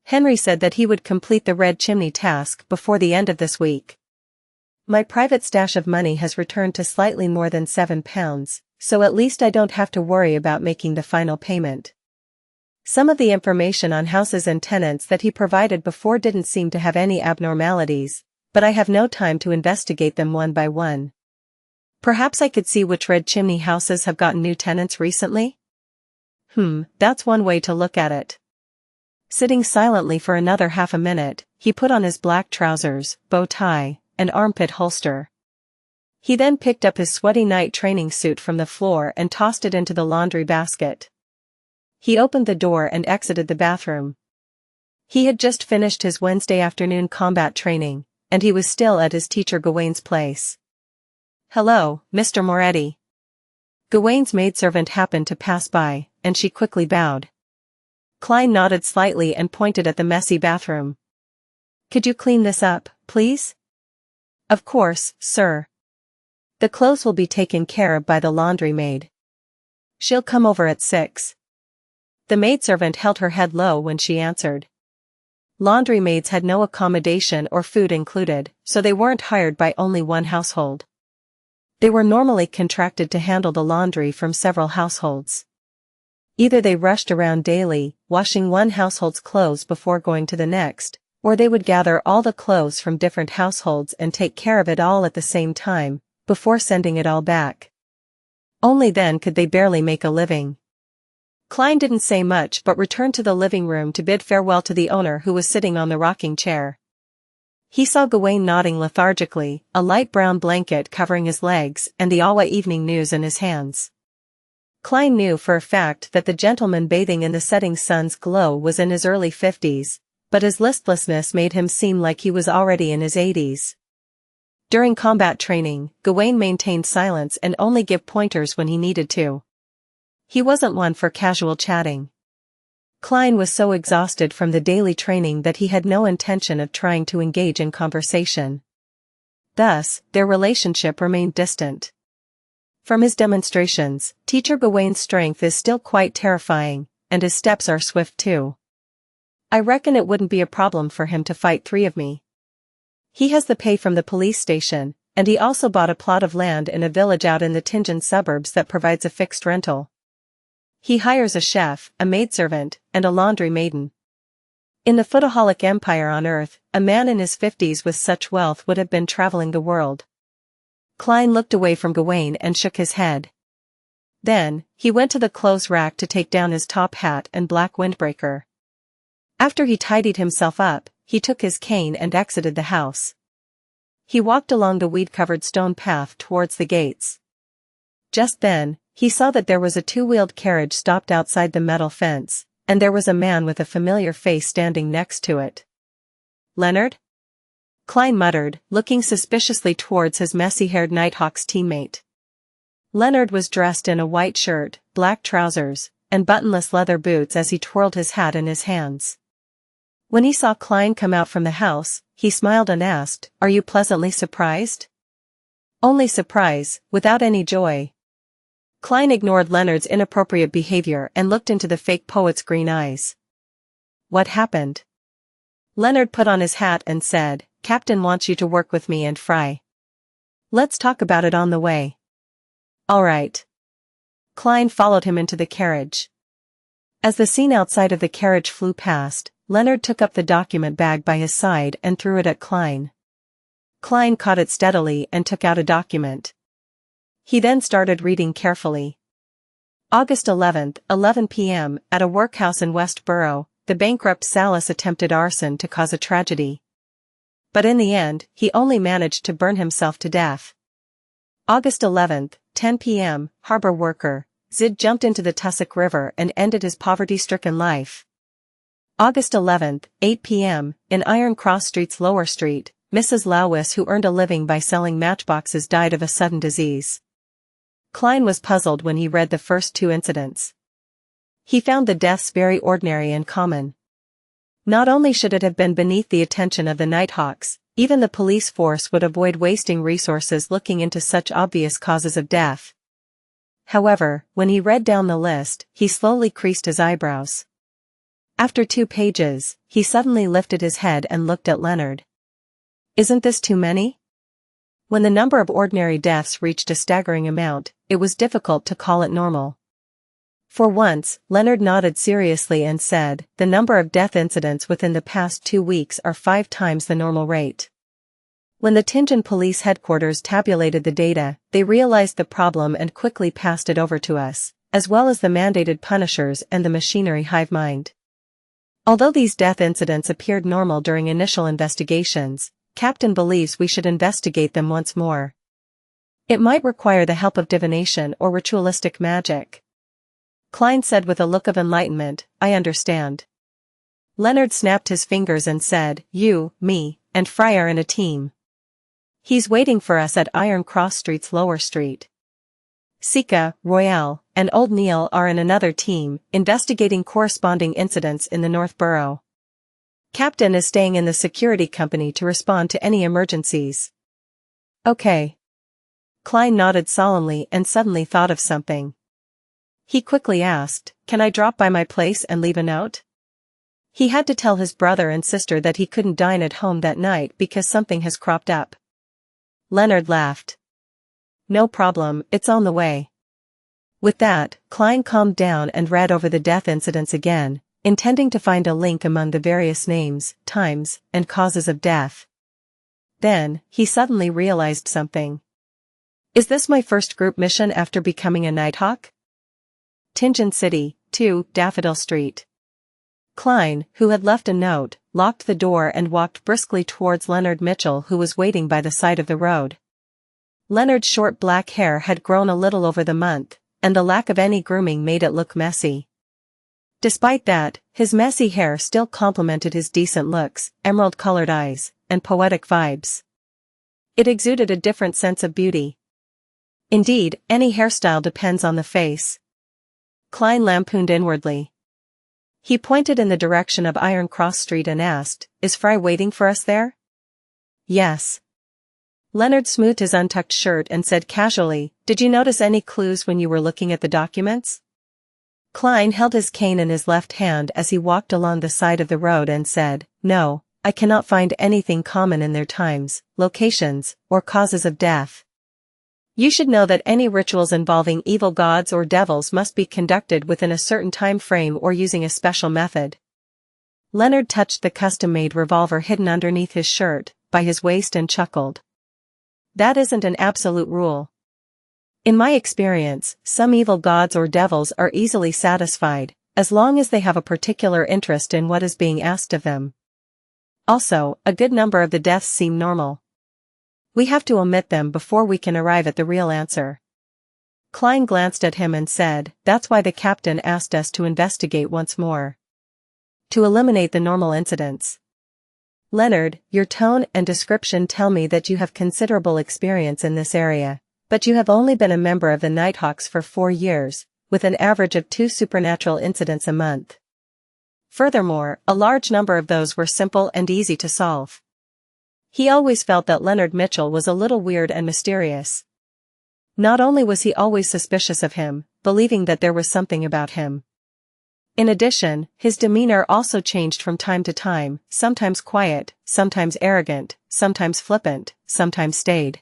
Henry said that he would complete the red chimney task before the end of this week. My private stash of money has returned to slightly more than £7, so at least I don't have to worry about making the final payment. Some of the information on houses and tenants that he provided before didn't seem to have any abnormalities, but I have no time to investigate them one by one. Perhaps I could see which red chimney houses have gotten new tenants recently? That's one way to look at it. Sitting silently for another half a minute, he put on his black trousers, bow tie, and armpit holster. He then picked up his sweaty night training suit from the floor and tossed it into the laundry basket. He opened the door and exited the bathroom. He had just finished his Wednesday afternoon combat training, and he was still at his teacher Gawain's place. Hello, Mr. Moretti. Gawain's maidservant happened to pass by, and she quickly bowed. Klein nodded slightly and pointed at the messy bathroom. Could you clean this up, please? Of course, sir. The clothes will be taken care of by the laundry maid. She'll come over at 6. The maidservant held her head low when she answered. Laundry maids had no accommodation or food included, so they weren't hired by only one household. They were normally contracted to handle the laundry from several households. Either they rushed around daily, washing one household's clothes before going to the next, or they would gather all the clothes from different households and take care of it all at the same time, before sending it all back. Only then could they barely make a living. Klein didn't say much but returned to the living room to bid farewell to the owner who was sitting on the rocking chair. He saw Gawain nodding lethargically, a light brown blanket covering his legs and the Awa Evening News in his hands. Klein knew for a fact that the gentleman bathing in the setting sun's glow was in his early 50s, but his listlessness made him seem like he was already in his 80s. During combat training, Gawain maintained silence and only gave pointers when he needed to. He wasn't one for casual chatting. Klein was so exhausted from the daily training that he had no intention of trying to engage in conversation. Thus, their relationship remained distant. From his demonstrations, Teacher Gawain's strength is still quite terrifying, and his steps are swift too. I reckon it wouldn't be a problem for him to fight 3 of me. He has the pay from the police station, and he also bought a plot of land in a village out in the Tingen suburbs that provides a fixed rental. He hires a chef, a maidservant, and a laundry maiden. In the foodaholic empire on Earth, a man in his 50s with such wealth would have been traveling the world. Klein looked away from Gawain and shook his head. Then, he went to the clothes rack to take down his top hat and black windbreaker. After he tidied himself up, he took his cane and exited the house. He walked along the weed-covered stone path towards the gates. Just then, he saw that there was a 2-wheeled carriage stopped outside the metal fence, and there was a man with a familiar face standing next to it. Leonard? Klein muttered, looking suspiciously towards his messy-haired Nighthawk's teammate. Leonard was dressed in a white shirt, black trousers, and buttonless leather boots as he twirled his hat in his hands. When he saw Klein come out from the house, he smiled and asked, "Are you pleasantly surprised?" "Only surprise, without any joy." Klein ignored Leonard's inappropriate behavior and looked into the fake poet's green eyes. "What happened?" Leonard put on his hat and said, "Captain wants you to work with me and Fry. Let's talk about it on the way." "All right." Klein followed him into the carriage. As the scene outside of the carriage flew past, Leonard took up the document bag by his side and threw it at Klein. Klein caught it steadily and took out a document. He then started reading carefully. August 11th, 11 p.m., at a workhouse in Westborough, the bankrupt Salas attempted arson to cause a tragedy. But in the end, he only managed to burn himself to death. August 11th, 10 p.m., harbor worker, Zid jumped into the Tussock River and ended his poverty-stricken life. August 11th, 8 p.m., in Iron Cross Street's Lower Street, Mrs. Lanevus, who earned a living by selling matchboxes, died of a sudden disease. Klein was puzzled when he read the first 2 incidents. He found the deaths very ordinary and common. Not only should it have been beneath the attention of the Nighthawks, even the police force would avoid wasting resources looking into such obvious causes of death. However, when he read down the list, he slowly creased his eyebrows. After 2 pages, he suddenly lifted his head and looked at Leonard. "Isn't this too many?" When the number of ordinary deaths reached a staggering amount, it was difficult to call it normal. For once, Leonard nodded seriously and said, "The number of death incidents within the past 2 weeks are 5 times the normal rate." When the Tingen police headquarters tabulated the data, they realized the problem and quickly passed it over to us, as well as the mandated punishers and the machinery hive mind. Although these death incidents appeared normal during initial investigations, Captain believes we should investigate them once more. It might require the help of divination or ritualistic magic. Klein said with a look of enlightenment, "I understand." Leonard snapped his fingers and said, "You, me, and Fry are in a team." He's waiting for us at Iron Cross Street's lower street. Sika, Royale, and Old Neil are in another team, investigating corresponding incidents in the North Borough. Captain is staying in the security company to respond to any emergencies. Okay. Klein nodded solemnly and suddenly thought of something. He quickly asked, "Can I drop by my place and leave a note?" He had to tell his brother and sister that he couldn't dine at home that night because something has cropped up. Leonard laughed. "No problem, it's on the way." With that, Klein calmed down and read over the death incidents again, intending to find a link among the various names, times, and causes of death. Then, he suddenly realized something. Is this my first group mission after becoming a Nighthawk? Tingen City, 2, Daffodil Street. Klein, who had left a note, locked the door and walked briskly towards Leonard Mitchell, who was waiting by the side of the road. Leonard's short black hair had grown a little over the month, and the lack of any grooming made it look messy. Despite that, his messy hair still complemented his decent looks, emerald-colored eyes, and poetic vibes. It exuded a different sense of beauty. Indeed, any hairstyle depends on the face. Klein lampooned inwardly. He pointed in the direction of Iron Cross Street and asked, "Is Fry waiting for us there?" "Yes." Leonard smoothed his untucked shirt and said casually, "Did you notice any clues when you were looking at the documents?" Klein held his cane in his left hand as he walked along the side of the road and said, "No, I cannot find anything common in their times, locations, or causes of death. You should know that any rituals involving evil gods or devils must be conducted within a certain time frame or using a special method." Leonard touched the custom-made revolver hidden underneath his shirt, by his waist and chuckled. "That isn't an absolute rule. In my experience, some evil gods or devils are easily satisfied, as long as they have a particular interest in what is being asked of them. Also, a good number of the deaths seem normal. We have to omit them before we can arrive at the real answer." Klein glanced at him and said, "That's why the captain asked us to investigate once more. To eliminate the normal incidents." "Leonard, your tone and description tell me that you have considerable experience in this area, but you have only been a member of the Nighthawks for 4 years, with an average of 2 supernatural incidents a month. Furthermore, a large number of those were simple and easy to solve." He always felt that Leonard Mitchell was a little weird and mysterious. Not only was he always suspicious of him, believing that there was something about him. In addition, his demeanor also changed from time to time, sometimes quiet, sometimes arrogant, sometimes flippant, sometimes staid.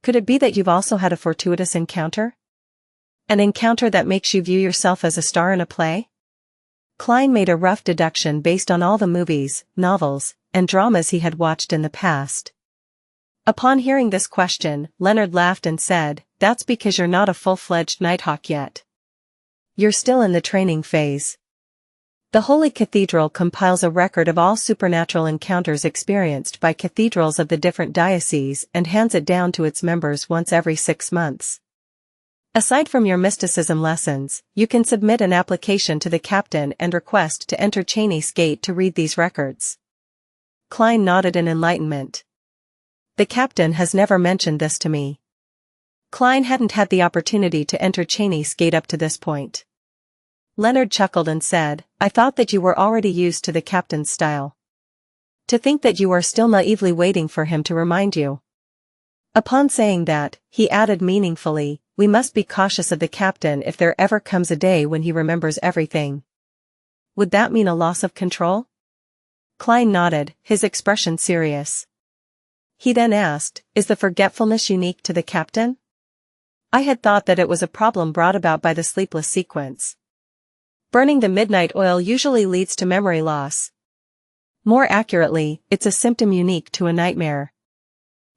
Could it be that you've also had a fortuitous encounter? An encounter that makes you view yourself as a star in a play? Klein made a rough deduction based on all the movies, novels, and dramas he had watched in the past. Upon hearing this question, Leonard laughed and said, "That's because you're not a full-fledged Nighthawk yet. You're still in the training phase. The Holy Cathedral compiles a record of all supernatural encounters experienced by cathedrals of the different dioceses and hands it down to its members once every 6 months. Aside from your mysticism lessons, you can submit an application to the captain and request to enter Cheney's Gate to read these records." Klein nodded in enlightenment. "The captain has never mentioned this to me." Klein hadn't had the opportunity to enter Cheney's Gate up to this point. Leonard chuckled and said, "I thought that you were already used to the captain's style. To think that you are still naively waiting for him to remind you." Upon saying that, he added meaningfully, "We must be cautious of the captain if there ever comes a day when he remembers everything." Would that mean a loss of control? Klein nodded, his expression serious. He then asked, "Is the forgetfulness unique to the captain? I had thought that it was a problem brought about by the sleepless sequence. Burning the midnight oil usually leads to memory loss. More accurately, it's a symptom unique to a nightmare.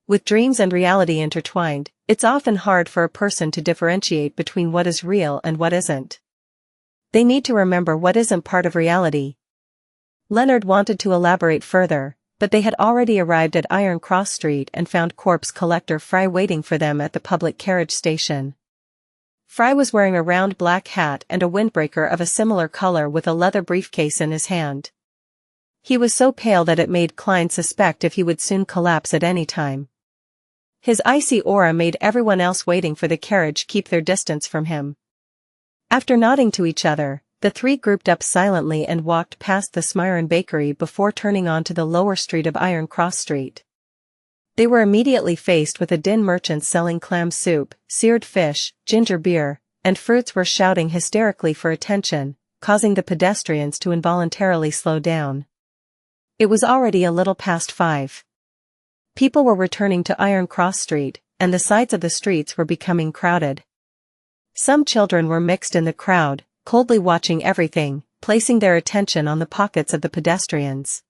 With dreams and reality intertwined, it's often hard for a person to differentiate between what is real and what isn't. They need to remember what isn't part of reality." Leonard wanted to elaborate further, but they had already arrived at Iron Cross Street and found corpse collector Fry waiting for them at the public carriage station. Fry was wearing a round black hat and a windbreaker of a similar color with a leather briefcase in his hand. He was so pale that it made Klein suspect if he would soon collapse at any time. His icy aura made everyone else waiting for the carriage keep their distance from him. After nodding to each other, the three grouped up silently and walked past the Smyron bakery before turning onto the lower street of Iron Cross Street. They were immediately faced with a din merchants selling clam soup, seared fish, ginger beer, and fruits were shouting hysterically for attention, causing the pedestrians to involuntarily slow down. It was already a little past 5. People were returning to Iron Cross Street, and the sides of the streets were becoming crowded. Some children were mixed in the crowd, coldly watching everything, placing their attention on the pockets of the pedestrians.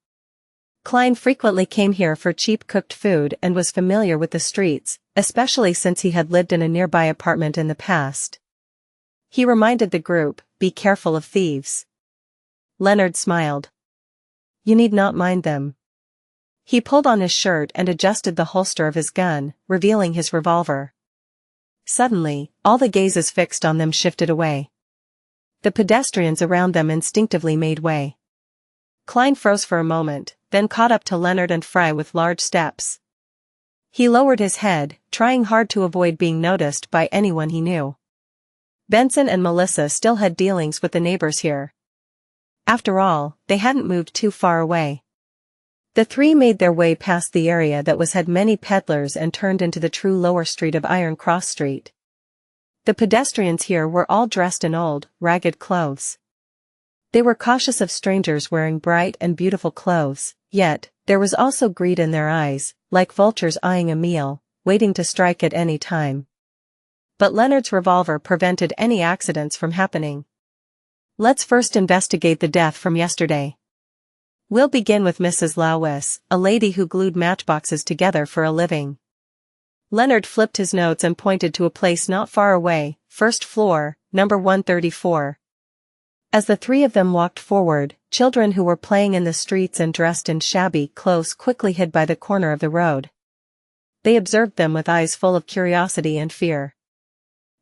Klein frequently came here for cheap cooked food and was familiar with the streets, especially since he had lived in a nearby apartment in the past. He reminded the group, "Be careful of thieves." Leonard smiled. "You need not mind them." He pulled on his shirt and adjusted the holster of his gun, revealing his revolver. Suddenly, all the gazes fixed on them shifted away. The pedestrians around them instinctively made way. Klein froze for a moment, then caught up to Leonard and Fry with large steps. He lowered his head, trying hard to avoid being noticed by anyone he knew. Benson and Melissa still had dealings with the neighbors here. After all, they hadn't moved too far away. The three made their way past the area that had many peddlers and turned into the true lower street of Iron Cross Street. The pedestrians here were all dressed in old, ragged clothes. They were cautious of strangers wearing bright and beautiful clothes, yet, there was also greed in their eyes, like vultures eyeing a meal, waiting to strike at any time. But Leonard's revolver prevented any accidents from happening. "Let's first investigate the death from yesterday. We'll begin with Mrs. Lanevus, a lady who glued matchboxes together for a living." Leonard flipped his notes and pointed to a place not far away, first floor, number 134. As the three of them walked forward, children who were playing in the streets and dressed in shabby clothes quickly hid by the corner of the road. They observed them with eyes full of curiosity and fear.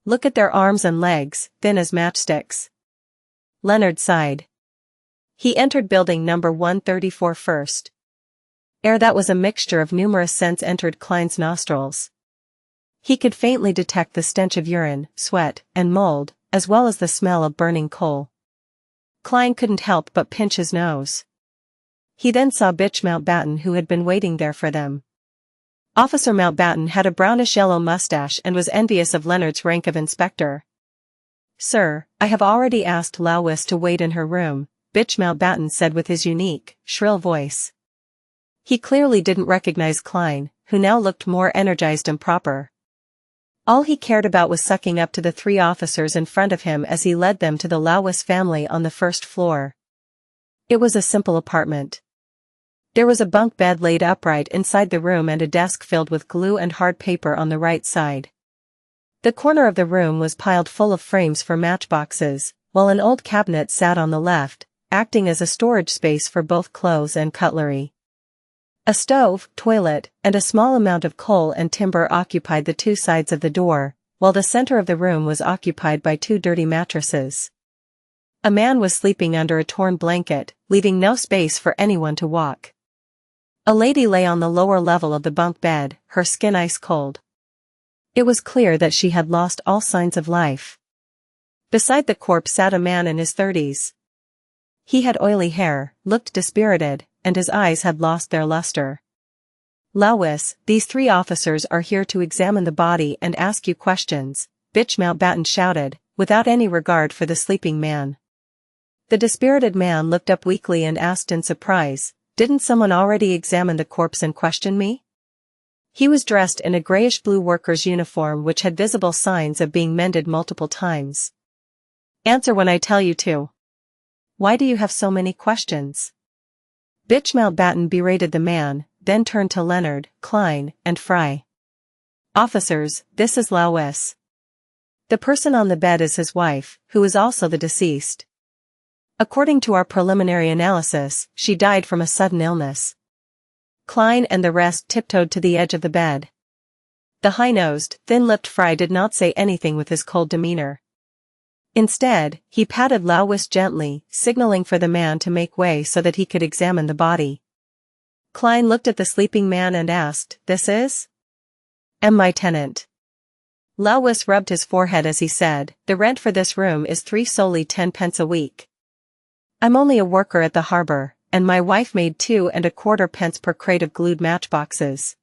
"Look at their arms and legs, thin as matchsticks." Leonard sighed. He entered building number 134 first. Air that was a mixture of numerous scents entered Klein's nostrils. He could faintly detect the stench of urine, sweat, and mold, as well as the smell of burning coal. Klein couldn't help but pinch his nose. He then saw Bitch Mountbatten, who had been waiting there for them. Officer Mountbatten had a brownish-yellow mustache and was envious of Leonard's rank of inspector. "Sir, I have already asked Lanevus to wait in her room," Bitch Mountbatten said with his unique, shrill voice. He clearly didn't recognize Klein, who now looked more energized and proper. All he cared about was sucking up to the three officers in front of him as he led them to the Lanevus family on the first floor. It was a simple apartment. There was a bunk bed laid upright inside the room and a desk filled with glue and hard paper on the right side. The corner of the room was piled full of frames for matchboxes, while an old cabinet sat on the left, acting as a storage space for both clothes and cutlery. A stove, toilet, and a small amount of coal and timber occupied the two sides of the door, while the center of the room was occupied by two dirty mattresses. A man was sleeping under a torn blanket, leaving no space for anyone to walk. A lady lay on the lower level of the bunk bed, her skin ice cold. It was clear that she had lost all signs of life. Beside the corpse sat a man in his 30s. He had oily hair, looked dispirited, and his eyes had lost their luster. "Lanevus, these three officers are here to examine the body and ask you questions," Bitch Mountbatten shouted, without any regard for the sleeping man. The dispirited man looked up weakly and asked in surprise, "Didn't someone already examine the corpse and question me?" He was dressed in a grayish-blue worker's uniform which had visible signs of being mended multiple times. "Answer when I tell you to. Why do you have so many questions?" Bitch Mountbatten berated the man, then turned to Leonard, Klein, and Fry. "Officers, this is Lanevus. The person on the bed is his wife, who is also the deceased. According to our preliminary analysis, she died from a sudden illness." Klein and the rest tiptoed to the edge of the bed. The high-nosed, thin-lipped Fry did not say anything with his cold demeanor. Instead, he patted Lanevus gently, signaling for the man to make way so that he could examine the body. Klein looked at the sleeping man and asked, "This is?" Am my tenant. Lanevus rubbed his forehead as he said, the rent for this room is 3 solely 10 pence a week. I'm only a worker at the harbor, and my wife made 2¼ pence per crate of glued matchboxes.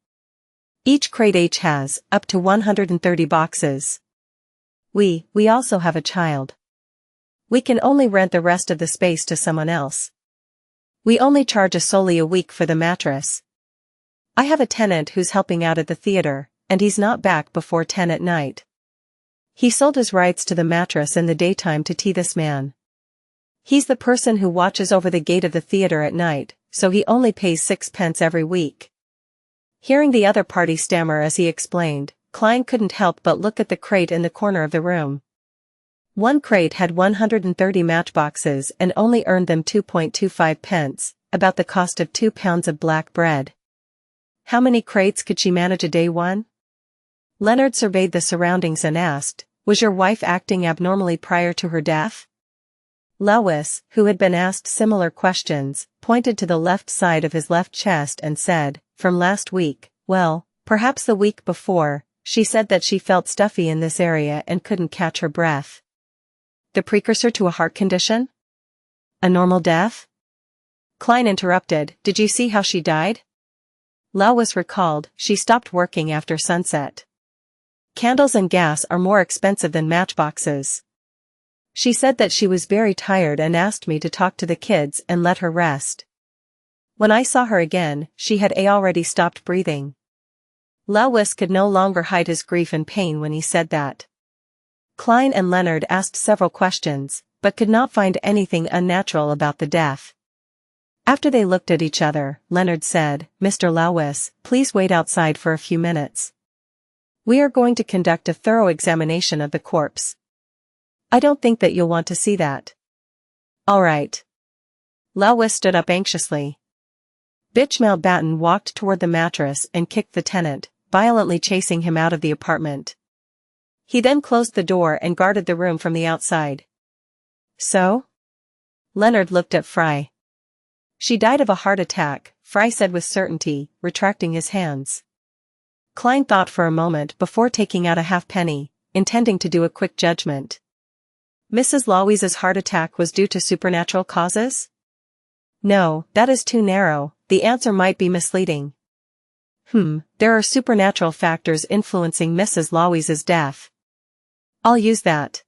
Each crate each has, up to 130 boxes. We also have a child. We can only rent the rest of the space to someone else. We only charge a solely a week for the mattress. I have a tenant who's helping out at the theater, and he's not back before 10 at night. He sold his rights to the mattress in the daytime to this man. He's the person who watches over the gate of the theater at night, so he only pays 6 pence every week. Hearing the other party stammer as he explained, Klein couldn't help but look at the crate in the corner of the room. One crate had 130 matchboxes and only earned them 2.25 pence, about the cost of 2 pounds of black bread. How many crates could she manage a day? One? Leonard surveyed the surroundings and asked, was your wife acting abnormally prior to her death? Lanevus, who had been asked similar questions, pointed to the left side of his left chest and said, from last week, well, perhaps the week before, she said that she felt stuffy in this area and couldn't catch her breath. The precursor to a heart condition? A normal death? Klein interrupted, did you see how she died? Lanevus recalled, she stopped working after sunset. Candles and gas are more expensive than matchboxes. She said that she was very tired and asked me to talk to the kids and let her rest. When I saw her again, she had already stopped breathing. Lanevus could no longer hide his grief and pain when he said that. Klein and Leonard asked several questions, but could not find anything unnatural about the death. After they looked at each other, Leonard said, Mr. Lanevus, please wait outside for a few minutes. We are going to conduct a thorough examination of the corpse. I don't think that you'll want to see that. All right. Lanevus stood up anxiously. Bitch Mountbatten walked toward the mattress and kicked the tenant, violently chasing him out of the apartment. He then closed the door and guarded the room from the outside. So? Leonard looked at Fry. She died of a heart attack, Fry said with certainty, retracting his hands. Klein thought for a moment before taking out a halfpenny, intending to do a quick judgment. Mrs. Louise's heart attack was due to supernatural causes? No, that is too narrow, the answer might be misleading. There are supernatural factors influencing Mrs. Louise's death. I'll use that.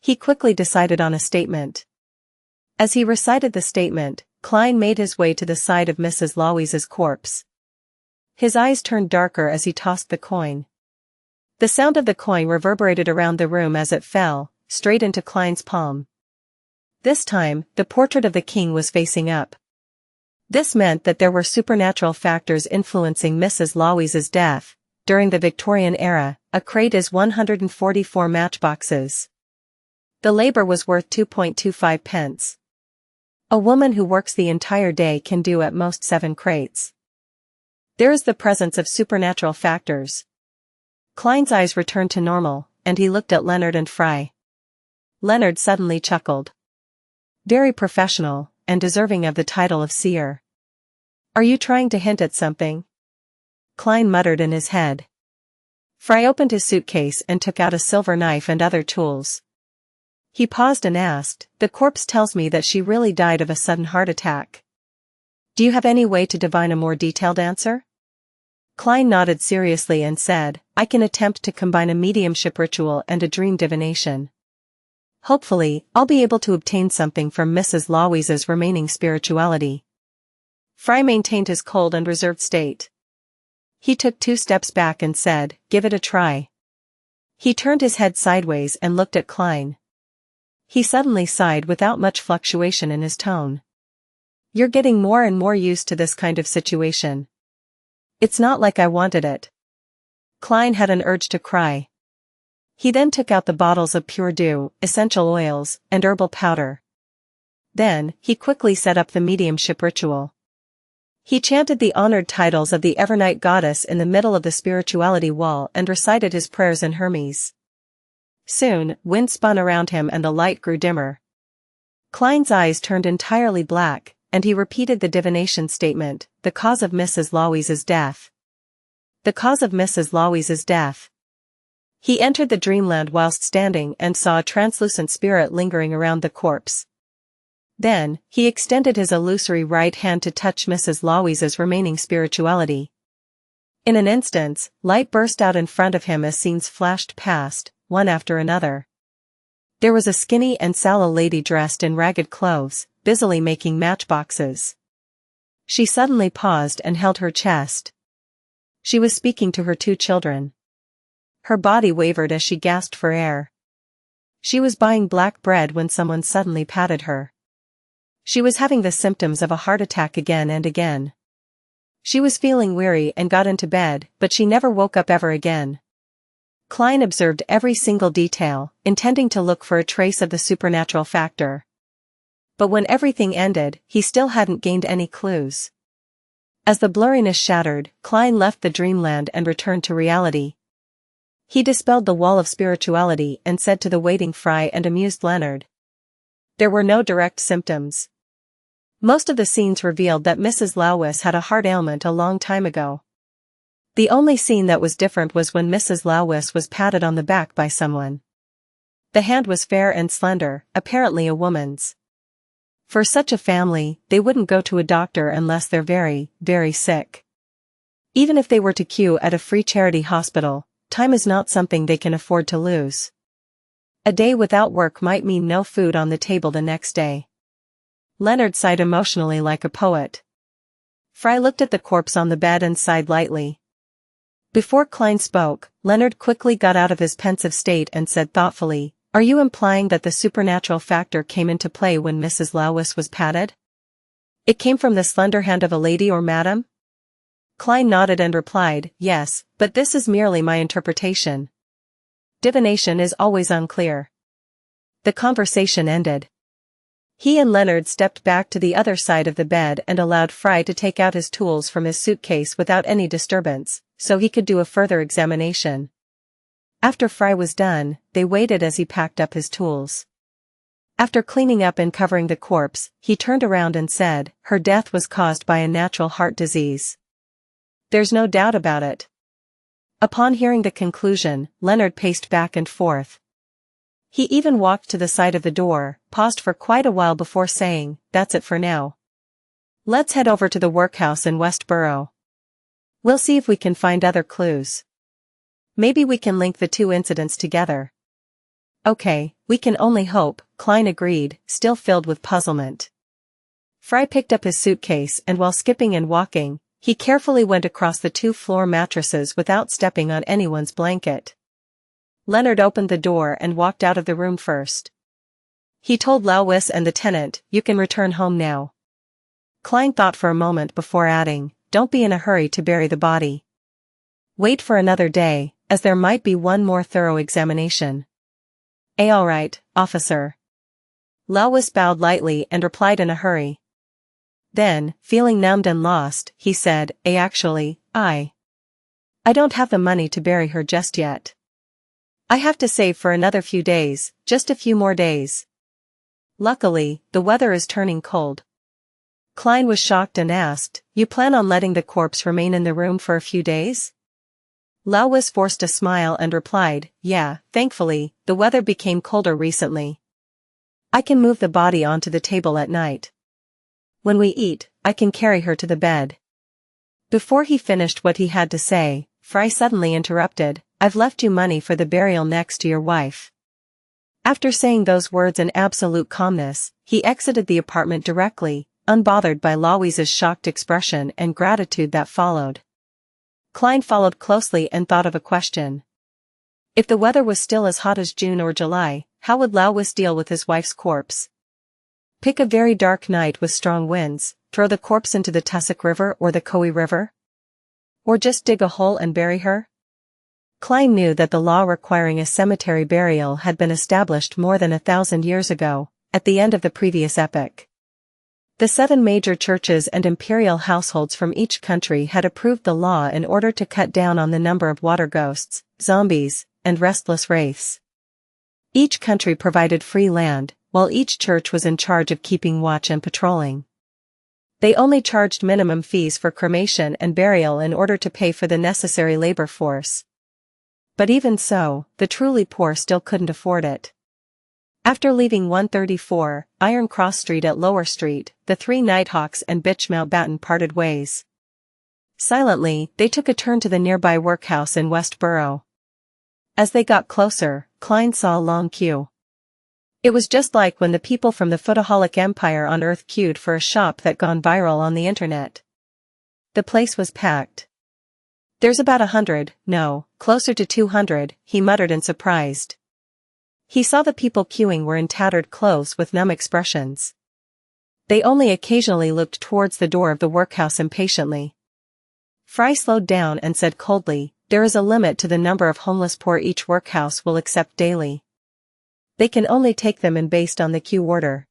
He quickly decided on a statement. As he recited the statement, Klein made his way to the side of Mrs. Louise's corpse. His eyes turned darker as he tossed the coin. The sound of the coin reverberated around the room as it fell, straight into Klein's palm. This time, the portrait of the king was facing up. This meant that there were supernatural factors influencing Mrs. Louise's death. During the Victorian era, a crate is 144 matchboxes. The labor was worth 2.25 pence. A woman who works the entire day can do at most 7 crates. There is the presence of supernatural factors. Klein's eyes returned to normal, and he looked at Leonard and Fry. Leonard suddenly chuckled. Very professional, and deserving of the title of seer. Are you trying to hint at something? Klein muttered in his head. Fry opened his suitcase and took out a silver knife and other tools. He paused and asked, the corpse tells me that she really died of a sudden heart attack. Do you have any way to divine a more detailed answer? Klein nodded seriously and said, I can attempt to combine a mediumship ritual and a dream divination. Hopefully, I'll be able to obtain something from Mrs. Louise's remaining spirituality. Fry maintained his cold and reserved state. He took 2 steps back and said, give it a try. He turned his head sideways and looked at Klein. He suddenly sighed without much fluctuation in his tone. You're getting more and more used to this kind of situation. It's not like I wanted it. Klein had an urge to cry. He then took out the bottles of pure dew, essential oils, and herbal powder. Then, he quickly set up the mediumship ritual. He chanted the honored titles of the Evernight goddess in the middle of the spirituality wall and recited his prayers in Hermes. Soon, wind spun around him and the light grew dimmer. Klein's eyes turned entirely black, and he repeated the divination statement, the cause of Mrs. Louise's death. The cause of Mrs. Louise's death. He entered the dreamland whilst standing and saw a translucent spirit lingering around the corpse. Then, he extended his illusory right hand to touch Mrs. Louise's remaining spirituality. In an instant, light burst out in front of him as scenes flashed past, one after another. There was a skinny and sallow lady dressed in ragged clothes, busily making matchboxes. She suddenly paused and held her chest. She was speaking to her 2 children. Her body wavered as she gasped for air. She was buying black bread when someone suddenly patted her. She was having the symptoms of a heart attack again and again. She was feeling weary and got into bed, but she never woke up ever again. Klein observed every single detail, intending to look for a trace of the supernatural factor. But when everything ended, he still hadn't gained any clues. As the blurriness shattered, Klein left the dreamland and returned to reality. He dispelled the wall of spirituality and said to the waiting Fry and amused Leonard. There were no direct symptoms. Most of the scenes revealed that Mrs. Louis had a heart ailment a long time ago. The only scene that was different was when Mrs. Louis was patted on the back by someone. The hand was fair and slender, apparently a woman's. For such a family, they wouldn't go to a doctor unless they're very, very sick. Even if they were to queue at a free charity hospital, time is not something they can afford to lose. A day without work might mean no food on the table the next day. Leonard sighed emotionally like a poet. Fry looked at the corpse on the bed and sighed lightly. Before Klein spoke, Leonard quickly got out of his pensive state and said thoughtfully, "Are you implying that the supernatural factor came into play when Mrs. Louis was patted? It came from the slender hand of a lady or madam?" Klein nodded and replied, "Yes, but this is merely my interpretation. Divination is always unclear." The conversation ended. He and Leonard stepped back to the other side of the bed and allowed Fry to take out his tools from his suitcase without any disturbance, so he could do a further examination. After Fry was done, they waited as he packed up his tools. After cleaning up and covering the corpse, he turned around and said, "Her death was caused by a natural heart disease. There's no doubt about it." Upon hearing the conclusion, Leonard paced back and forth. He even walked to the side of the door, paused for quite a while before saying, "That's it for now. Let's head over to the workhouse in Westboro. We'll see if we can find other clues. Maybe we can link the 2 incidents together." "Okay, we can only hope," Klein agreed, still filled with puzzlement. Fry picked up his suitcase and while skipping and walking, he carefully went across the 2 floor mattresses without stepping on anyone's blanket. Leonard opened the door and walked out of the room first. He told Louis and the tenant, "You can return home now." Klein thought for a moment before adding, "Don't be in a hurry to bury the body. Wait for another day, as there might be one more thorough examination." "All right, officer." Louis bowed lightly and replied in a hurry. Then, feeling numbed and lost, he said, Actually, I don't have the money to bury her just yet. I have to save for another few days, just a few more days. Luckily, the weather is turning cold." Klein was shocked and asked, "You plan on letting the corpse remain in the room for a few days?" Louis forced a smile and replied, "Yeah, thankfully, the weather became colder recently. I can move the body onto the table at night. When we eat, I can carry her to the bed." Before he finished what he had to say, Fry suddenly interrupted, "I've left you money for the burial next to your wife." After saying those words in absolute calmness, he exited the apartment directly, unbothered by Louise's shocked expression and gratitude that followed. Klein followed closely and thought of a question. If the weather was still as hot as June or July, how would Louis deal with his wife's corpse? Pick a very dark night with strong winds, throw the corpse into the Tussock River or the Coe River? Or just dig a hole and bury her? Klein knew that the law requiring a cemetery burial had been established more than 1,000 years ago, at the end of the previous epoch. The 7 major churches and imperial households from each country had approved the law in order to cut down on the number of water ghosts, zombies, and restless wraiths. Each country provided free land, while each church was in charge of keeping watch and patrolling. They only charged minimum fees for cremation and burial in order to pay for the necessary labor force. But even so, the truly poor still couldn't afford it. After leaving 134, Iron Cross Street at Lower Street, the three Nighthawks and Bitch Mountbatten parted ways. Silently, they took a turn to the nearby Workhouse in Westborough. As they got closer, Klein saw a long queue. It was just like when the people from the Footaholic Empire on Earth queued for a shop that gone viral on the internet. The place was packed. "There's about 100, no, closer to 200, he muttered in surprise. He saw the people queuing were in tattered clothes with numb expressions. They only occasionally looked towards the door of the workhouse impatiently. Fry slowed down and said coldly, "There is a limit to the number of homeless poor each workhouse will accept daily. They can only take them in based on the queue order.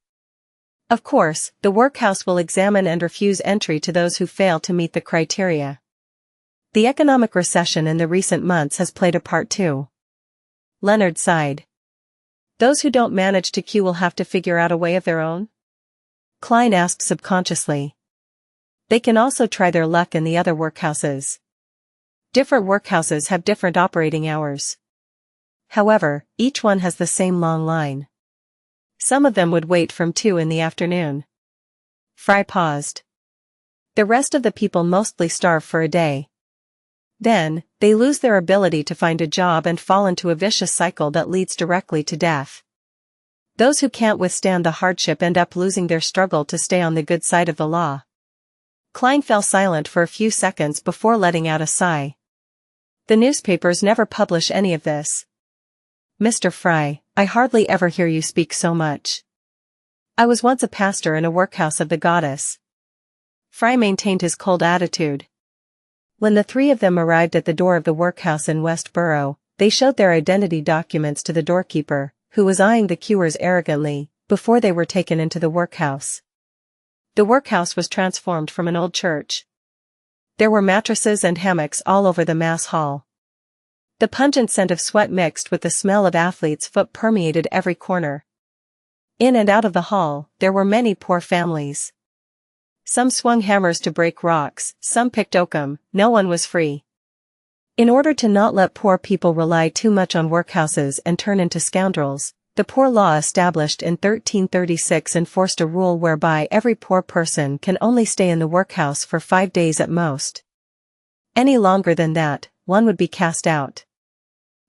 Of course, the workhouse will examine and refuse entry to those who fail to meet the criteria. The economic recession in the recent months has played a part too." Leonard sighed. "Those who don't manage to queue will have to figure out a way of their own?" Klein asked subconsciously. "They can also try their luck in the other workhouses. Different workhouses have different operating hours. However, each one has the same long line. Some of them would wait from 2 in the afternoon." Fry paused. "The rest of the people mostly starve for a day. Then, they lose their ability to find a job and fall into a vicious cycle that leads directly to death. Those who can't withstand the hardship end up losing their struggle to stay on the good side of the law." Klein fell silent for a few seconds before letting out a sigh. "The newspapers never publish any of this. Mr. Fry, I hardly ever hear you speak so much. I was once a pastor in a workhouse of the goddess." Fry maintained his cold attitude. When the three of them arrived at the door of the workhouse in Westborough, they showed their identity documents to the doorkeeper, who was eyeing the queuers arrogantly, before they were taken into the workhouse. The workhouse was transformed from an old church. There were mattresses and hammocks all over the mass hall. The pungent scent of sweat mixed with the smell of athlete's foot permeated every corner. In and out of the hall, there were many poor families. Some swung hammers to break rocks, some picked oakum, no one was free. In order to not let poor people rely too much on workhouses and turn into scoundrels, the Poor Law established in 1336 enforced a rule whereby every poor person can only stay in the workhouse for 5 days at most. Any longer than that, one would be cast out.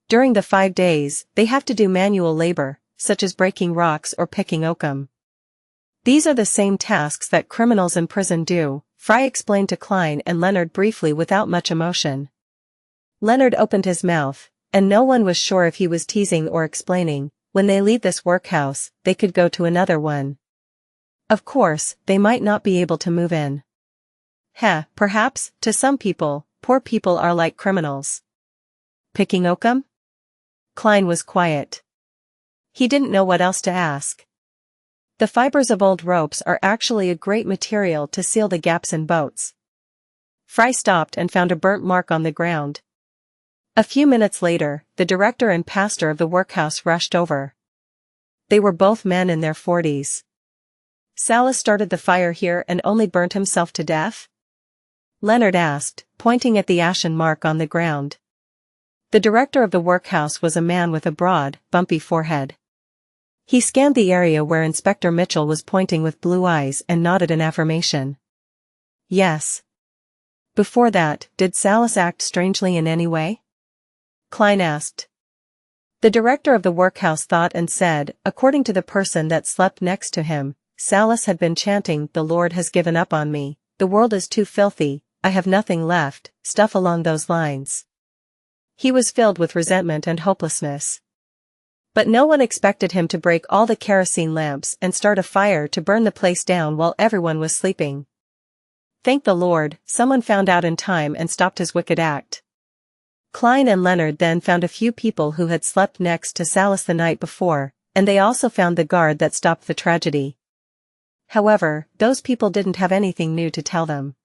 During the 5 days, they have to do manual labor, such as breaking rocks or picking oakum. These are the same tasks that criminals in prison do, Fry explained to Klein and Leonard briefly without much emotion. Leonard opened his mouth, and no one was sure if he was teasing or explaining. When they leave this workhouse, they could go to another one. Of course, they might not be able to move in. Perhaps, to some people, poor people are like criminals. Picking oakum? Klein was quiet. He didn't know what else to ask. The fibers of old ropes are actually a great material to seal the gaps in boats. Fry stopped and found a burnt mark on the ground. A few minutes later, the director and pastor of the workhouse rushed over. They were both men in their 40s. "Salas started the fire here and only burnt himself to death?" Leonard asked, pointing at the ashen mark on the ground. The director of the workhouse was a man with a broad, bumpy forehead. He scanned the area where Inspector Mitchell was pointing with blue eyes and nodded in affirmation. "Yes." "Before that, did Salas act strangely in any way?" Klein asked. The director of the workhouse thought and said, according to the person that slept next to him, Salas had been chanting, "The Lord has given up on me, the world is too filthy, I have nothing left," stuff along those lines. He was filled with resentment and hopelessness. But no one expected him to break all the kerosene lamps and start a fire to burn the place down while everyone was sleeping. Thank the Lord, someone found out in time and stopped his wicked act. Klein and Leonard then found a few people who had slept next to Salas the night before, and they also found the guard that stopped the tragedy. However, those people didn't have anything new to tell them.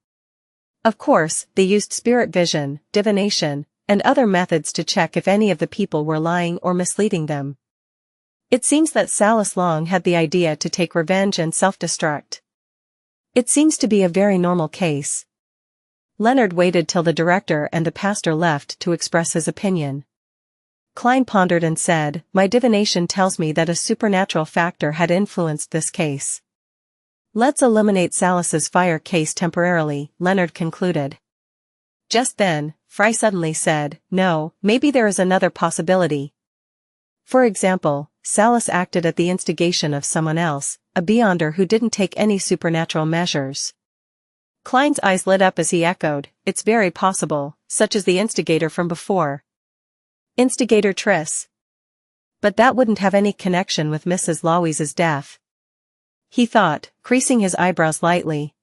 Of course, they used spirit vision, divination, and other methods to check if any of the people were lying or misleading them. It seems that Salas long had the idea to take revenge and self-destruct. It seems to be a very normal case. Leonard waited till the director and the pastor left to express his opinion. Klein pondered and said, "My divination tells me that a supernatural factor had influenced this case. Let's eliminate Salas's fire case temporarily," Leonard concluded. Just then, Fry suddenly said, "No, maybe there is another possibility. For example, Salas acted at the instigation of someone else, a beyonder who didn't take any supernatural measures." Klein's eyes lit up as he echoed, "It's very possible, such as the instigator from before. Instigator Triss. But that wouldn't have any connection with Mrs. Lowe's death." He thought, creasing his eyebrows lightly,